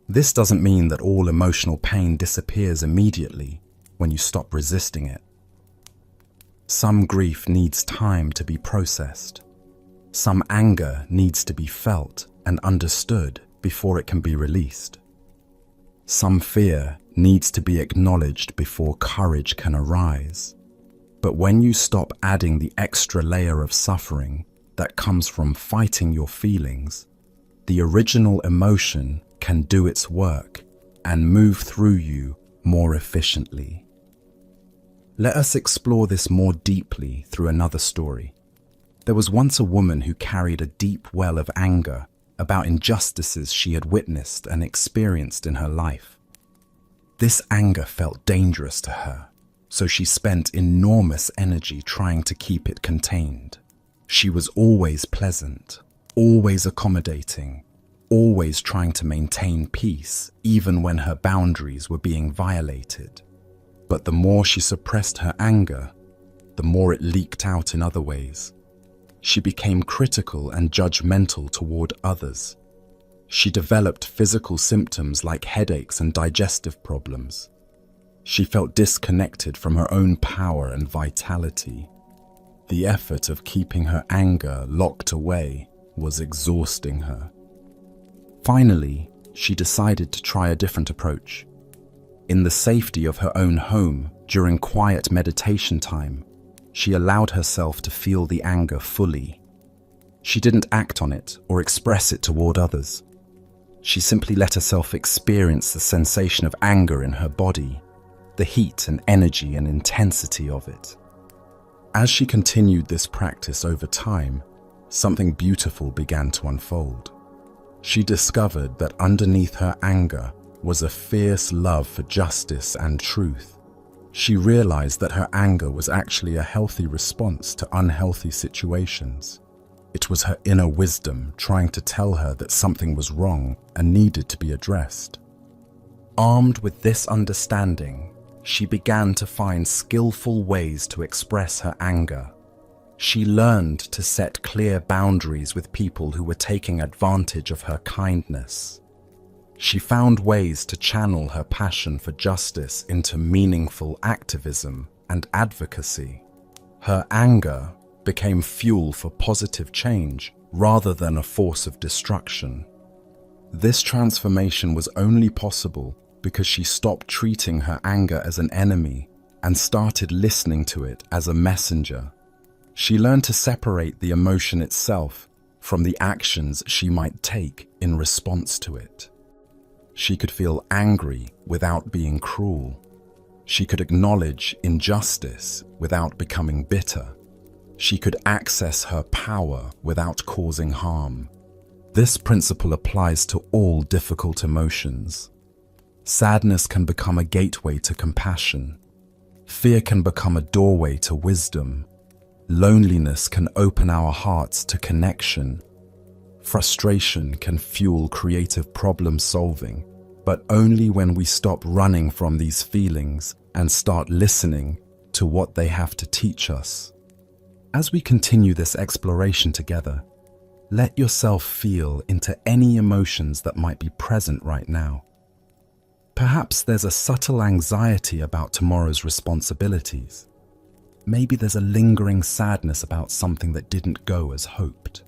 This doesn't mean that all emotional pain disappears immediately when you stop resisting it. Some grief needs time to be processed. Some anger needs to be felt and understood before it can be released. Some fear needs to be acknowledged before courage can arise. But when you stop adding the extra layer of suffering that comes from fighting your feelings, the original emotion can do its work and move through you more efficiently. Let us explore this more deeply through another story. There was once a woman who carried a deep well of anger about injustices she had witnessed and experienced in her life. This anger felt dangerous to her, so she spent enormous energy trying to keep it contained. She was always pleasant, always accommodating, always trying to maintain peace, even when her boundaries were being violated. But the more she suppressed her anger, the more it leaked out in other ways. She became critical and judgmental toward others. She developed physical symptoms like headaches and digestive problems. She felt disconnected from her own power and vitality. The effort of keeping her anger locked away was exhausting her. Finally, she decided to try a different approach. In the safety of her own home, during quiet meditation time, she allowed herself to feel the anger fully. She didn't act on it or express it toward others. She simply let herself experience the sensation of anger in her body, the heat and energy and intensity of it. As she continued this practice over time, something beautiful began to unfold. She discovered that underneath her anger was a fierce love for justice and truth. She realized that her anger was actually a healthy response to unhealthy situations. It was her inner wisdom trying to tell her that something was wrong and needed to be addressed. Armed with this understanding, she began to find skillful ways to express her anger. She learned to set clear boundaries with people who were taking advantage of her kindness. She found ways to channel her passion for justice into meaningful activism and advocacy. Her anger became fuel for positive change rather than a force of destruction. This transformation was only possible because she stopped treating her anger as an enemy and started listening to it as a messenger. She learned to separate the emotion itself from the actions she might take in response to it. She could feel angry without being cruel. She could acknowledge injustice without becoming bitter. She could access her power without causing harm. This principle applies to all difficult emotions. Sadness can become a gateway to compassion. Fear can become a doorway to wisdom. Loneliness can open our hearts to connection. Frustration can fuel creative problem solving, but only when we stop running from these feelings and start listening to what they have to teach us. As we continue this exploration together, let yourself feel into any emotions that might be present right now. Perhaps there's a subtle anxiety about tomorrow's responsibilities. Maybe there's a lingering sadness about something that didn't go as hoped.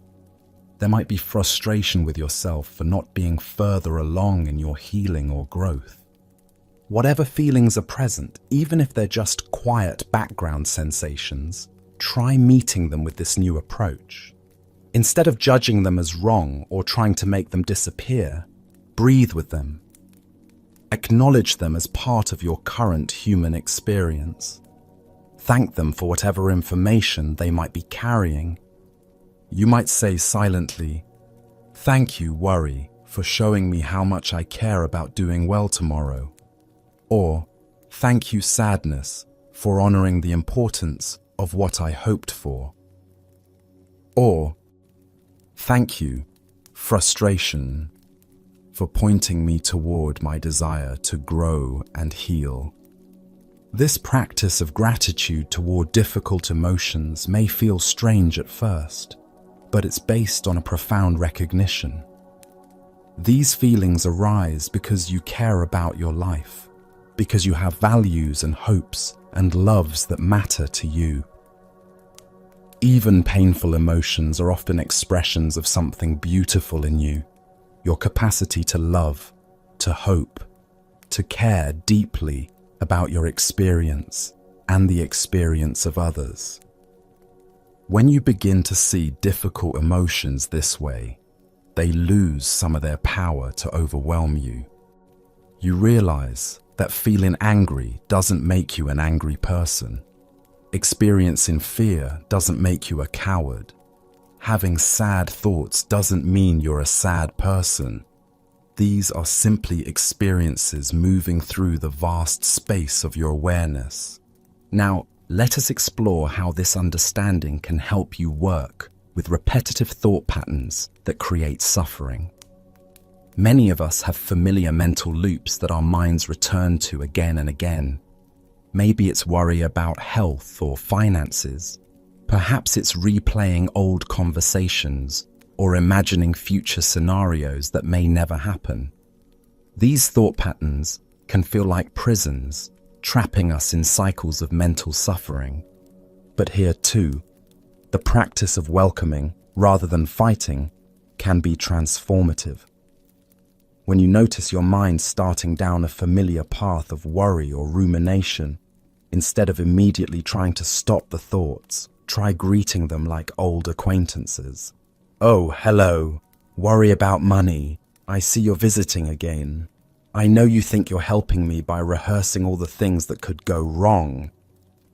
There might be frustration with yourself for not being further along in your healing or growth. Whatever feelings are present, even if they're just quiet background sensations, try meeting them with this new approach. Instead of judging them as wrong or trying to make them disappear, breathe with them. Acknowledge them as part of your current human experience. Thank them for whatever information they might be carrying. You might say silently, "Thank you, worry, for showing me how much I care about doing well tomorrow." Or, "Thank you, sadness, for honoring the importance of what I hoped for." Or, "Thank you, frustration, for pointing me toward my desire to grow and heal." This practice of gratitude toward difficult emotions may feel strange at first, but it's based on a profound recognition. These feelings arise because you care about your life, because you have values and hopes and loves that matter to you. Even painful emotions are often expressions of something beautiful in you, your capacity to love, to hope, to care deeply about your experience and the experience of others. When you begin to see difficult emotions this way, they lose some of their power to overwhelm you. You realize that feeling angry doesn't make you an angry person. Experiencing fear doesn't make you a coward. Having sad thoughts doesn't mean you're a sad person. These are simply experiences moving through the vast space of your awareness. Now, let us explore how this understanding can help you work with repetitive thought patterns that create suffering. Many of us have familiar mental loops that our minds return to again and again. Maybe it's worry about health or finances. Perhaps it's replaying old conversations or imagining future scenarios that may never happen. These thought patterns can feel like prisons, trapping us in cycles of mental suffering. But here too, the practice of welcoming rather than fighting can be transformative. When you notice your mind starting down a familiar path of worry or rumination, instead of immediately trying to stop the thoughts, try greeting them like old acquaintances. Oh, hello. Worry about money. I see you're visiting again. I know you think you're helping me by rehearsing all the things that could go wrong.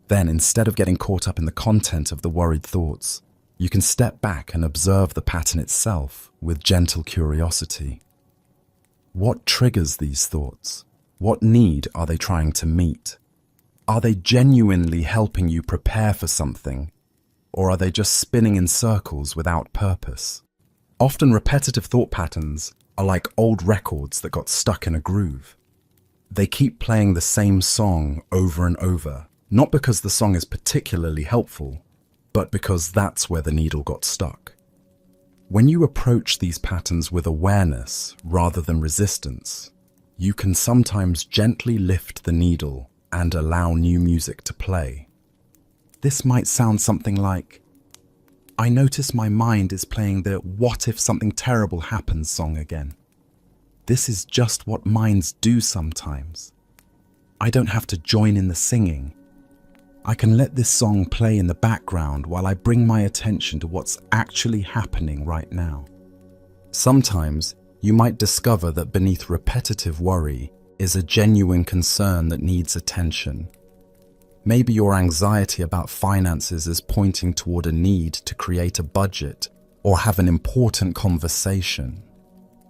Then, instead of getting caught up in the content of the worried thoughts, you can step back and observe the pattern itself with gentle curiosity. What triggers these thoughts? What need are they trying to meet? Are they genuinely helping you prepare for something? Or are they just spinning in circles without purpose? Often repetitive thought patterns are like old records that got stuck in a groove. They keep playing the same song over and over, not because the song is particularly helpful, but because that's where the needle got stuck. When you approach these patterns with awareness rather than resistance, you can sometimes gently lift the needle and allow new music to play. This might sound something like, I notice my mind is playing the "what if something terrible happens" song again. This is just what minds do sometimes. I don't have to join in the singing. I can let this song play in the background while I bring my attention to what's actually happening right now. Sometimes you might discover that beneath repetitive worry is a genuine concern that needs attention. Maybe your anxiety about finances is pointing toward a need to create a budget or have an important conversation.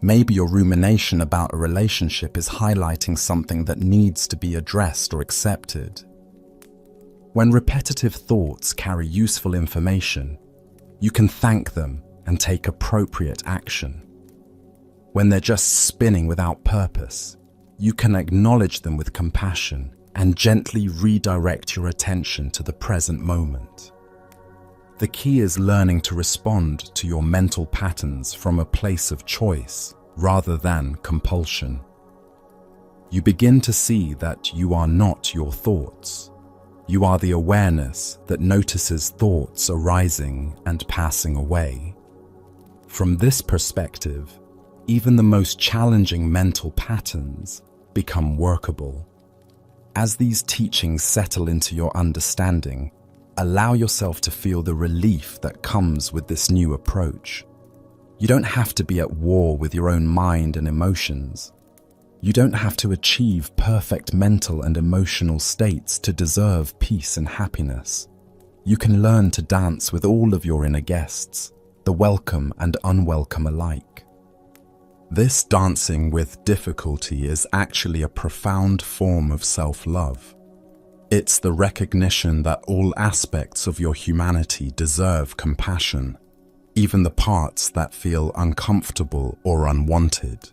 Maybe your rumination about a relationship is highlighting something that needs to be addressed or accepted. When repetitive thoughts carry useful information, you can thank them and take appropriate action. When they're just spinning without purpose, you can acknowledge them with compassion and gently redirect your attention to the present moment. The key is learning to respond to your mental patterns from a place of choice rather than compulsion. You begin to see that you are not your thoughts. You are the awareness that notices thoughts arising and passing away. From this perspective, even the most challenging mental patterns become workable. As these teachings settle into your understanding, allow yourself to feel the relief that comes with this new approach. You don't have to be at war with your own mind and emotions. You don't have to achieve perfect mental and emotional states to deserve peace and happiness. You can learn to dance with all of your inner guests, the welcome and unwelcome alike. This dancing with difficulty is actually a profound form of self-love. It's the recognition that all aspects of your humanity deserve compassion, even the parts that feel uncomfortable or unwanted.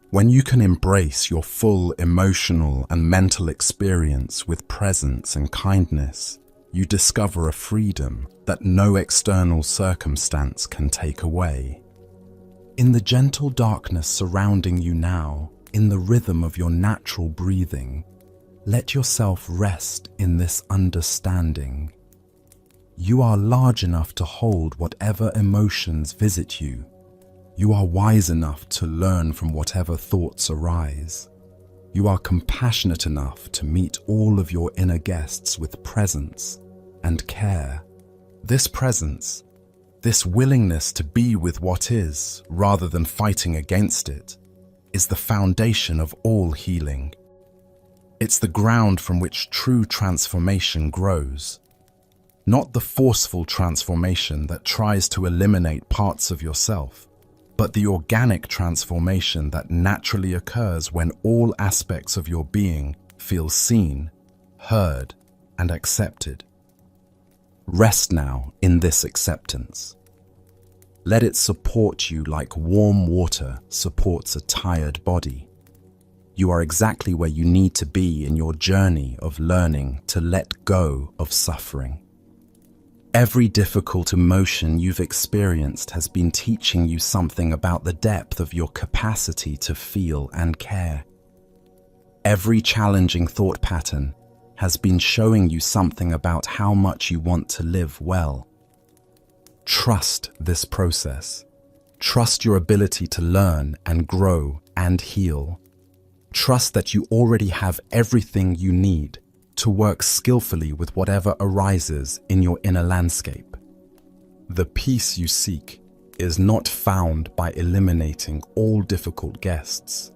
When you can embrace your full emotional and mental experience with presence and kindness, you discover a freedom that no external circumstance can take away. In the gentle darkness surrounding you now, in the rhythm of your natural breathing, let yourself rest in this understanding. You are large enough to hold whatever emotions visit you. You are wise enough to learn from whatever thoughts arise. You are compassionate enough to meet all of your inner guests with presence and care. This presence, this willingness to be with what is, rather than fighting against it, is the foundation of all healing. It's the ground from which true transformation grows. Not the forceful transformation that tries to eliminate parts of yourself, but the organic transformation that naturally occurs when all aspects of your being feel seen, heard, and accepted. Rest now in this acceptance. Let it support you like warm water supports a tired body. You are exactly where you need to be in your journey of learning to let go of suffering. Every difficult emotion you've experienced has been teaching you something about the depth of your capacity to feel and care. Every challenging thought pattern has been showing you something about how much you want to live well. Trust this process. Trust your ability to learn and grow and heal. Trust that you already have everything you need to work skillfully with whatever arises in your inner landscape. The peace you seek is not found by eliminating all difficult guests,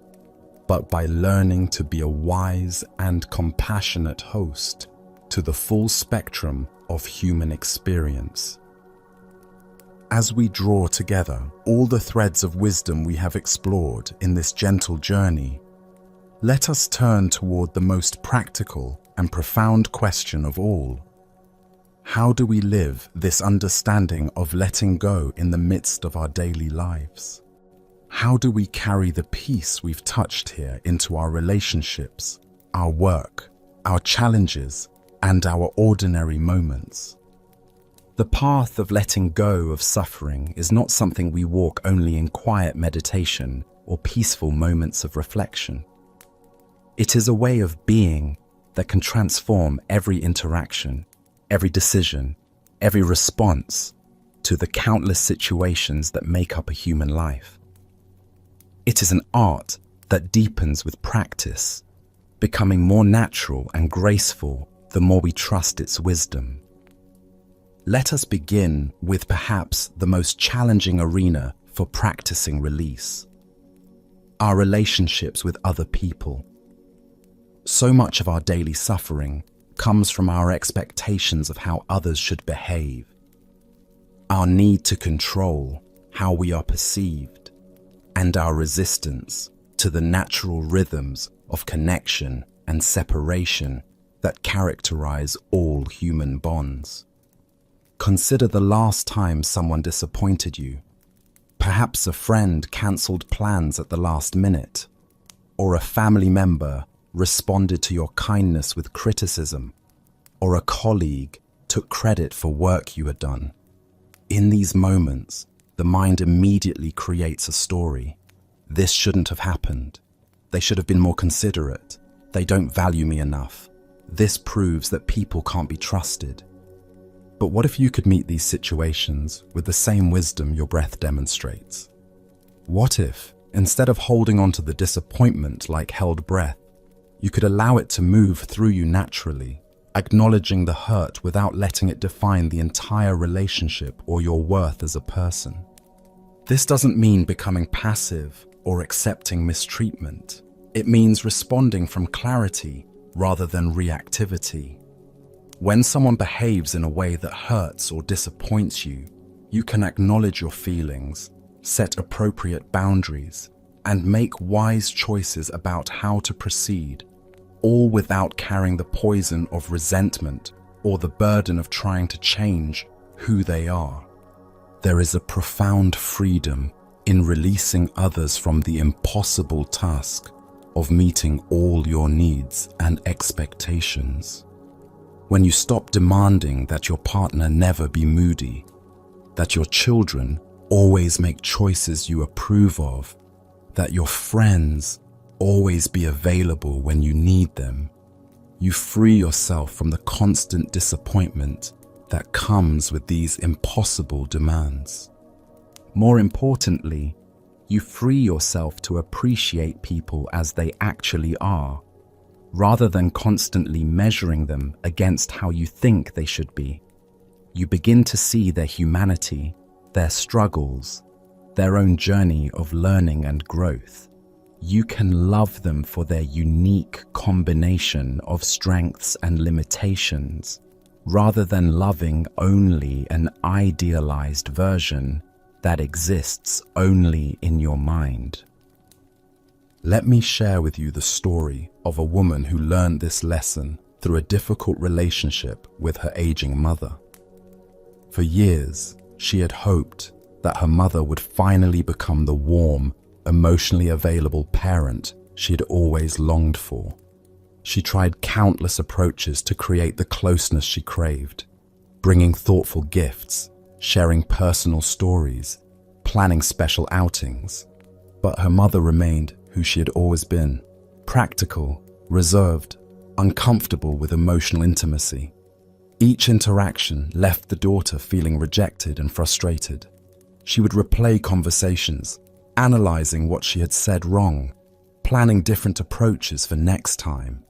but by learning to be a wise and compassionate host to the full spectrum of human experience. As we draw together all the threads of wisdom we have explored in this gentle journey, let us turn toward the most practical and profound question of all. How do we live this understanding of letting go in the midst of our daily lives? How do we carry the peace we've touched here into our relationships, our work, our challenges, and our ordinary moments? The path of letting go of suffering is not something we walk only in quiet meditation or peaceful moments of reflection. It is a way of being that can transform every interaction, every decision, every response to the countless situations that make up a human life. It is an art that deepens with practice, becoming more natural and graceful the more we trust its wisdom. Let us begin with perhaps the most challenging arena for practicing release: our relationships with other people. So much of our daily suffering comes from our expectations of how others should behave, our need to control how we are perceived, and our resistance to the natural rhythms of connection and separation that characterize all human bonds. Consider the last time someone disappointed you. Perhaps a friend cancelled plans at the last minute, or a family member responded to your kindness with criticism, or a colleague took credit for work you had done. In these moments, the mind immediately creates a story. This shouldn't have happened. They should have been more considerate. They don't value me enough. This proves that people can't be trusted. But what if you could meet these situations with the same wisdom your breath demonstrates? What if, instead of holding on to the disappointment like held breath, you could allow it to move through you naturally, acknowledging the hurt without letting it define the entire relationship or your worth as a person? This doesn't mean becoming passive or accepting mistreatment. It means responding from clarity rather than reactivity. When someone behaves in a way that hurts or disappoints you, you can acknowledge your feelings, set appropriate boundaries, and make wise choices about how to proceed, all without carrying the poison of resentment or the burden of trying to change who they are. There is a profound freedom in releasing others from the impossible task of meeting all your needs and expectations. When you stop demanding that your partner never be moody, that your children always make choices you approve of, that your friends always be available when you need them, you free yourself from the constant disappointment that comes with these impossible demands. More importantly, you free yourself to appreciate people as they actually are, rather than constantly measuring them against how you think they should be. You begin to see their humanity, their struggles, their own journey of learning and growth. You can love them for their unique combination of strengths and limitations, rather than loving only an idealized version that exists only in your mind. Let me share with you the story of a woman who learned this lesson through a difficult relationship with her aging mother. For years, she had hoped that her mother would finally become the warm, emotionally available parent she had always longed for. She tried countless approaches to create the closeness she craved, bringing thoughtful gifts, sharing personal stories, planning special outings. But her mother remained who she had always been, practical, reserved, uncomfortable with emotional intimacy. Each interaction left the daughter feeling rejected and frustrated. She would replay conversations, analyzing what she had said wrong, planning different approaches for next time.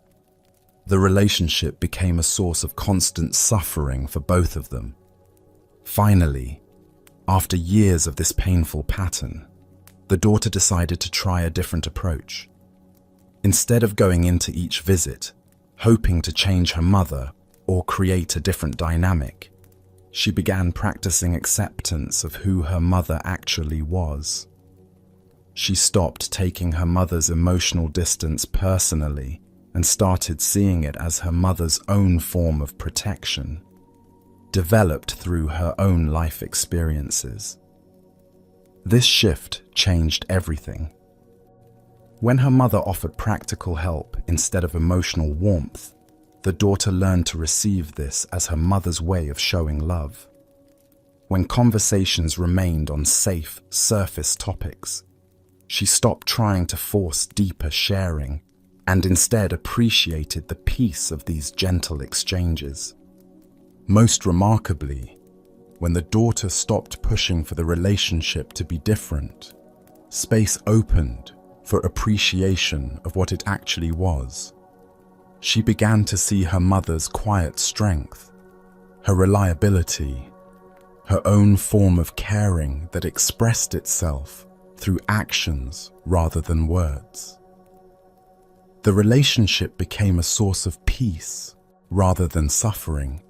The relationship became a source of constant suffering for both of them. Finally, after years of this painful pattern, the daughter decided to try a different approach. Instead of going into each visit, hoping to change her mother or create a different dynamic, she began practicing acceptance of who her mother actually was. She stopped taking her mother's emotional distance personally and started seeing it as her mother's own form of protection, developed through her own life experiences. This shift changed everything. When her mother offered practical help instead of emotional warmth, the daughter learned to receive this as her mother's way of showing love. When conversations remained on safe, surface topics, she stopped trying to force deeper sharing and instead appreciated the peace of these gentle exchanges. Most remarkably, when the daughter stopped pushing for the relationship to be different, space opened for appreciation of what it actually was. She began to see her mother's quiet strength, her reliability, her own form of caring that expressed itself through actions rather than words. The relationship became a source of peace rather than suffering,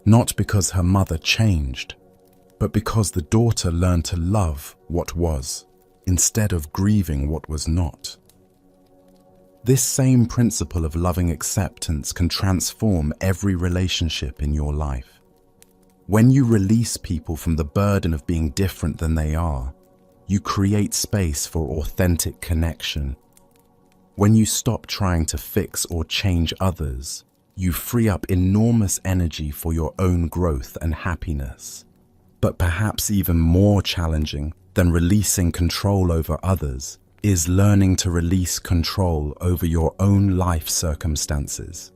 not because her mother changed, but because the daughter learned to love what was, instead of grieving what was not. This same principle of loving acceptance can transform every relationship in your life. When you release people from the burden of being different than they are, you create space for authentic connection. When you stop trying to fix or change others, you free up enormous energy for your own growth and happiness. But perhaps even more challenging than releasing control over others is learning to release control over your own life circumstances.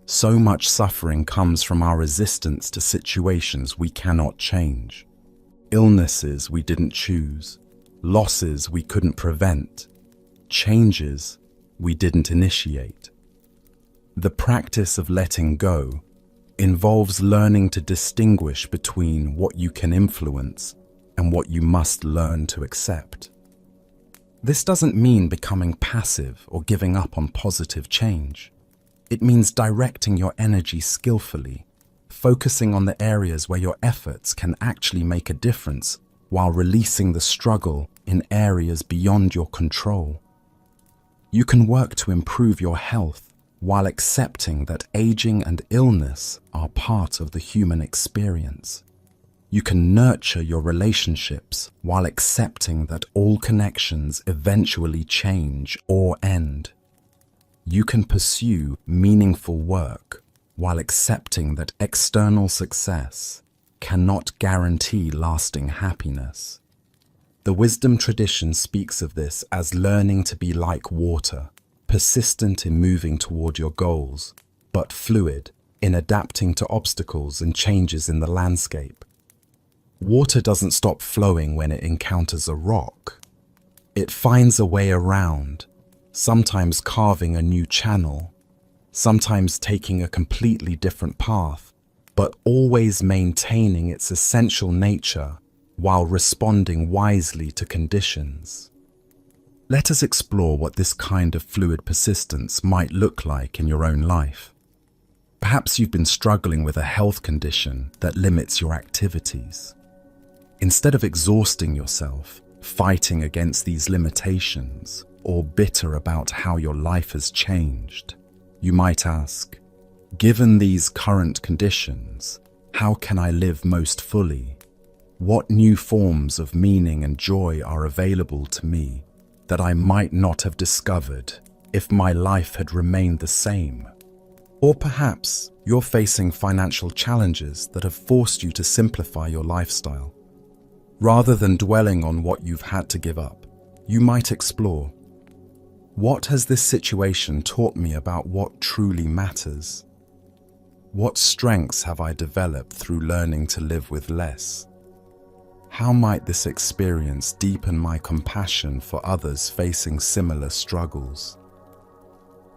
So much suffering comes from our resistance to situations we cannot change. Illnesses we didn't choose, losses we couldn't prevent, changes we didn't initiate. The practice of letting go involves learning to distinguish between what you can influence and what you must learn to accept. This doesn't mean becoming passive or giving up on positive change. It means directing your energy skillfully, focusing on the areas where your efforts can actually make a difference while releasing the struggle in areas beyond your control. You can work to improve your health while accepting that aging and illness are part of the human experience. You can nurture your relationships while accepting that all connections eventually change or end. You can pursue meaningful work while accepting that external success cannot guarantee lasting happiness. The wisdom tradition speaks of this as learning to be like water, persistent in moving toward your goals, but fluid in adapting to obstacles and changes in the landscape. Water doesn't stop flowing when it encounters a rock. It finds a way around, sometimes carving a new channel, sometimes taking a completely different path, but always maintaining its essential nature while responding wisely to conditions. Let us explore what this kind of fluid persistence might look like in your own life. Perhaps you've been struggling with a health condition that limits your activities. Instead of exhausting yourself, fighting against these limitations, or bitter about how your life has changed, you might ask, given these current conditions, how can I live most fully? What new forms of meaning and joy are available to me that I might not have discovered if my life had remained the same? Or perhaps you're facing financial challenges that have forced you to simplify your lifestyle. Rather than dwelling on what you've had to give up, you might explore, what has this situation taught me about what truly matters? What strengths have I developed through learning to live with less? How might this experience deepen my compassion for others facing similar struggles?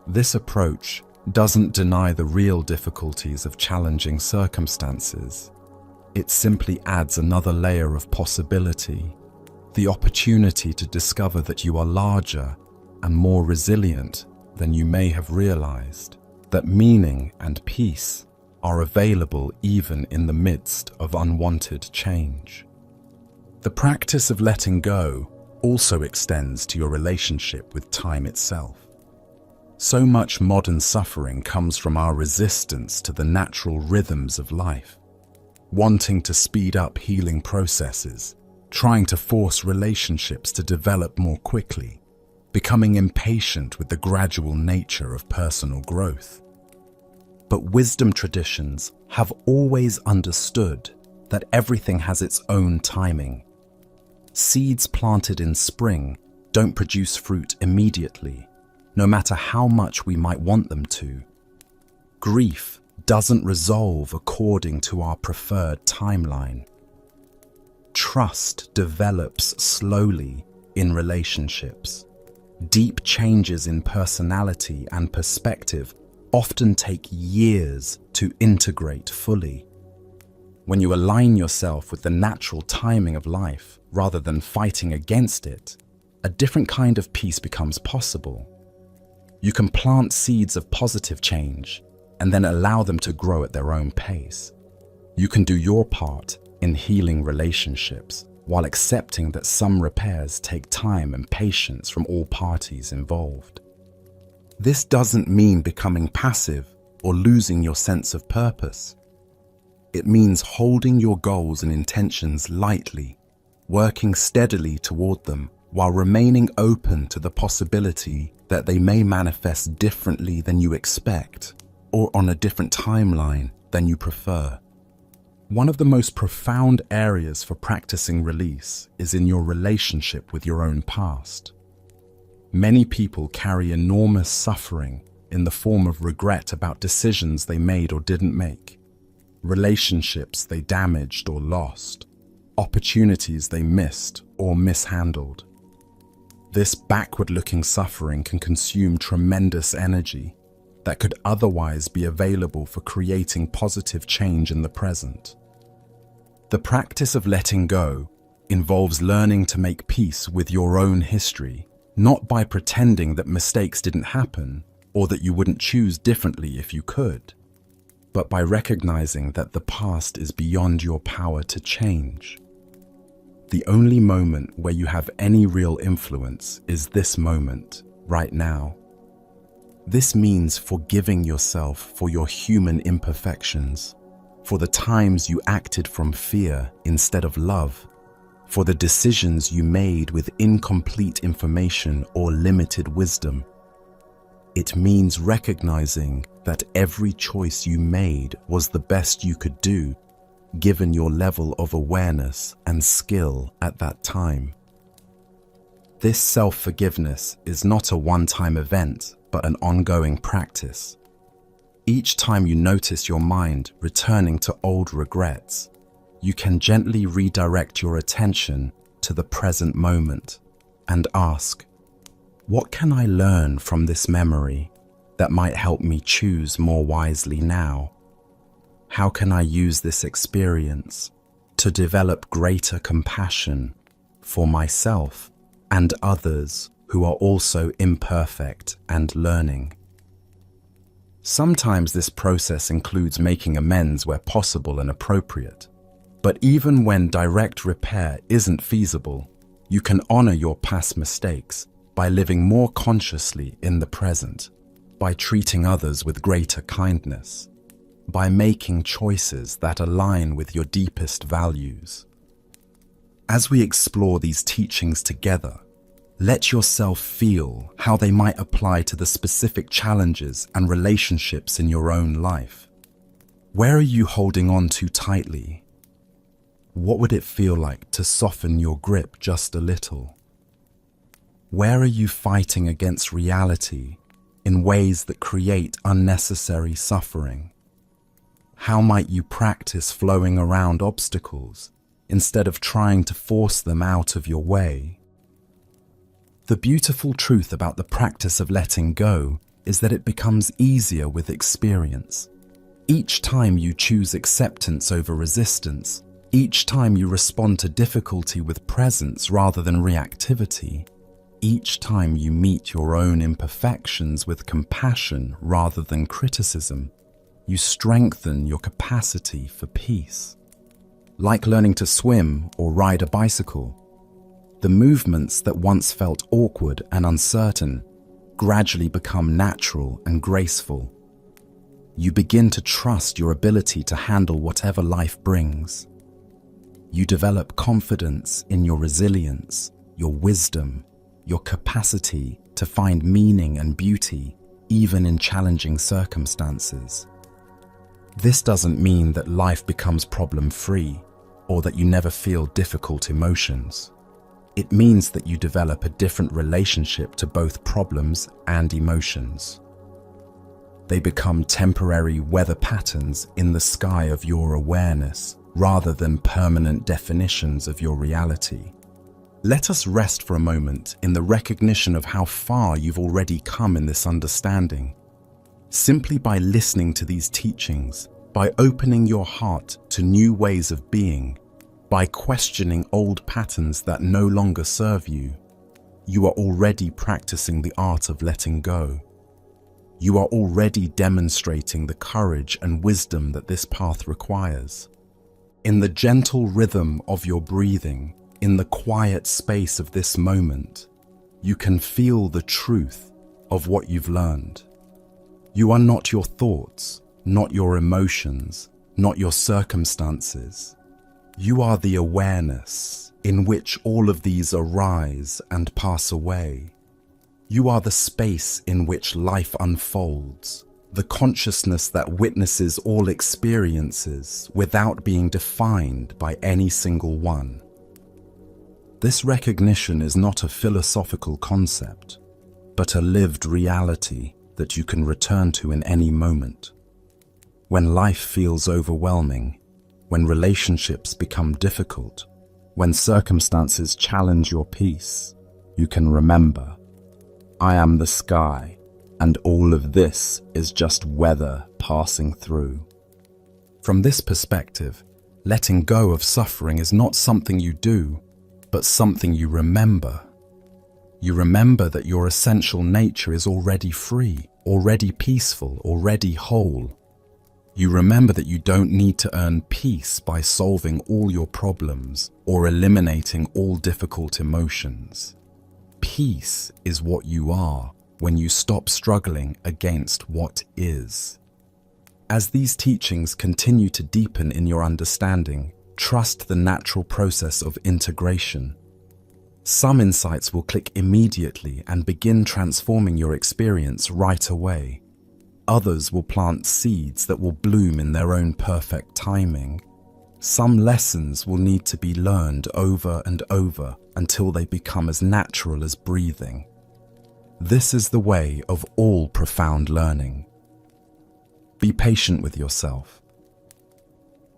This approach doesn't deny the real difficulties of challenging circumstances. It simply adds another layer of possibility, the opportunity to discover that you are larger and more resilient than you may have realized, that meaning and peace are available even in the midst of unwanted change. The practice of letting go also extends to your relationship with time itself. So much modern suffering comes from our resistance to the natural rhythms of life, wanting to speed up healing processes, trying to force relationships to develop more quickly, becoming impatient with the gradual nature of personal growth. But wisdom traditions have always understood that everything has its own timing. Seeds planted in spring don't produce fruit immediately, no matter how much we might want them to. Grief doesn't resolve according to our preferred timeline. Trust develops slowly in relationships. Deep changes in personality and perspective often take years to integrate fully. When you align yourself with the natural timing of life rather than fighting against it, a different kind of peace becomes possible. You can plant seeds of positive change and then allow them to grow at their own pace. You can do your part in healing relationships while accepting that some repairs take time and patience from all parties involved. This doesn't mean becoming passive or losing your sense of purpose. It means holding your goals and intentions lightly, working steadily toward them while remaining open to the possibility that they may manifest differently than you expect or on a different timeline than you prefer. One of the most profound areas for practicing release is in your relationship with your own past. Many people carry enormous suffering in the form of regret about decisions they made or didn't make, relationships they damaged or lost, opportunities they missed or mishandled. This backward-looking suffering can consume tremendous energy that could otherwise be available for creating positive change in the present. The practice of letting go involves learning to make peace with your own history, not by pretending that mistakes didn't happen or that you wouldn't choose differently if you could, but by recognizing that the past is beyond your power to change. The only moment where you have any real influence is this moment, right now. This means forgiving yourself for your human imperfections, for the times you acted from fear instead of love, for the decisions you made with incomplete information or limited wisdom. It means recognizing that every choice you made was the best you could do, given your level of awareness and skill at that time. This self-forgiveness is not a one-time event, but an ongoing practice. Each time you notice your mind returning to old regrets, you can gently redirect your attention to the present moment and ask, what can I learn from this memory that might help me choose more wisely now? How can I use this experience to develop greater compassion for myself and others who are also imperfect and learning? Sometimes this process includes making amends where possible and appropriate. But even when direct repair isn't feasible, you can honor your past mistakes by living more consciously in the present, by treating others with greater kindness, by making choices that align with your deepest values. As we explore these teachings together, let yourself feel how they might apply to the specific challenges and relationships in your own life. Where are you holding on too tightly? What would it feel like to soften your grip just a little? Where are you fighting against reality in ways that create unnecessary suffering? How might you practice flowing around obstacles instead of trying to force them out of your way? The beautiful truth about the practice of letting go is that it becomes easier with experience. Each time you choose acceptance over resistance, each time you respond to difficulty with presence rather than reactivity, each time you meet your own imperfections with compassion rather than criticism, you strengthen your capacity for peace. Like learning to swim or ride a bicycle, the movements that once felt awkward and uncertain gradually become natural and graceful. You begin to trust your ability to handle whatever life brings. You develop confidence in your resilience, your wisdom, your capacity to find meaning and beauty even in challenging circumstances. This doesn't mean that life becomes problem-free or that you never feel difficult emotions. It means that you develop a different relationship to both problems and emotions. They become temporary weather patterns in the sky of your awareness rather than permanent definitions of your reality. Let us rest for a moment in the recognition of how far you've already come in this understanding. Simply by listening to these teachings, by opening your heart to new ways of being, by questioning old patterns that no longer serve you, you are already practicing the art of letting go. You are already demonstrating the courage and wisdom that this path requires. In the gentle rhythm of your breathing, in the quiet space of this moment, you can feel the truth of what you've learned. You are not your thoughts, not your emotions, not your circumstances. You are the awareness in which all of these arise and pass away. You are the space in which life unfolds, the consciousness that witnesses all experiences without being defined by any single one. This recognition is not a philosophical concept, but a lived reality that you can return to in any moment. When life feels overwhelming, when relationships become difficult, when circumstances challenge your peace, you can remember, I am the sky, and all of this is just weather passing through. From this perspective, letting go of suffering is not something you do, but something you remember. You remember that your essential nature is already free, already peaceful, already whole. You remember that you don't need to earn peace by solving all your problems or eliminating all difficult emotions. Peace is what you are when you stop struggling against what is. As these teachings continue to deepen in your understanding, trust the natural process of integration. Some insights will click immediately and begin transforming your experience right away. Others will plant seeds that will bloom in their own perfect timing. Some lessons will need to be learned over and over until they become as natural as breathing. This is the way of all profound learning. Be patient with yourself.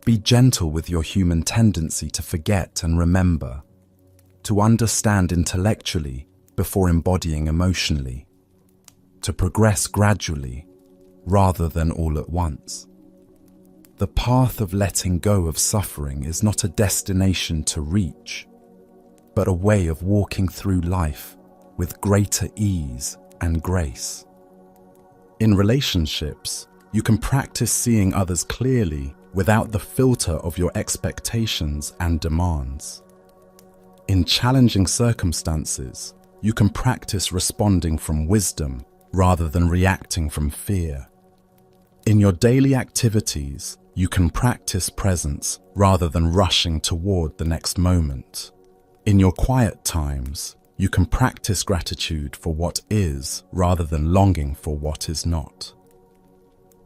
Be gentle with your human tendency to forget and remember, to understand intellectually before embodying emotionally, to progress gradually rather than all at once. The path of letting go of suffering is not a destination to reach, but a way of walking through life with greater ease and grace. In relationships, you can practice seeing others clearly without the filter of your expectations and demands. In challenging circumstances, you can practice responding from wisdom rather than reacting from fear. In your daily activities, you can practice presence rather than rushing toward the next moment. In your quiet times, you can practice gratitude for what is rather than longing for what is not.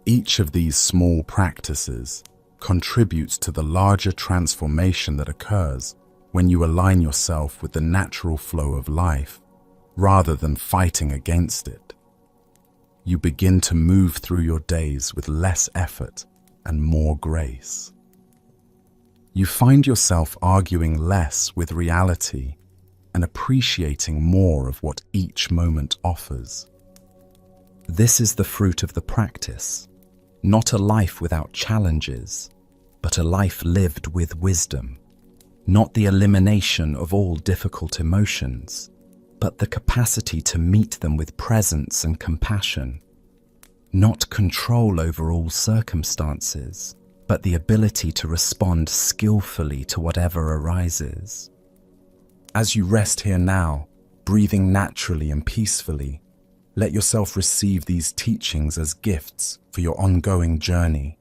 Each of these small practices contributes to the larger transformation that occurs when you align yourself with the natural flow of life rather than fighting against it. You begin to move through your days with less effort and more grace. You find yourself arguing less with reality and appreciating more of what each moment offers. This is the fruit of the practice, not a life without challenges, but a life lived with wisdom, not the elimination of all difficult emotions, but the capacity to meet them with presence and compassion, not control over all circumstances, but the ability to respond skillfully to whatever arises. As you rest here now, breathing naturally and peacefully, let yourself receive these teachings as gifts for your ongoing journey.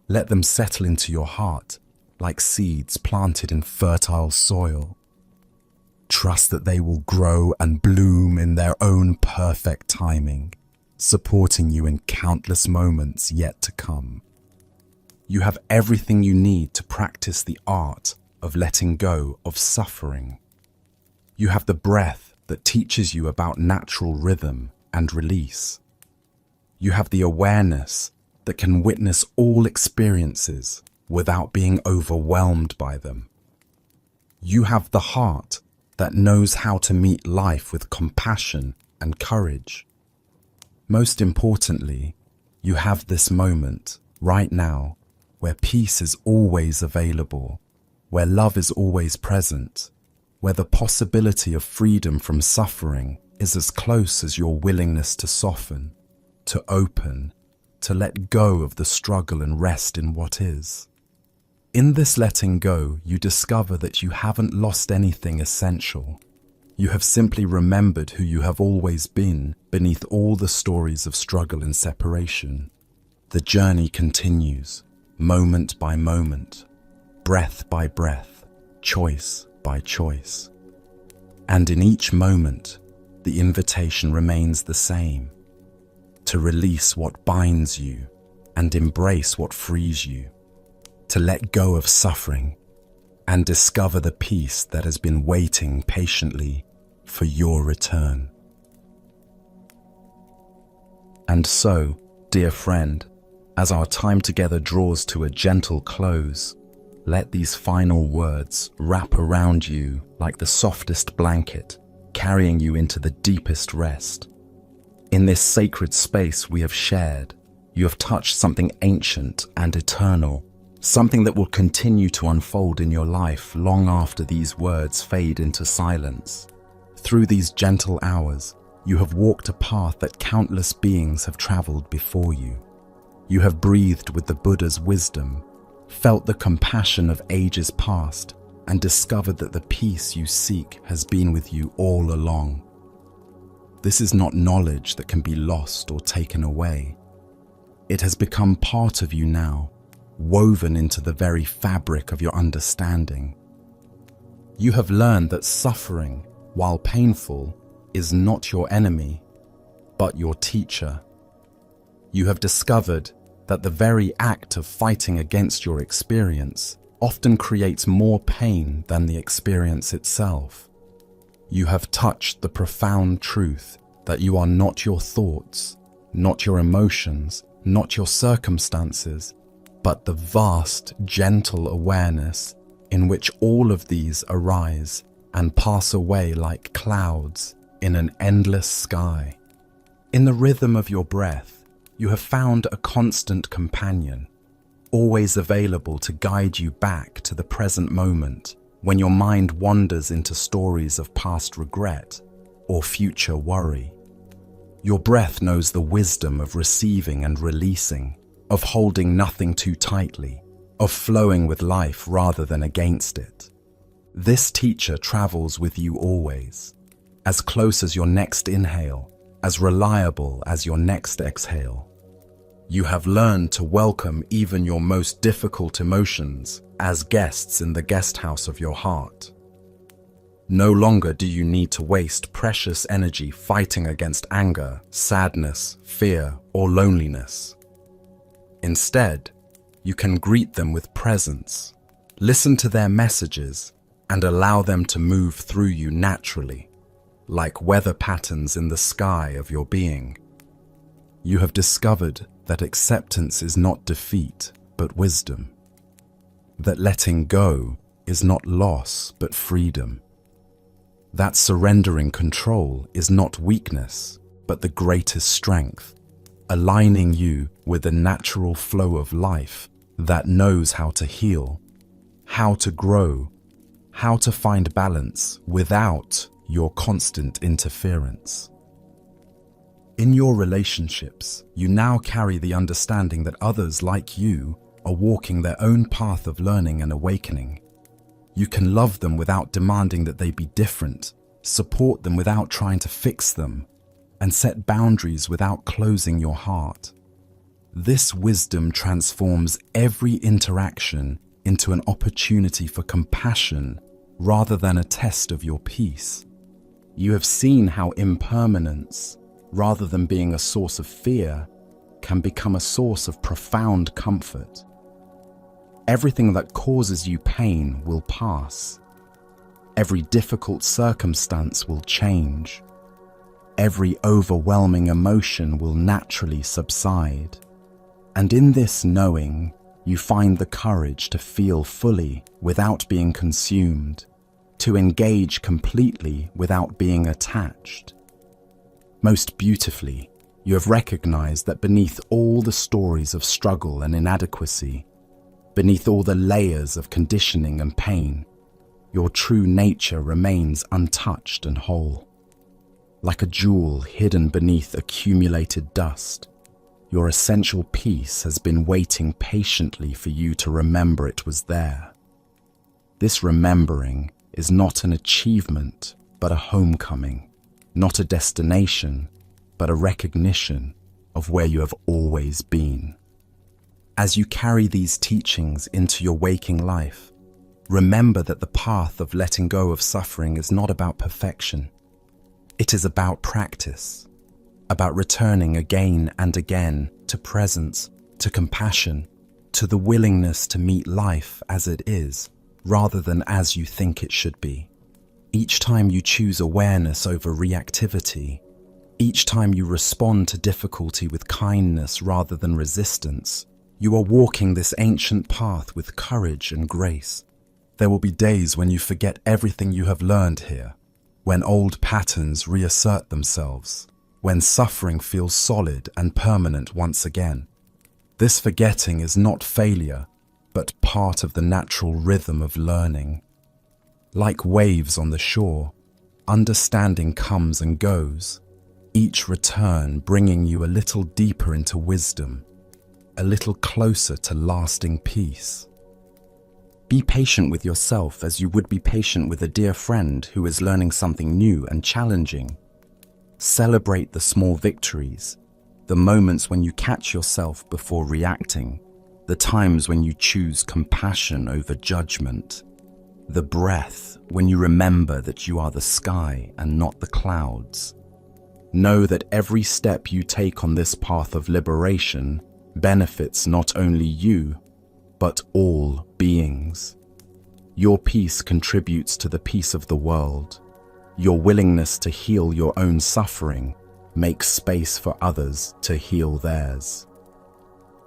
Let them settle into your heart like seeds planted in fertile soil. Trust that they will grow and bloom in their own perfect timing, supporting you in countless moments yet to come. You have everything you need to practice the art of letting go of suffering. You have the breath that teaches you about natural rhythm and release. You have the awareness that can witness all experiences without being overwhelmed by them. You have the heart that knows how to meet life with compassion and courage. Most importantly, you have this moment right now where peace is always available, where love is always present, where the possibility of freedom from suffering is as close as your willingness to soften, to open, to let go of the struggle and rest in what is. In this letting go, you discover that you haven't lost anything essential. You have simply remembered who you have always been beneath all the stories of struggle and separation. The journey continues, moment by moment, breath by breath, choice by choice. And in each moment, the invitation remains the same: to release what binds you and embrace what frees you, to let go of suffering and discover the peace that has been waiting patiently for your return. And so, dear friend, as our time together draws to a gentle close, let these final words wrap around you like the softest blanket, carrying you into the deepest rest. In this sacred space we have shared, you have touched something ancient and eternal, something that will continue to unfold in your life long after these words fade into silence. Through these gentle hours, you have walked a path that countless beings have traveled before you. You have breathed with the Buddha's wisdom, felt the compassion of ages past, and discovered that the peace you seek has been with you all along. This is not knowledge that can be lost or taken away. It has become part of you now, woven into the very fabric of your understanding. You have learned that suffering, while painful, is not your enemy, but your teacher. You have discovered that the very act of fighting against your experience often creates more pain than the experience itself. You have touched the profound truth that you are not your thoughts, not your emotions, not your circumstances, but the vast, gentle awareness in which all of these arise and pass away like clouds in an endless sky. In the rhythm of your breath, you have found a constant companion, always available to guide you back to the present moment when your mind wanders into stories of past regret or future worry. Your breath knows the wisdom of receiving and releasing, of holding nothing too tightly, of flowing with life rather than against it. This teacher travels with you always, as close as your next inhale, as reliable as your next exhale. You have learned to welcome even your most difficult emotions as guests in the guest house of your heart. No longer do you need to waste precious energy fighting against anger, sadness, fear, or loneliness. Instead, you can greet them with presence, listen to their messages, and allow them to move through you naturally, like weather patterns in the sky of your being. You have discovered that acceptance is not defeat, but wisdom. That letting go is not loss, but freedom. That surrendering control is not weakness, but the greatest strength, aligning you with the natural flow of life that knows how to heal, how to grow, how to find balance without your constant interference. In your relationships, you now carry the understanding that others like you are walking their own path of learning and awakening. You can love them without demanding that they be different, support them without trying to fix them, and set boundaries without closing your heart. This wisdom transforms every interaction into an opportunity for compassion rather than a test of your peace. You have seen how impermanence, rather than being a source of fear, can become a source of profound comfort. Everything that causes you pain will pass. Every difficult circumstance will change. Every overwhelming emotion will naturally subside. And in this knowing, you find the courage to feel fully without being consumed, to engage completely without being attached. Most beautifully, you have recognized that beneath all the stories of struggle and inadequacy, beneath all the layers of conditioning and pain, your true nature remains untouched and whole. Like a jewel hidden beneath accumulated dust, your essential peace has been waiting patiently for you to remember it was there. This remembering is not an achievement, but a homecoming, not a destination, but a recognition of where you have always been. As you carry these teachings into your waking life, remember that the path of letting go of suffering is not about perfection. It is about practice, about returning again and again to presence, to compassion, to the willingness to meet life as it is, rather than as you think it should be. Each time you choose awareness over reactivity, each time you respond to difficulty with kindness rather than resistance, you are walking this ancient path with courage and grace. There will be days when you forget everything you have learned here, when old patterns reassert themselves, when suffering feels solid and permanent once again. This forgetting is not failure, but part of the natural rhythm of learning. Like waves on the shore, understanding comes and goes, each return bringing you a little deeper into wisdom, a little closer to lasting peace. Be patient with yourself as you would be patient with a dear friend who is learning something new and challenging. Celebrate the small victories, the moments when you catch yourself before reacting, the times when you choose compassion over judgment, the breath when you remember that you are the sky and not the clouds. Know that every step you take on this path of liberation benefits not only you, but all beings. Your peace contributes to the peace of the world. Your willingness to heal your own suffering makes space for others to heal theirs.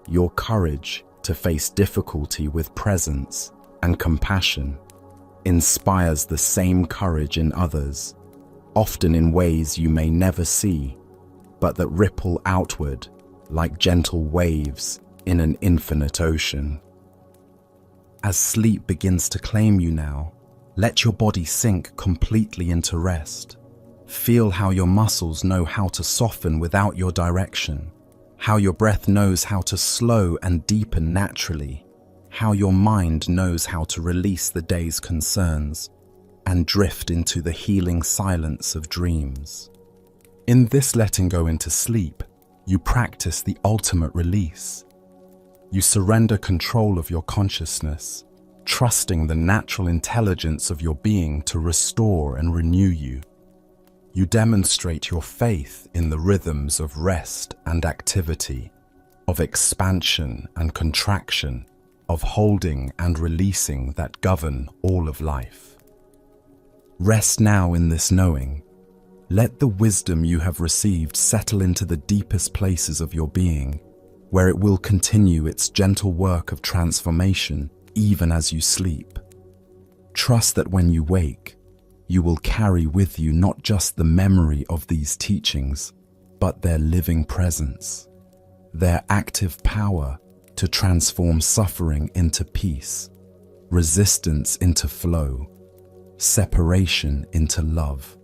Your courage to face difficulty with presence and compassion inspires the same courage in others, often in ways you may never see, but that ripple outward like gentle waves in an infinite ocean. As sleep begins to claim you now, let your body sink completely into rest. Feel how your muscles know how to soften without your direction, how your breath knows how to slow and deepen naturally, how your mind knows how to release the day's concerns and drift into the healing silence of dreams. In this letting go into sleep, you practice the ultimate release. You surrender control of your consciousness, trusting the natural intelligence of your being to restore and renew you. You demonstrate your faith in the rhythms of rest and activity, of expansion and contraction, of holding and releasing that govern all of life. Rest now in this knowing. Let the wisdom you have received settle into the deepest places of your being, where it will continue its gentle work of transformation even as you sleep. Trust that when you wake, you will carry with you not just the memory of these teachings, but their living presence, their active power to transform suffering into peace, resistance into flow, separation into love.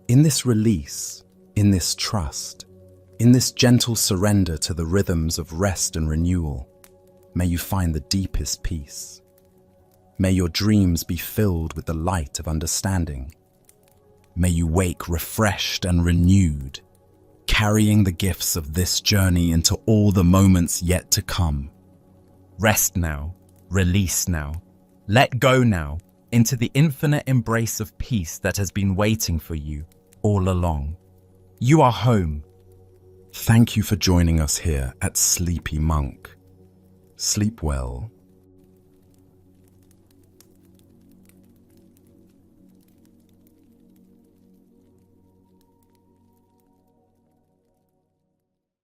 In this release, in this trust, in this gentle surrender to the rhythms of rest and renewal, may you find the deepest peace. May your dreams be filled with the light of understanding. May you wake refreshed and renewed, carrying the gifts of this journey into all the moments yet to come. Rest now, release now, let go now into the infinite embrace of peace that has been waiting for you all along. You are home. Thank you for joining us here at Sleepy Monk. Sleep well.